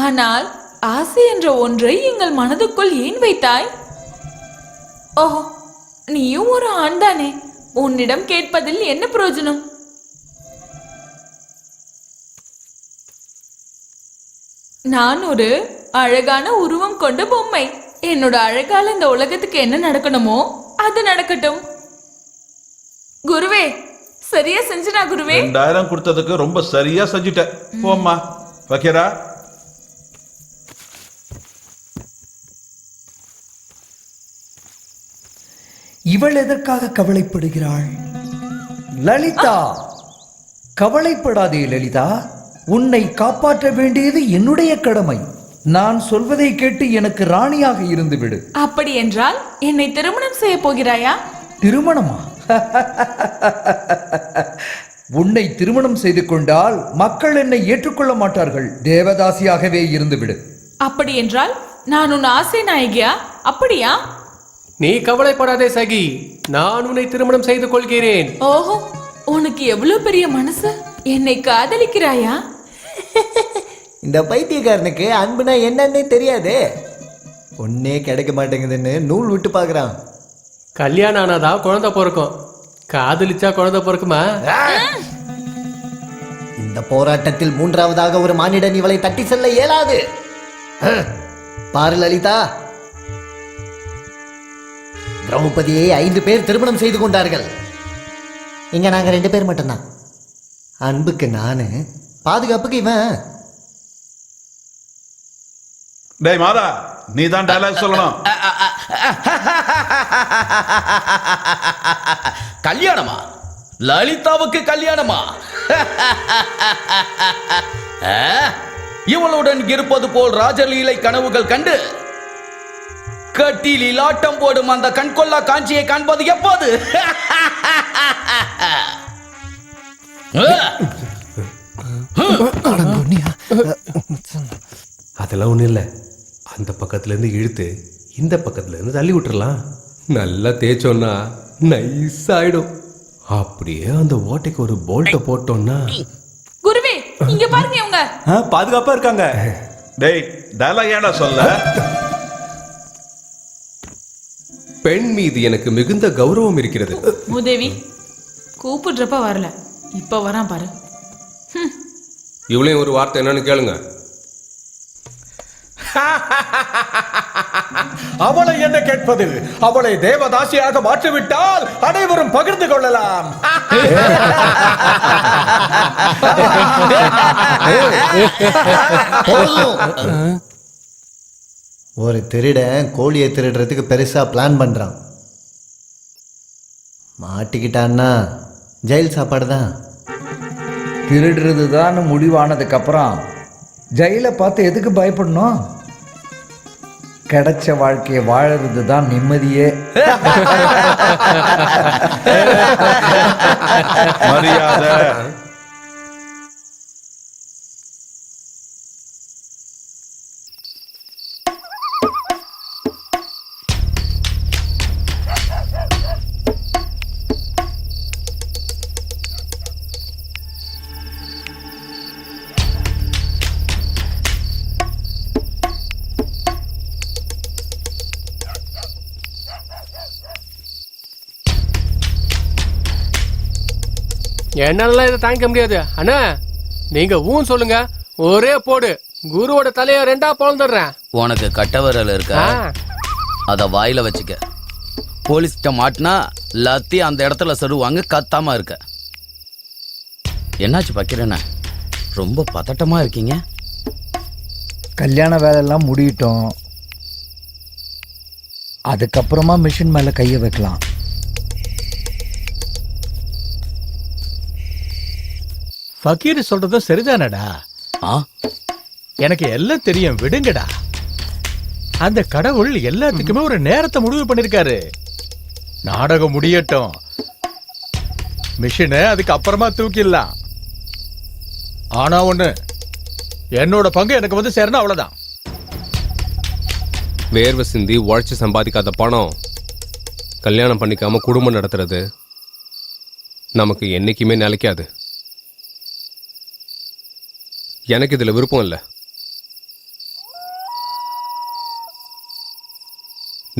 ஆனால் ஆசை என்ற ஒன்றை எங்கள் மனதுக்குள் ஏன் வைத்தாய்? ஓஹோ, நீயும் ஒரு ஆண் தானே, உன்னிடம் கேட்பதில் என்ன பிரயோஜனம்? நான் ஒரு அழகான உருவம் கொண்ட பொம்மை. என்னோட அழகால இந்த உலகத்துக்கு என்ன நடக்கணுமோ அது நடக்கட்டும். குருவே, சரியா செஞ்சனா குருவே? 2000 கொடுத்ததுக்கு ரொம்ப சரியா செஞ்சுட்ட. போம்மா வைக்கிறா. இவள் எதற்காக கவலைப்படுகிறாள்? லலிதா, கவலைப்படாதே லலிதா. உன்னை காப்பாற்ற வேண்டியது என்னுடைய கடமை. நான் சொல்வதை கேட்டு எனக்கு ராணியாக இருந்து விடு. அப்படி என்றால் என்னை திருமணம் செய்ய போகிறாயா? திருமணமா? உன்னை திருமணம் செய்து கொண்டால் மக்கள் என்னை ஏற்றுக்கொள்ள மாட்டார்கள். தேவதாசியாகவே இருந்து விடு. அப்படி என்றால் நான் உன் ஆசை நாயகியா? அப்படியா? நீ கவலைப்படாதே சகி, நான் உன்னை திருமணம் செய்து கொள்கிறேன். ஓஹோ, உனக்கு எவ்வளவு பெரிய மனசு. என்னை காதலிக்கிறாயா? இந்த பைத்தியக்காரனுக்கு அன்புனா என்னன்னே தெரியாது. ஒன்னே கிடைக்க மாட்டேங்குதுன்னு நூல் விட்டு பார்க்கறான். கல்யாணம் ஆனாதான் குழந்தை பிறக்கும், காதலிச்சா குழந்தை பிறக்குமா? இந்த போராட்டத்தில் மூன்றாவதாக ஒரு மானிடன் இவளை தட்டி செல்ல இயலாது. பாரு லலிதா, திரௌபதியை 5 பேர் திருமணம் செய்து கொண்டார்கள். இங்க நாங்க 2 பேர் மட்டும்தான். அன்புக்கு நானு, பாதுகாப்புக்கு இவன். டேய் மாதா, நீ தான் டயலாக் சொல்லணும். கல்யாணமா? லலிதாவுக்கு கல்யாணமா? இவளுடன் இருப்பது போல் ராஜலீலை கனவுகள் கண்டு கட்டிலில் ஆட்டம் போடும் அந்த கண்கொள்ளா காட்சியை காண்பது எப்போது? அதெல்லாம் ஒன்றும் இல்லை, அந்த பக்கத்துலேருந்து இழுத்து இந்த பக்கத்துலேருந்து தள்ளி விட்டுறலாம். நல்லா தேய்ச்சோன்னா நைஸ் ஆயிடும். அப்படியே அந்த ஓட்டைக்கு ஒரு போல்ட்டை போட்டோம்னா. குருவே, இங்க பாருங்க, இவங்க பாதுகாப்பா இருக்காங்க. டேய் டயலாக் ஏன்டா சொல்ல? பெண் மீது எனக்கு மிகுந்த கௌரவம் இருக்கிறது. மூதேவி, கூப்பிடுறப்ப வரல, இப்ப வரான் பாரு. இவளையும் ஒரு வார்த்தை என்னன்னு கேளுங்க. அவளை என்ன கேட்பது? அவளை தேவதாசியாக மாற்றிவிட்டால் அனைவரும் பகிர்ந்து கொள்ளலாம். ஒரு திருடன் கோழியை திருடுறதுக்கு பெருசா பிளான் பண்றான். மாட்டிக்கிட்டான்னா ஜெயில் சாப்பாடு தான். திருடுறது தான் முடிவானதுக்கு அப்புறம் ஜெயிலை பார்த்து எதுக்கு பயப்படணும்? கிடைச்ச வாழ்க்கையை வாழறது தான் நிம்மதியே. மரியாதை. என்னால இதை தாங்கிக்க முடியாது. அண்ணா நீங்க ஊன் சொல்லுங்க, ஒரே போடு, குருவோட தலைய 2 பொழந்துடுறேன். உனக்கு கட்டவரல் இருக்கா? அத வாயில வச்சுக்க. போலீஸ்கிட்ட மாட்டினா லத்தி அந்த இடத்துல சொருவாங்க. கத்தாம இருக்க. என்னாச்சு பக்கிறேண்ணா, ரொம்ப பதட்டமா இருக்கீங்க? கல்யாண வேலையெல்லாம் முடியட்டும், அதுக்கப்புறமா மிஷின் மேல கையை வைக்கலாம். ஃபக்கீர் சொல்றதும் சரிதானடா. எனக்கு எல்லாம் தெரியும், விடுங்கடா. அந்த கடவுள் எல்லாத்துக்குமே ஒரு நேரத்தை முடிவு பண்ணிருக்காரு. நாடகம் முடியட்டும், மிஷினை அதுக்கு அப்புறமா தூக்கிடலாம். ஆனா ஒண்ணு, என்னோட பங்கு எனக்கு வந்து சேரணும், அவ்வளவுதான். வேர்வை சிந்தி உழைச்சி சம்பாதிக்காத பணம் கல்யாணம் பண்ணிக்காம குடும்பம் நடத்துறது நமக்கு என்னைக்குமே நிலைக்காது. எனக்கு இதுல விருப்பம் இல்லை.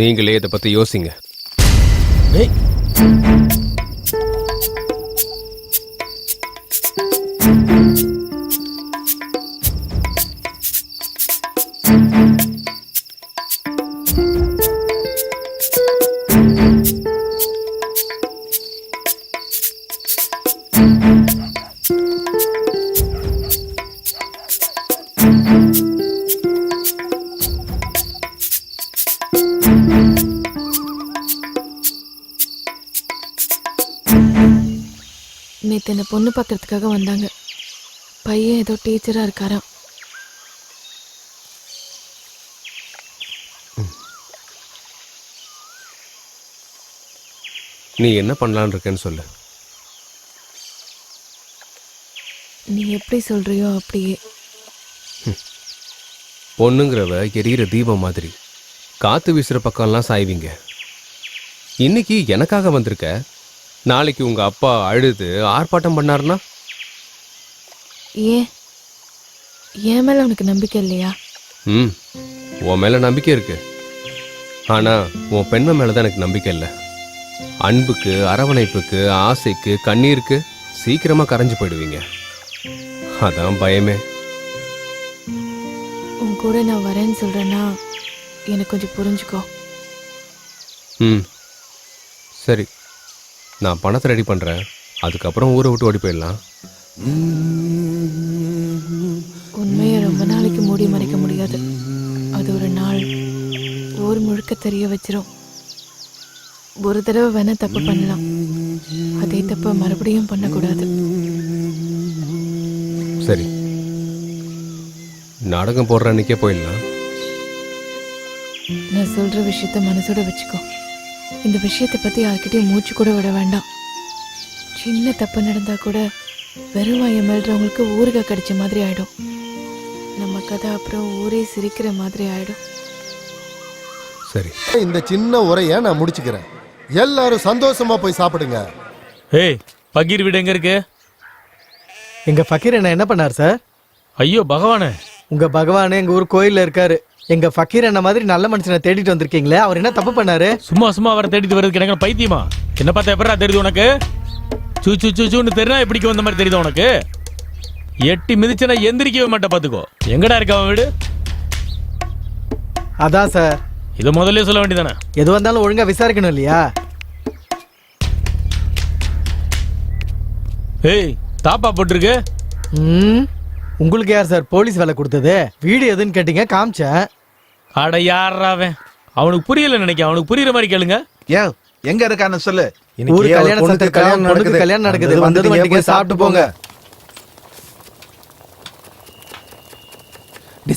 நீங்களே இதை பத்தி யோசிங்க. நேற்று என்னை பொண்ணு பார்க்கறதுக்காக வந்தாங்க. பையன் ஏதோ டீச்சராக இருக்காராம். நீ என்ன பண்ணலான்னு இருக்கேன்னு சொல்லு. நீ எப்படி சொல்றியோ அப்படியே. பொண்ணுங்கிறவ எரியிற தீபம் மாதிரி காத்து வீசுற பக்கம்லாம் சாய்வீங்க. இன்னைக்கு எனக்காக வந்திருக்க, நாளைக்கு உங்க அப்பா அழுது ஆர்ப்பாட்டம் பண்ணாருன்னா? ஏன் என் மேல உனக்கு நம்பிக்கை இல்லையா? உன் மேல நம்பிக்கை இருக்கு, ஆனா உன் பெண்மை மேலதான் எனக்கு நம்பிக்கை இல்லை. அன்புக்கு, அரவணைப்புக்கு, ஆசைக்கு, கண்ணீருக்கு சீக்கிரமா கரைஞ்சு போயிடுவீங்க. அதான் பயமே. உன் கூட நான் வரேன்னு சொல்றேன்னா எனக்கு கொஞ்சம் புரிஞ்சுக்கோ. சரி, நான் பணத்தை ரெடி பண்றேன், அதுக்கப்புறம் ஊரை விட்டு ஓடி போயிடலாம். உண்மையை ரொம்ப நாளைக்கு மூடி மறைக்க முடியாது. அது ஒரு நாள் ஊர் முழுக்க தெரிய வச்சிரும். ஒரு தடவை வேணா தப்பு பண்ணலாம், அதே தப்ப மறுபடியும் பண்ணக்கூடாது. சரி, நாடகம் போடுற அன்னைக்கே போயிடலாம். நான் சொல்ற விஷயத்த மனசோட வச்சுக்கோ. இந்த விஷயத்தை பத்தி யார்கிட்டயும் மூச்சு கூட விட வேண்டாம். சின்ன தப்பு நடந்தா கூட வெறும் வாயை மெல்றவங்களுக்கு ஊறுகாய் கடிச்ச மாதிரி ஆயிடும். நம்ம கதை அப்புறம் ஊரே சிரிக்கிற மாதிரி ஆயிடும். சரி, இந்த சின்ன உரையை நான் முடிச்சுக்கிறேன். எல்லாரும் சந்தோஷமா போய் சாப்பிடுங்க. ஏய், பகீர் வீடு எங்க இருக்கு? எங்க ஃபக்கீர் என்ன பண்ணார் சார்? ஐயோ பகவானே, உங்க பகவானே எங்க ஊர் கோயில்ல இருக்காரு. எங்க ஃபக்கீர் என்ன மாதிரி நல்ல மனுஷனை தேடிட்டு வந்திருக்கீங்களே, அவர் என்ன தப்பு பண்ணாரு? சும்மா சும்மா அவரை தேடிட்டு வர்றதுக்கு எனக்கு பைத்தியமா? என்ன பார்த்தா எப்படா தெரியுது உனக்கு? சூன்னு தெரியா எப்படிக்கு வந்த மாதிரி தெரியுது உனக்கு? எட்டி மிதிச்சனா எந்திரிக்கவே மாட்டேன், பாத்துக்கோ. எங்கடா இருக்க அவன் வீடு? அதான் சார், இதை முதல்ல சொல்ல வேண்டியதானே? எது வந்தாலும் ஒழுங்கா விசாரிக்கணும் இல்லையா? ஏய், தாப்பா போட்டிருக்கு. உங்களுக்கு யார் சார் போலீஸ் வேலை கொடுத்தது? வீடு எதுன்னு கேட்டீங்க, காமிச்சேன். அட யாராவன், அவனுக்கு புரியல நினைக்க. அவனுக்கு புரியுற மாதிரி கேளுங்க. ஏன் எங்க இருக்கான்னு சொல்லு. ஊரு கல்யாணம் நடக்குது, வந்தது வண்டிங்க, சாப்பிட்டு போங்க.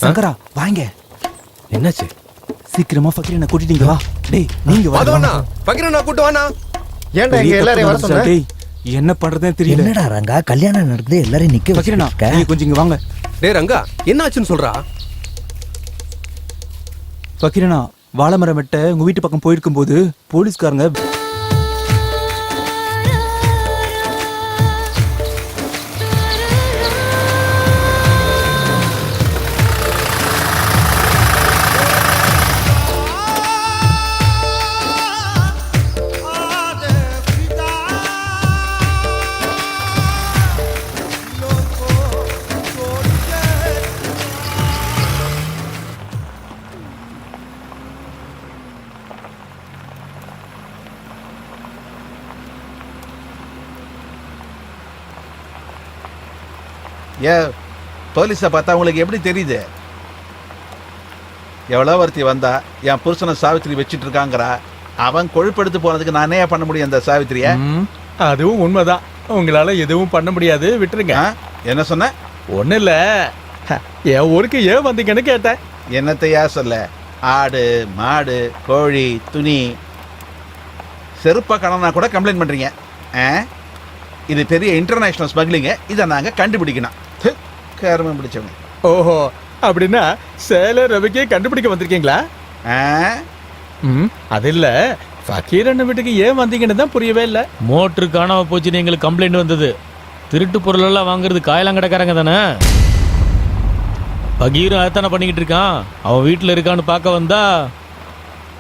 சங்கரா வாங்க. என்னாச்சு? சீக்கிரமா ஃபக்கீரனை கூட்டிட்டீங்க வா. டேய் நீங்க வாடா. ஃபக்கீரனை கூட்டி வானா. ஏன்டா இங்க எல்லாரையும் வர சொன்ன? டேய் என்ன பண்றதுன்னு தெரியல. என்னடா ரங்கா, கல்யாணம் நடக்குது, எல்லாரையும் நிக்க ஃபக்கீரனா வச்சிருக்க. நீங்க கொஞ்சம் இங்க வாங்க. டேய் ரங்கா, என்னாச்சுன்னு சொல்றா. ஃபக்கீரனா, வாழைமரம் வெட்ட உங்க வீட்டு பக்கம் போயிருக்கும் போது போலீஸ்காரங்க ஏ போலீஸை பார்த்தா உங்களுக்கு எப்படி தெரியுது? எவ்வளோ ஒருத்தி வந்தா என் புருஷனை சாவித்திரி வச்சுட்டு இருக்காங்கிறா. அவன் கொழுப்பெடுத்து போனதுக்கு நானே பண்ண முடியும் அந்த சாவித்திரிய? அதுவும் உண்மைதான். உங்களால எதுவும் பண்ண முடியாது, விட்டுருங்க. என்ன சொன்ன? ஒன்றும் இல்லை, என் ஊருக்கு ஏன் வந்தீங்கன்னு கேட்டேன். என்னத்தையா சொல்ல? ஆடு மாடு கோழி துணி செருப்பா கடனா கூட கம்ப்ளைண்ட் பண்றீங்க. இது பெரிய இன்டர்நேஷனல் ஸ்மக்லிங்கு. இதை நாங்கள் கண்டுபிடிக்கணும். கேரமம் பிடிச்சவங்க. ஓஹோ, அப்படின்னா சேலை ரவிக்கே கண்டுபிடிக்க வந்திருக்கீங்களா? அது இல்ல, ஃபக்கீரண்ண வீட்டுக்கு ஏன் வந்தீங்கன்னு தான் புரியவே இல்லை. மோட்ரு காணாம போச்சுன்னு எங்களுக்கு கம்ப்ளைண்ட் வந்தது. திருட்டு பொருள் எல்லாம் வாங்குறது காயலாங்கடைக்காரங்க தானே. பகீரும் அதானே பண்ணிக்கிட்டு இருக்கான். அவன் வீட்டில் இருக்கான்னு பார்க்க வந்தா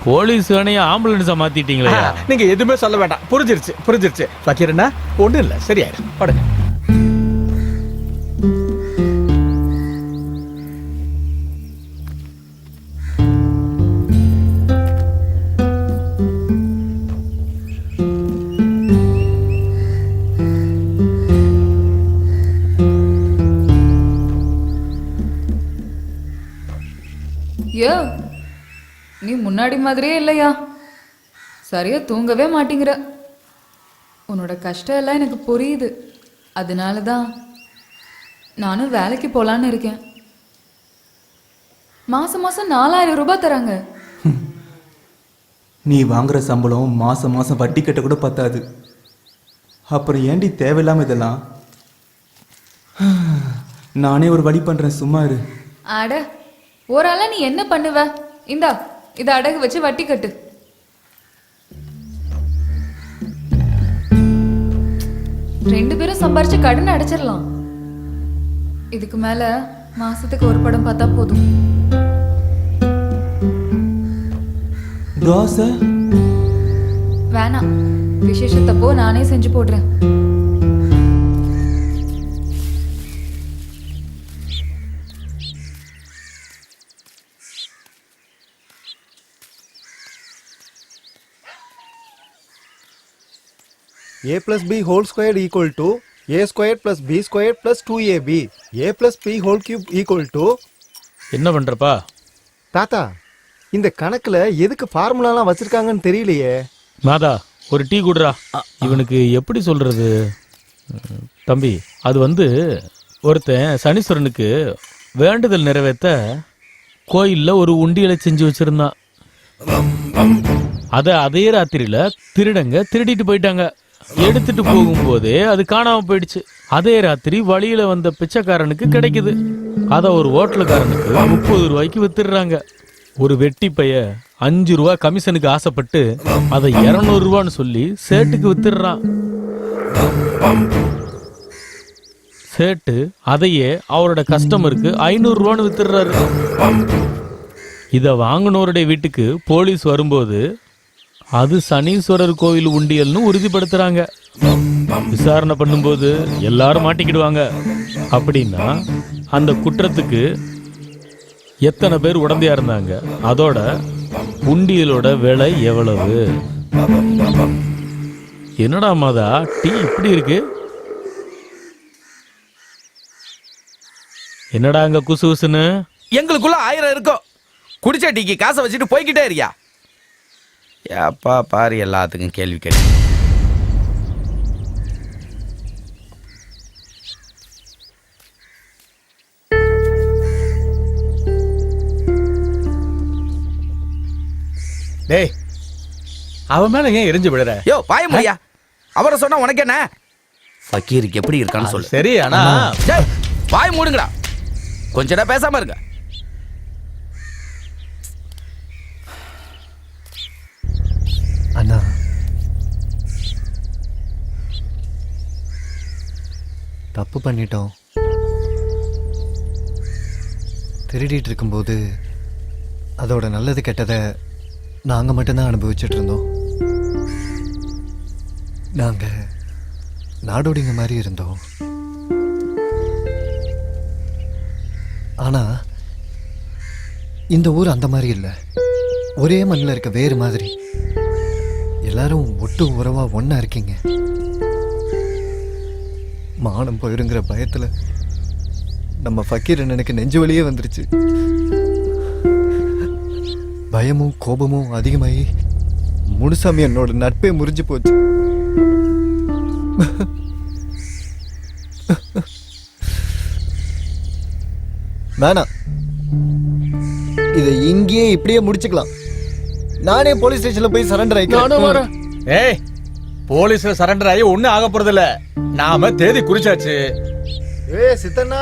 போலீஸ் வேணைய ஆம்புலன்ஸை மாத்திட்டீங்களா? நீங்க எதுவுமே சொல்ல வேண்டாம், புரிஞ்சிருச்சு. ஃபக்கீரண்ணா ஒன்றும் இல்லை, சரியாயிடும். படுங்க. யோ, நீ முன்னாடி மாதிரியே இல்லையா? சரியா தூங்கவே மாட்டேங்கிற. உன்னோட கஷ்டம் எல்லாம் எனக்கு புரியுது. அதனால தான் நானும் வேலைக்கு போகலான்னு இருக்கேன். மாசம் மாசம் 4000 ரூபாய் தராங்க. நீ வாங்குற சம்பளம் மாசம் மாசம் வட்டி கட்ட கூட பத்தாது. அப்புறம் ஏண்டி தேவையில்லாம இதெல்லாம்? நானே ஒரு வழி பண்றேன், சும்மா இரு. அட, ஒரு ஆளா நீ என்ன பண்ணுவ? இந்தா, இதை அடகு வச்சு வட்டி கட்டு. ரெண்டு பேரும் சம்பாரிச்சு கடன் அடைச்சிடலாம். இதுக்கு மேல மாசத்துக்கு ஒரு படம் பார்த்தா போதும். தோசை வேணாம், விசேஷத்தப்போ நானே செஞ்சு போடுறேன். a plus b whole squared equal to a squared plus b squared plus 2ab. a plus b whole cube equal to. என்ன பண்றப்பா? தாத்தா, இந்த கணக்குல எதுக்கு ஃபார்முலாலாம் வச்சிருக்காங்கன்னு தெரியலையே. மாதா, ஒரு டீ குடுறா. இவனுக்கு எப்படி சொல்றது? தம்பி, அது வந்து ஒருத்தன் சனீஸ்வரனுக்கு வேண்டுதல் நிறைவேற்ற கோயில்ல ஒரு உண்டியலை செஞ்சு வச்சிருந்தான். அதே ராத்திரியில திருடங்க திருடிட்டு போயிட்டாங்க. எடுத்துட்டு போகும்போதே அது காணாம போயிடுச்சு. அதே ராத்திரி வழியில வந்த பிச்சைக்காரனுக்கு கிடைக்குது. அத ஒரு ஹோட்டலுக்காரனுக்கு 30 ரூபாய்க்கு வித்துடுறாங்க. ஒரு வெட்டி பைய 5 ரூபா கமிஷனுக்கு ஆசைப்பட்டு அதை 200 ரூபான்னு சொல்லி சேட்டுக்கு வித்துடுறான். சேட்டு அதையே அவரோட கஸ்டமருக்கு 500 ரூபான்னு வித்துடுறாரு. இத வாங்கினோருடைய வீட்டுக்கு போலீஸ் வரும்போது அது சனீஸ்வரர் கோவில் உண்டியல்னு உறுதிப்படுத்துறாங்க. விசாரணை பண்ணும்போது எல்லாரும் மாட்டிக்கிடுவாங்க. அப்படின்னா அந்த குற்றத்துக்கு எத்தனை பேர் உடந்தையா இருந்தாங்க, அதோட உண்டியலோட விலை எவ்வளவு? என்னடா மாதா, டீ இப்படி இருக்கு? என்னடா அங்க குசு குசுன்னு? எங்களுக்குள்ள 1000 இருக்கும். குடிச்ச டீக்கு காசை வச்சுட்டு போய்கிட்டே இருக்கியா? ஏப்பா பாரு, எல்லாத்துக்கும் கேள்வி கேள்வி. டேய், அவன் மேல ஏன் எரிஞ்சு விடுற? யோ பாய முடியா, அவரை சொன்னா உனக்கு என்ன? ஃபக்கீருக்கு எப்படி இருக்கான்னு சொல்லு. சரி, ஆனா வாய் மூடுங்கடா, கொஞ்ச நேரம் பேசாம இருங்க. அண்ணா, தப்பு பண்ணிட்டோம். திருடிட்டு இருக்கும்போது அதோட நல்லது கெட்டதை நாங்கள் மட்டும்தான் அனுபவிச்சுட்டு இருந்தோம். நாங்கள் நாடோடிங்க மாதிரி இருந்தோம். ஆனால் இந்த ஊர் அந்த மாதிரி இல்லை. ஒரே மண்ணில் இருக்க வேறு மாதிரி. எல்லாரும் ஒட்டு உறவா ஒன்றா இருக்கீங்க. மானம் போயிருங்கிற பயத்தில் நம்ம ஃபக்கீர் எனக்கு நெஞ்சு வலியே வந்துருச்சு. பயமும் கோபமும் அதிகமாகி முனுசாமி என்னோட நட்பே முறிஞ்சு போச்சு. வேணாம், இதை இங்கேயே இப்படியே முடிச்சுக்கலாம். நானே போலீஸ் ஸ்டேஷன்ல போய் சரண்டர் ஆயிக்கிறேன். ஏய், போலீஸ்ல சரண்டர் ஆகி ஒண்ணும் ஆக போறது இல்ல. நாம தேதி குறிச்சாச்சு. ஏய் சித்தண்ணா,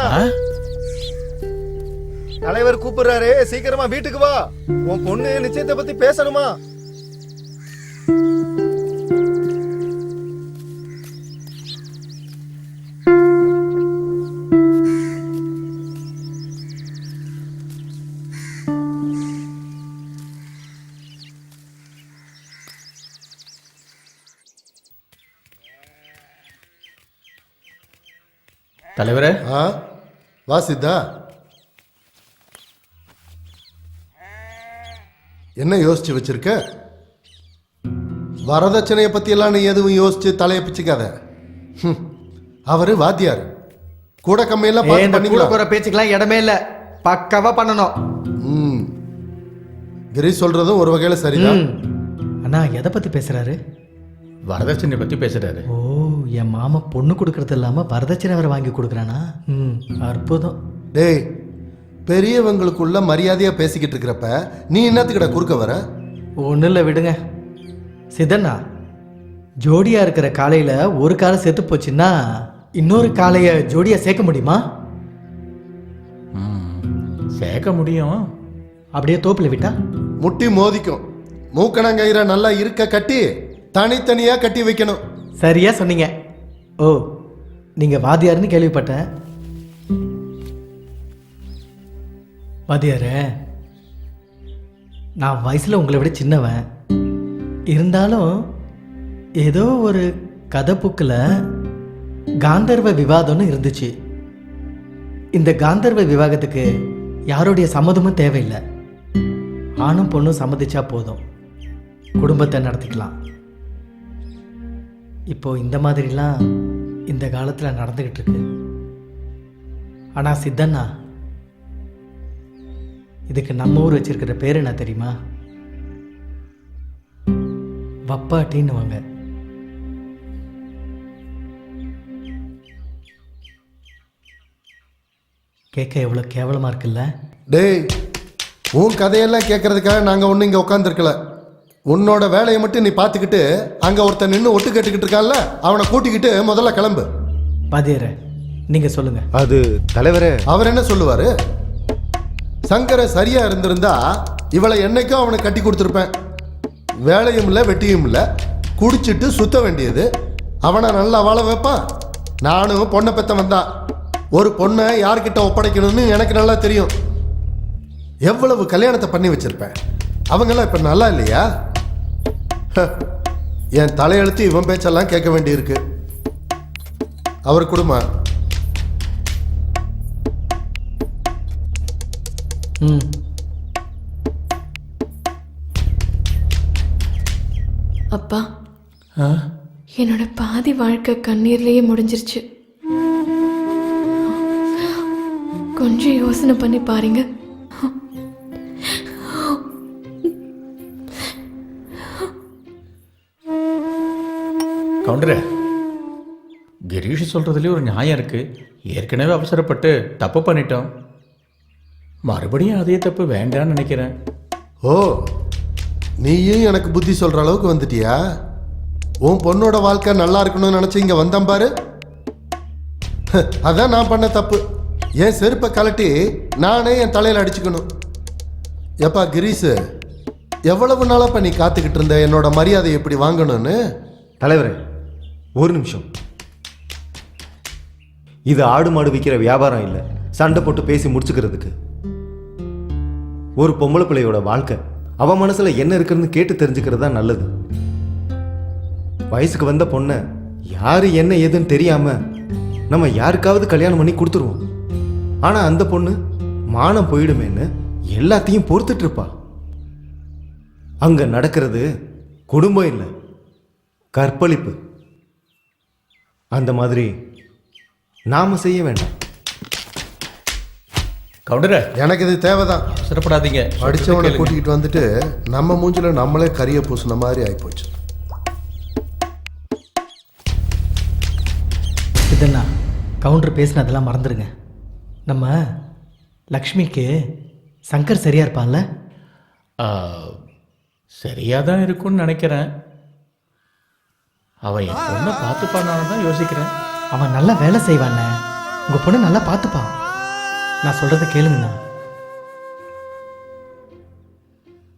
தலைவர் கூப்பிடுறாரு, சீக்கிரமா வீட்டுக்கு வா. உன் பொண்ணு நிச்சயத்தை பத்தி பேசணுமா? தலைவரே. வா சித்தா. என்ன யோசிச்சு வச்சிருக்க? வரதட்சணையை பத்தி எல்லாம் நீ எதுவும் யோசிச்சு தலையை பிச்சுக்காத. அவரு வாத்தியார், கூட கம்மியெல்லாம் கூட பேச்சுக்கலாம் இடமே இல்ல, பக்காவா பண்ணணும். கிரி சொல்றதும் ஒரு வகையில சரிதான். அண்ணா எதை பத்தி பேசுறாரு? வரதட்சணை பத்தி பேசுறாரு. ஓ, என் மாமா பொண்ணு கொடுக்கறது இல்லாம வரதட்சணை வேற வாங்கி கொடுக்குறானா? அற்புதம். டேய், பெரியவங்களுக்குள்ள மரியாதையா பேசிக்கிட்டு இருக்கிறப்ப நீ என்னத்துக்கிட்ட குறுக்க வர? ஒன்றும் இல்லை, விடுங்க. சிதண்ணா, ஜோடியா இருக்கிற காலையில ஒரு காலை செத்து போச்சுன்னா இன்னொரு காலைய ஜோடியா சேர்க்க முடியுமா? சேர்க்க முடியும். அப்படியே தோப்புல விட்டா முட்டி மோதிக்கும். மூக்கணங்கயிற நல்லா இருக்க கட்டி தனித்தனியா கட்டி வைக்கணும். சரியா சொன்னீங்க. ஓ, நீங்க வாத்தியார்னு கேள்விப்பட்டேன். வாத்தியாரே, நான் வயசுல உங்களை விட சின்னவன். இருந்தாலும் ஏதோ ஒரு கதை புக்கில் காந்தர்வ விவாதம்னு இருந்துச்சு. இந்த காந்தர்வ விவாகத்துக்கு யாருடைய சம்மதமும் தேவையில்லை. ஆணும் பொண்ணும் சம்மதிச்சா போதும், குடும்பத்தை நடத்திக்கலாம். இப்போ இந்த மாதிரிலாம் இந்த காலத்தில் நடந்துக்கிட்டு இருக்கு. ஆனால் சித்தண்ணா, இதுக்கு நம்ம ஊர் வச்சிருக்கிற பேர் என்ன தெரியுமா? வப்பாட்டின்னு வாங்க. கேட்க எவ்வளோ கேவலமாக இருக்குல்ல? டேய், உன் கதையெல்லாம் கேட்கறதுக்காக நாங்கள் ஒன்றும் இங்கே உட்காந்துருக்கல. உன்னோட வேலையை மட்டும் நீ பார்த்துக்கிட்டு அங்கே ஒருத்தன் நின்று ஒட்டு கேட்டுக்கிட்டு இருக்கான்ல, அவனை கூட்டிக்கிட்டு முதல்ல கிளம்பு. பாதியர, நீங்க சொல்லுங்க. அது தலைவரே. அவர் என்ன சொல்லுவாரு? சங்கர சரியா இருந்திருந்தா இவளை என்னைக்கும் அவனை கட்டி கொடுத்துருப்பேன். வேலையும் இல்லை, வெட்டியும் இல்லை, குடிச்சிட்டு சுத்த வேண்டியது. அவனை நல்லா வாழ வைப்பான். நானும் பொண்ணை பெற்றவன் தான். ஒரு பொண்ணை யார்கிட்ட ஒப்படைக்கணும்னு எனக்கு நல்லா தெரியும். எவ்வளவு கல்யாணத்தை பண்ணி வச்சிருப்பேன். அவங்கெல்லாம் இப்ப நல்லா இல்லையா? என் தலையெழுத்து இவன் பேச்செல்லாம் கேட்க வேண்டியிருக்கு. அவர் குடும்பம். அப்பா, என்னோட பாதி வாழ்க்கை கண்ணீர்லயே முடிஞ்சிருச்சு. கொஞ்சம் யோசனை பண்ணி பாருங்க. கவுண்டரே, கிரீஷ் சொல்றதுலேயே ஒரு நியாயம் இருக்கு. ஏற்கனவே அவசரப்பட்டு தப்பு பண்ணிட்டோம். மறுபடியும் அதே தப்பு வேண்டான்னு நினைக்கிறேன். ஓ, நீயும் எனக்கு புத்தி சொல்ற அளவுக்கு வந்துட்டியா? உன் பொண்ணோட வாழ்க்கை நல்லா இருக்கணும்னு நினைச்சு இங்க வந்தேன் பாரு. அதான் நான் பண்ண தப்பு. என் செருப்பை கலட்டி நானே என் தலையில அடிச்சுக்கணும். எப்பா கிரீஷ், எவ்வளவு நாளப்ப நீ காத்துக்கிட்டு இருந்த என்னோட மரியாதை எப்படி வாங்கணும்னு? தலைவரே, ஒரு நிமிஷம். இது ஆடு மாடு விற்கிற வியாபாரம் இல்லை, சண்டை போட்டு பேசி முடிச்சுக்கிறதுக்கு. ஒரு பொம்பளை பிள்ளையோட வாழ்க்கை, அவ மனசுல என்ன இருக்குன்னு கேட்டு தெரிஞ்சுக்கிறது தான் நல்லது. வயசுக்கு வந்த பொண்ணை யாரு என்ன ஏதுன்னு தெரியாம நம்ம யாருக்காவது கல்யாணம் பண்ணி கொடுத்துருவோம். ஆனா அந்த பொண்ணு மானம் போயிடுமேன்னு எல்லாத்தையும் பொறுத்துட்டு இருப்பா. அங்க நடக்கிறது குடும்பம் இல்லை, கற்பழிப்பு. அந்த மாதிரி நாம செய்ய வேண்டாம். கவுண்டர எனக்கு இது தேவைதான். சிறப்படாதீங்க. அடிச்சவனை கூட்டிக்கிட்டு வந்துட்டு நம்ம மூஞ்சில நம்மளே கரிய பூசின மாதிரி ஆயிப்போச்சு. இதெல்லாம் கவுண்டர் பேசினதெல்லாம் மறந்துடுங்க. நம்ம லக்ஷ்மிக்கு சங்கர் சரியா இருப்பான்ல? சரியா தான் இருக்கும்னு நினைக்கிறேன். அவன் என் பொண்ணை பார்த்துப்பானான்னு தான் யோசிக்கிறேன். அவன் நல்லா வேலை செய்வானே, உங்க பொண்ணு நல்லா பார்த்துப்பான். நான் சொல்றத கேளுங்கண்ணா,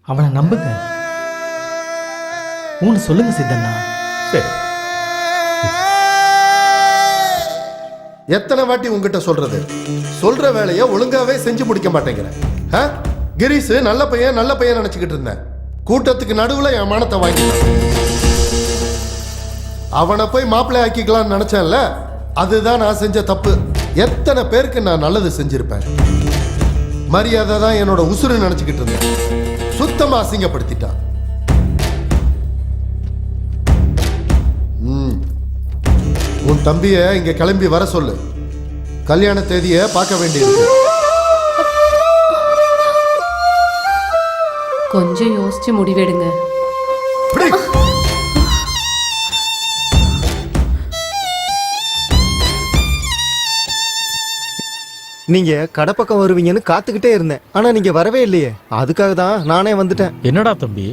அவனை நம்புங்க. ஊன்னு சொல்லுங்க சித்தண்ணா. சரி. எத்தனை வாட்டி உங்ககிட்ட சொல்றது? சொல்ற வேலையை ஒழுங்காவே செஞ்சு முடிக்க மாட்டேங்கிறேன். கிரீஸ் நல்ல பையன் நல்ல பையன் நினைச்சுக்கிட்டு இருந்தேன். கூட்டத்துக்கு நடுவுல என் மானத்தை வாங்கிட்டான். அவனை போய் மாப்பிள்ளை ஆக்கிக்கலாம்னு நினைச்சேன்ல, அதுதான் நான் செஞ்ச தப்பு. எத்தனை பேருக்கு நான் நல்லது செஞ்சிருப்பேன். மரியாதை தான் என்னோட உசுறு நினைச்சுக்கிட்டு இருந்தேன். சுத்தமா அசிங்கப்படுத்திட்டான். உன் தம்பிய இங்க கிளம்பி வர சொல்லு. கல்யாண தேதியை பார்க்க வேண்டியிருக்கு. கொஞ்சம் யோசிச்சு முடிவெடுங்க. நீங்க கடப்பக்கம் வருவீங்கன்னு காத்துக்கிட்டே இருந்தேன். ஆனா நீங்க வரவே இல்லையே. அதுக்காக தான் நானே வந்துட்டேன். என்னடா தம்பி,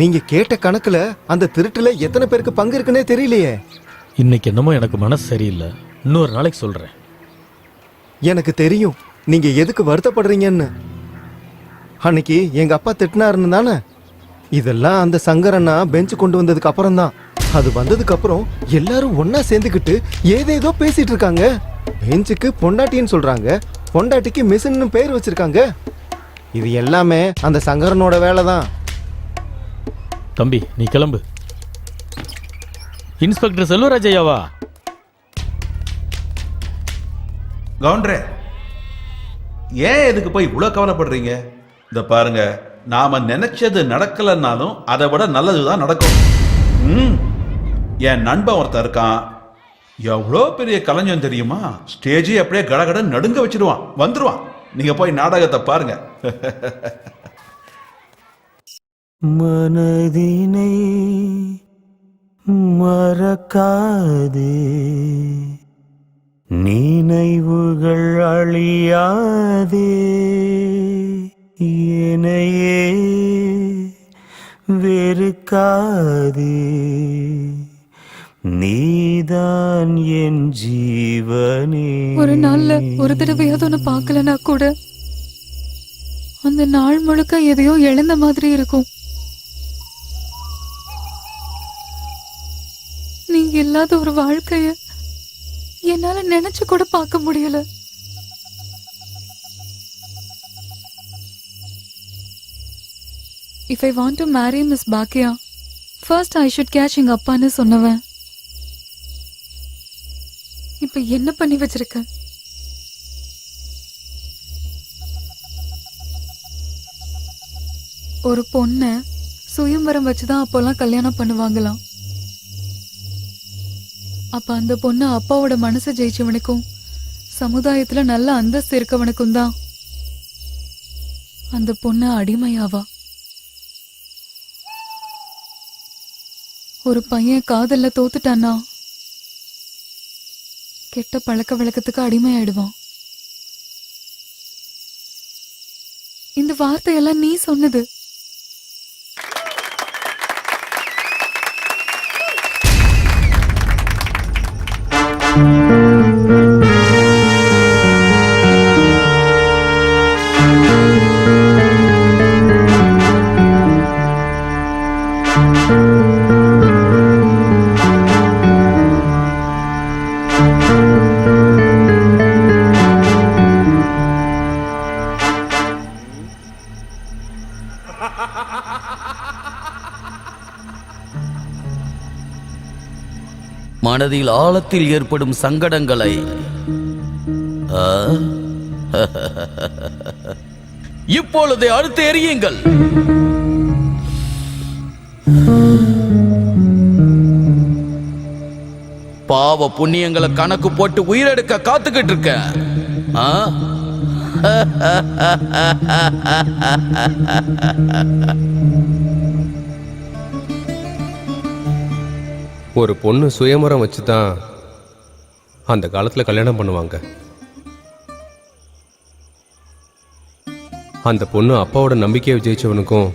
நீங்க கேட்ட கணக்குல அந்த திருட்டுல எத்தனை பேருக்கு பங்கு இருக்குன்னே தெரியலையே. இன்னைக்கு என்னமோ எனக்கு மனசு சரியில்லை. இன்னொரு நாளைக்கு சொல்றேன். எனக்கு தெரியும் நீங்க எதுக்கு வருத்தப்படுறீங்கன்னு. அன்னைக்கு எங்க அப்பா திட்டினாருன்னு தானே. இதெல்லாம் அந்த சங்கரண்ணா பெஞ்ச் கொண்டு வந்ததுக்கு அப்புறம் தான். அது வந்ததுக்கு அப்புறம் எல்லாரும் ஒன்னா சேர்ந்துக்கிட்டு ஏதேதோ பேசிட்டு இருக்காங்க. பெஞ்சுக்கு பொண்டாட்டின்னு சொல்றாங்க, பொண்டாட்டிக்கு மிஷின்னு பேர் வச்சிருக்காங்க. இது எல்லாமே அந்த சங்கரனோட வேலை தான். தம்பி நீ கிளம்பு. இன்ஸ்பெக்டர் செல்வராஜையாவா? கவுண்டரே, ஏன் எதுக்கு போய் இவ்வளவு கவலைப்படுறீங்க? இந்த பாருங்க, நாம நினைச்சது நடக்கலன்னாலும் அதை விட நல்லதுதான் நடக்கும். என் நண்பன் ஒருத்தன் இருக்கான். எவ்வளோ பெரிய கலைஞன் தெரியுமா? ஸ்டேஜே அப்படியே கடகட நடுங்க வச்சிடுவான். வந்துருவான். நீங்க போய் நாடகத்தை பாருங்க. மனதினை மறக்காதே, நினைவுகள் அழியாதே, என்னையே வெறுக்காதே, நீதான் என் ஜீவனே. ஒரு நாள்ல ஒரு தடவையாவது ஒன்னு பார்க்கலனா கூட அந்த நாள் முழுக்க எதையோ இழந்த மாதிரி இருக்கும். நீங்க இல்லாத ஒரு வாழ்க்கைய என்னால நினைச்சு கூட பார்க்க முடியல. If I want to marry Miss Bhakia, first I should catch எங்க அப்பான்னு சொன்னவன் இப்ப என்ன பண்ணி வச்சிருக்க? ஒரு பொண்ண சுயம்பரம் வச்சுதான் அப்போல்லாம் கல்யாணம் பண்ணுவாங்களாம். அப்ப அந்த பொண்ணு அப்பாவோட மனசை ஜெயிச்சவனுக்கும் சமுதாயத்துல நல்ல அந்தஸ்து இருக்கவனுக்கும் தான் அந்த பொண்ணு அடிமையாவா. ஒரு பையன் காதல்ல தோத்துட்டானா கெட்ட பழக்க வழக்கத்துக்கு அடிமையாயிடுவான். இந்த வார்த்தையெல்லாம் நீ சொன்னது. மனதில் ஆழத்தில் ஏற்படும் சங்கடங்களை இப்பொழுதே அடுத்து எறியுங்கள். பாவ புண்ணியங்களை கணக்கு போட்டு உயிரெடுக்க காத்துக்கிட்டு இருக்க. ஒரு பொண்ணு சுயமரம் வச்சு தான் அந்த காலத்தில் கல்யாணம் பண்ணுவாங்க. அந்த பொண்ணு அப்பாவோட நம்பிக்கையை ஜெயிச்சவனுக்கும்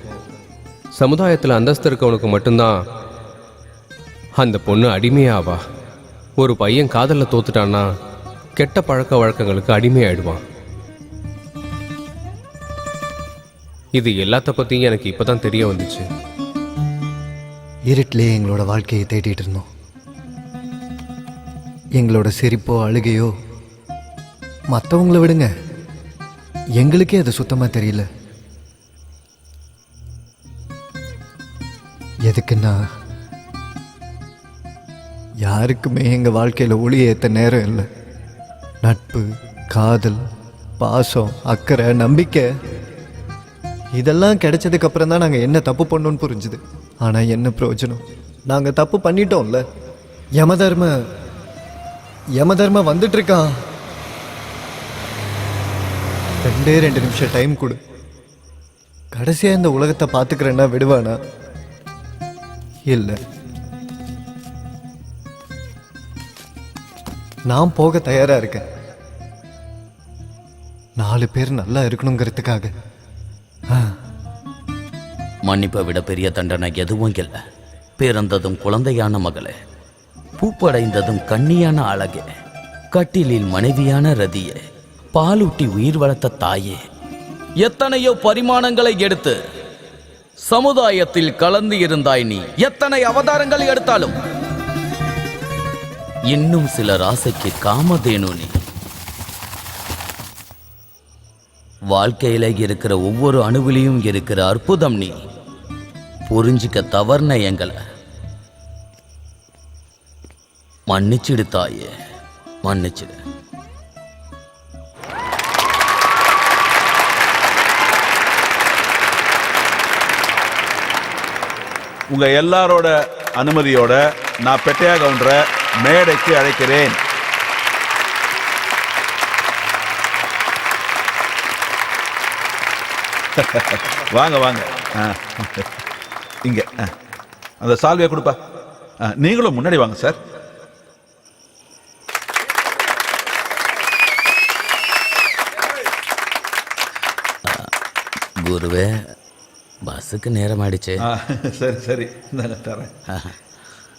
சமுதாயத்தில் அந்தஸ்து இருக்கவனுக்கும் மட்டும்தான் அந்த பொண்ணு அடிமையாவா. ஒரு பையன் காதலில் தோத்துட்டான்னா கெட்ட பழக்க வழக்கங்களுக்கு அடிமையாயிடுவான். இது எல்லாத்த பற்றியும் எனக்கு இப்போ தான் தெரிய வந்துச்சு. இருட்டிலே எங்களோட வாழ்க்கையை தேடிட்டு இருந்தோம். எங்களோட சிரிப்போ அழுகையோ மற்றவங்கள விடுங்க, எங்களுக்கே அது சுத்தமாக தெரியல. எதுக்குன்னா யாருக்குமே எங்கள் வாழ்க்கையில் ஒளி ஏற்ற நேரம் இல்லை. நட்பு, காதல், பாசம், அக்கறை, நம்பிக்கை இதெல்லாம் கிடைச்சதுக்கு அப்புறம் தான் நாங்கள் என்ன தப்பு பண்ணோன்னு புரிஞ்சுது. ஆனால் என்ன பிரயோஜனம்? நாங்கள் தப்பு பண்ணிட்டோம்ல. யமதர்ம வந்துட்டு இருக்கான். 2 நிமிஷம் டைம் கொடு. கடைசியா இந்த உலகத்தை பார்த்துக்கிறேன்னா விடுவானா? இல்லை. நான் போக தயாரா இருக்கேன். 4 பேர் நல்லா இருக்கணுங்கிறதுக்காக. மன்னிப்பை விட பெரிய தண்டனை எதுவும் இல்லை. பிறந்ததும் குழந்தையான மகளே, பூப்படைந்ததும் கண்ணியான அழகே, கட்டிலில் மனைவியான ரதியே, பாலூட்டி உயிர் வளர்த்த தாயே, எத்தனையோ பரிமாணங்களை எடுத்து சமுதாயத்தில் கலந்து இருந்தாய் நீ. எத்தனை அவதாரங்கள் எடுத்தாலும் இன்னும் சிலர் ஆசைக்கு காமதேனு நீ. வாழ்க்கையில இருக்கிற ஒவ்வொரு அணுவிலையும் இருக்கிற அற்புதம் நீ. புரிஞ்சிக்க தவறுன எங்களை மன்னிச்சிடு தாயே, மன்னிச்சிடு. உங்க எல்லாரோட அனுமதியோட நான் பெட்டையா கவுண்டரை மேடைக்கு அழைக்கிறேன். வாங்க வாங்க. இங்க அந்த சால்வையை கொடுப்பா. நீங்களும் முன்னாடி வாங்க சார். குருவே, பஸ்ஸுக்கு நேரம் ஆயிடுச்சு. சரி சரி, இந்தாங்க தரேன்.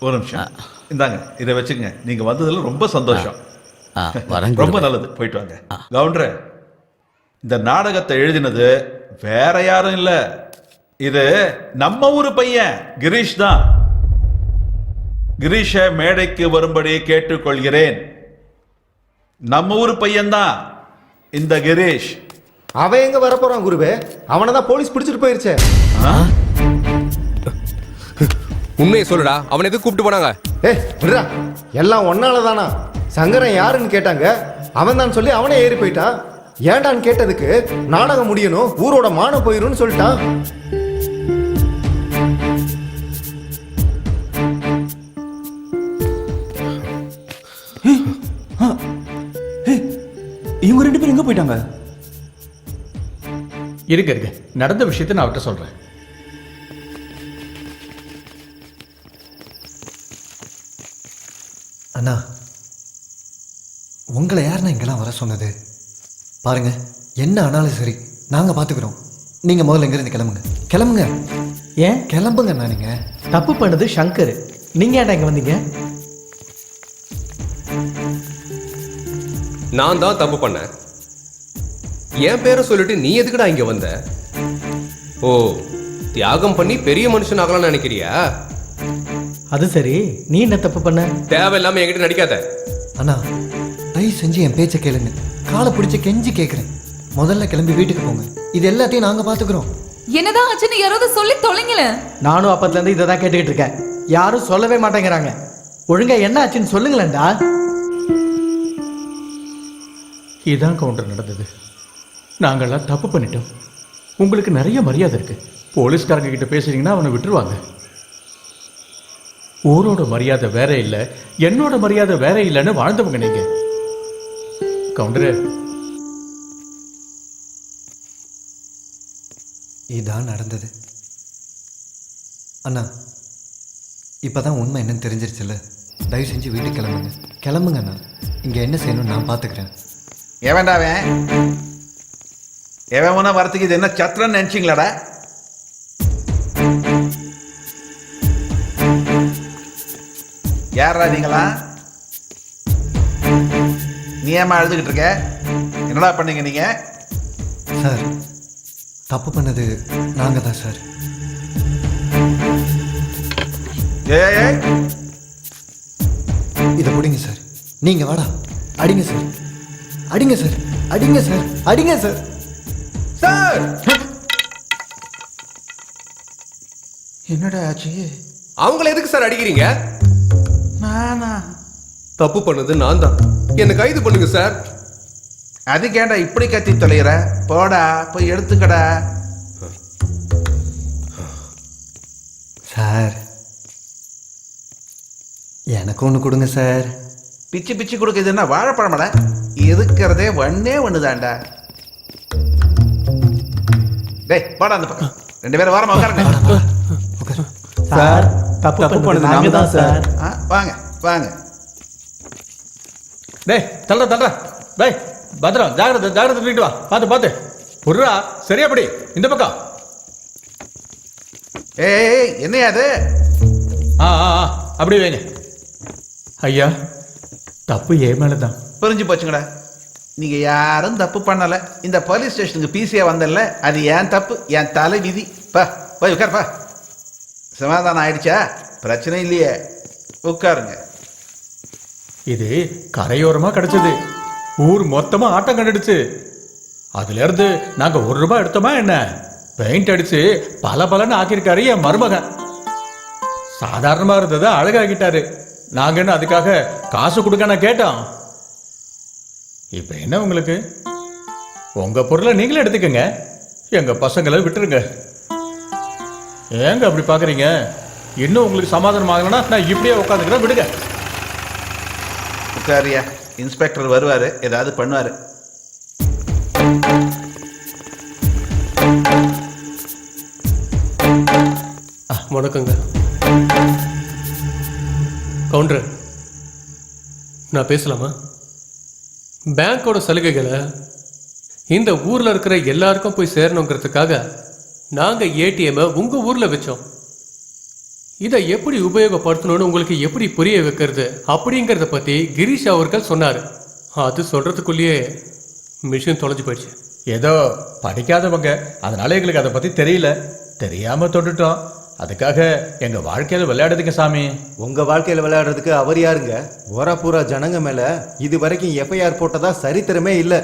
ஒரு நிமிஷம் இந்தாங்க, இதை வச்சுக்கங்க. நீங்க வந்ததுல ரொம்ப சந்தோஷம். ரொம்ப நல்லது, போயிட்டு வாங்க. கவுண்டரே, இந்த நாடகத்தை எழுதினது வேற யாரும் இல்ல, இது நம்ம ஊரு பையன் கிரீஷ் தான். கிரீஷ மேடைக்கு வரும்படி கேட்டுக்கொள்கிறேன். நம்ம ஊரு பையன் தான் இந்த கிரீஷ். அவன் எங்க வரப்போறான் குருவே? அவனை தான் போலீஸ் பிடிச்சிட்டு போயிருச்சே. உண்மையை சொல்லுடா, அவனை எதுக்கு கூப்பிட்டு போனாங்க? விடுறா, எல்லாம் ஒன்னால தானா? சங்கரன் யாருன்னு கேட்டாங்க, அவன் தான் சொல்லி அவனே ஏறி போயிட்டான். ஏண்டான்னு கேட்டதுக்கு நாடகம் முடியணும், ஊரோட மானம் போயிரும் சொல்லிட்டான். இவங்க 2 பேரும் எங்க போயிட்டாங்க? இருக்க நடந்த விஷயத்தை நான் அவர்கிட்ட சொல்றேன். அண்ணா, உங்களை யாருன்னா இங்கெல்லாம் வர சொன்னது? பாருங்க, என்ன ஆனாலும் சரி நாங்க பாத்துக்கிறோம். நீங்க முதல்ல இங்கிருந்து கிளம்புங்க. ஏன் கிளம்புங்கண்ணா? நீங்க தப்பு பண்ணது சங்கர், நீங்க ஏன்டா இங்க வந்தீங்க? நான் தான் தப்பு பண்ணேன். என் பேரை சொல்லிட்டு நீ எதுக்குடா இங்க வந்த? ஓ, தியாகம் பண்ணி பெரிய மனுஷன் ஆகலாம்னு நினைக்கிறியா? அது சரி, நீ என்ன தப்பு பண்ண? தேவையில்லாம என்கிட்ட நடிக்காத. அண்ணா, தயவு செஞ்சு என் பேச்சை கேளுங்க. காலை பிடிச்ச கெஞ்சி கேட்குறேன். முதல்ல கிளம்பி வீட்டுக்கு போங்க. இது எல்லாத்தையும் நாங்க பாத்துக்கிறோம். என்னதான் ஆச்சுன்னு யாராவது சொல்லி தொலைங்கள. நானும் அப்பத்துல இருந்து இதை தான் கேட்டுக்கிட்டு இருக்கேன். யாரும் சொல்லவே மாட்டேங்கிறாங்க. ஒழுங்கா என்ன ஆச்சுன்னு சொல்லுங்களேன்டா. இதான் கவுண்டர் நடந்தது. நாங்கள்லாம் தப்பு பண்ணிட்டோம். உங்களுக்கு நிறைய மரியாதை இருக்கு. போலீஸ்காரங்க கிட்ட பேசுறீங்கன்னா அவனை விட்டுருவாங்க. ஊரோட மரியாதை வேற இல்லை, என்னோட மரியாதை வேற இல்லைன்னு வாழ்ந்தவங்க நீங்க. கவுண்டரே, இதான் நடந்தது. அண்ணா இப்பதான் உண்மை என்னன்னு தெரிஞ்சிருச்சுல்ல, தயவு செஞ்சு வீட்டுக்கு கிளம்புங்க. கிளம்புங்க அண்ணா. இங்க என்ன செய்யணும் நான் பாத்துக்கிறேன். எவன்டாவன் எவன் வரத்துக்கு இது என்ன சத்திரன்னு நினைச்சிங்களாடா? யாரா நீங்களா? நீ ஏமா அழுதுகிட்டு இருக்க? என்னடா பண்ணீங்க நீங்க? சார் தப்பு பண்ணது நாங்க தான் சார். ஏய் இதை பிடிங்க சார். நீங்க வாடா. அடிங்க சார், அடிங்க சார், அடிங்க சார், அடிங்க சார். சார் என்னடா ஆச்சு? அவங்கள எதுக்கு சார் அடிக்கிறீங்க? நானா? தப்பு பண்ணது நான் தான். என்ன கைது பண்ணுங்க சார். அதுக்கேண்டா இப்படி கத்தி தொலைகிற? போடா போய் எடுத்துக்கடா. சார் எனக்கு ஒன்று கொடுங்க சார். பிச்சு பிச்சு கொடுக்குது என்ன வாழைப்பழமடா? எதுக்கிறதே ஒன்னே ஒண்ணுதான்டா. டேய் போடா அந்த பக்கம். 2 பேரும் வாரமா உட்காருங்க. சார் தப்பு பண்ணது நாங்க தான் சார். வாங்க வாங்க. டேய் தள்ளுற தள்ளுற. டேய் பத்திரம், ஜாகிரதை ஜாகிரதை, தூக்கிட்டு வா. பார்த்து பார்த்து புர்ரா. சரியா படி. இந்த பக்கம். ஏய் என்னையா அது? அப்படி வைங்க. ஐயா தப்பு ஏன் மேல தான். புரிஞ்சு போச்சுங்கடா. நீங்க யாரும் தப்பு பண்ணல. இந்த போலீஸ் ஸ்டேஷனுக்கு பிசியா வந்தல, அது ஏன் தப்பு, என் தலை விதி. பா போய் உட்காருப்பா. சமாதானம் ஆயிடுச்சா? பிரச்சனை இல்லையே, உட்காருங்க. இது கரையோரமா கிடைச்சது. ஊர் மொத்தமா ஆட்டம் கண்டுடுச்சு. அதுல இருந்து நாங்க ₹1 எடுத்தோமா என்ன, பெயிண்ட் அடிச்சு பல பலன்னு ஆக்கியிருக்காரு என் மருமகன். சாதாரணமா இருந்ததை அழகாக்கிட்டாரு. நாங்க என்ன அதுக்காக காசு கொடுக்க கேட்டோம்? இப்ப என்ன உங்களுக்கு? உங்க பொருளை நீங்களே எடுத்துக்கங்க, எங்க பசங்களை விட்டுருங்க. ஏங்க அப்படி பாக்குறீங்க? இன்னும் உங்களுக்கு சமாதானம் ஆகலன்னா நான் இப்படியே உட்காந்துக்கிறேன், விடுங்க. உட்காரியா, இன்ஸ்பெக்டர் வருவாரு, ஏதாவது பண்ணுவாரு. வணக்கங்க கவுண்டர், நான் பேசலாமா? பேங்கோட சலுகைகளை இந்த ஊர்ல இருக்கிற எல்லாருக்கும் போய் சேரணுங்கிறதுக்காக நாங்க ஏடிஎம் உங்க ஊர்ல வச்சோம். இதை எப்படி உபயோகப்படுத்தணும்னு உங்களுக்கு எப்படி புரிய வைக்கிறது அப்படிங்கறத பத்தி கிரீஷ் அவர்கள் சொன்னாரு. அது சொல்றதுக்குள்ளேயே மிஷின் தொலைஞ்சு போயிடுச்சு. ஏதோ படிக்காதவங்க, அதனால எங்களுக்கு அதை பத்தி தெரியல, தெரியாம தொட்டுட்டோம். அதுக்காக எங்க வாழ்க்கையில விளையாடுறதுக்கு சாமி. உங்க வாழ்க்கையில விளையாடுறதுக்கு அவர் யாருங்க? ஓராப்பூரா ஜனங்க மேல இது வரைக்கும் எஃப்ஐஆர் போட்டதா சரித்திரமே இல்ல.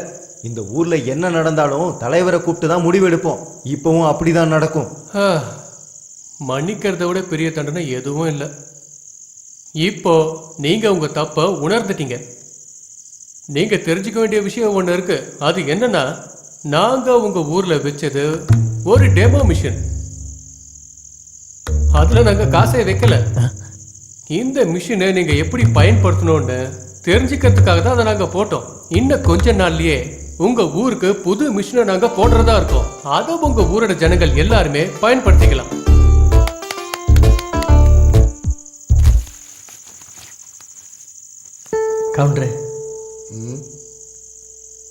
இந்த ஊர்ல என்ன நடந்தாலும் தலைவரை கூப்பிட்டு தான் முடிவெடுப்போம். இப்பவும் அப்படிதான் நடக்கும். மன்னிக்கிறத விட பெரிய தண்டனை எதுவும் இல்லை. இப்போ நீங்க உங்க தப்ப உணர்ந்துட்டீங்க. நீங்க தெரிஞ்சுக்க வேண்டிய விஷயம் ஒண்ணு இருக்கு. அது என்னன்னா, நாங்க உங்க ஊர்ல வச்சது ஒரு டெமோ மிஷின். அதுல நாங்க காசை வைக்கல. இந்த மிஷினை நீங்க எப்படி பயன்படுத்தணும்னு தெரிஞ்சுக்கிறதுக்காக தான் அதை நாங்க போட்டோம். இன்னும் கொஞ்ச நாள்லயே உங்க ஊருக்கு புது மிஷினை நாங்க போடுறதா இருக்கோம். அதை உங்க ஊரோட ஜனங்கள் எல்லாருமே பயன்படுத்திக்கலாம். கவுண்டரு,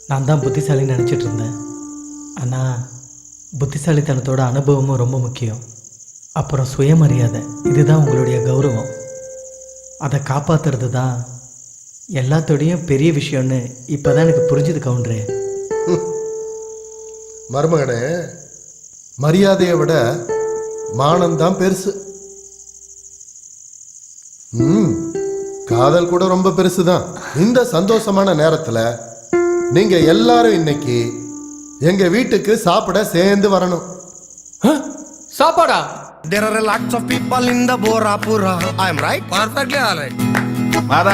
நான் தான் புத்திசாலின்னு நினச்சிட்டு இருந்தேன். ஆனால் புத்திசாலித்தனத்தோட அனுபவமும் ரொம்ப முக்கியம். அப்புறம் சுயமரியாதை, இதுதான் உங்களுடைய கௌரவம். அதை காப்பாற்றுறது தான் எல்லாத்தோடையும் பெரிய விஷயம்னு இப்போ தான் எனக்கு புரிஞ்சுது கவுண்டரு. மருமகனே, மரியாதையை விட மானம்தான் பெருசு. காதல் கூட ரொம்ப பெருசுதான். இந்த சந்தோஷமான நேரத்துல நீங்க எல்லாரும் இன்னைக்கு எங்க வீட்டுக்கு சாப்பிட சேர்ந்து வரணும். சாப்பாடா? There are lots of people in the Borapura. I am right? Perfectly all right.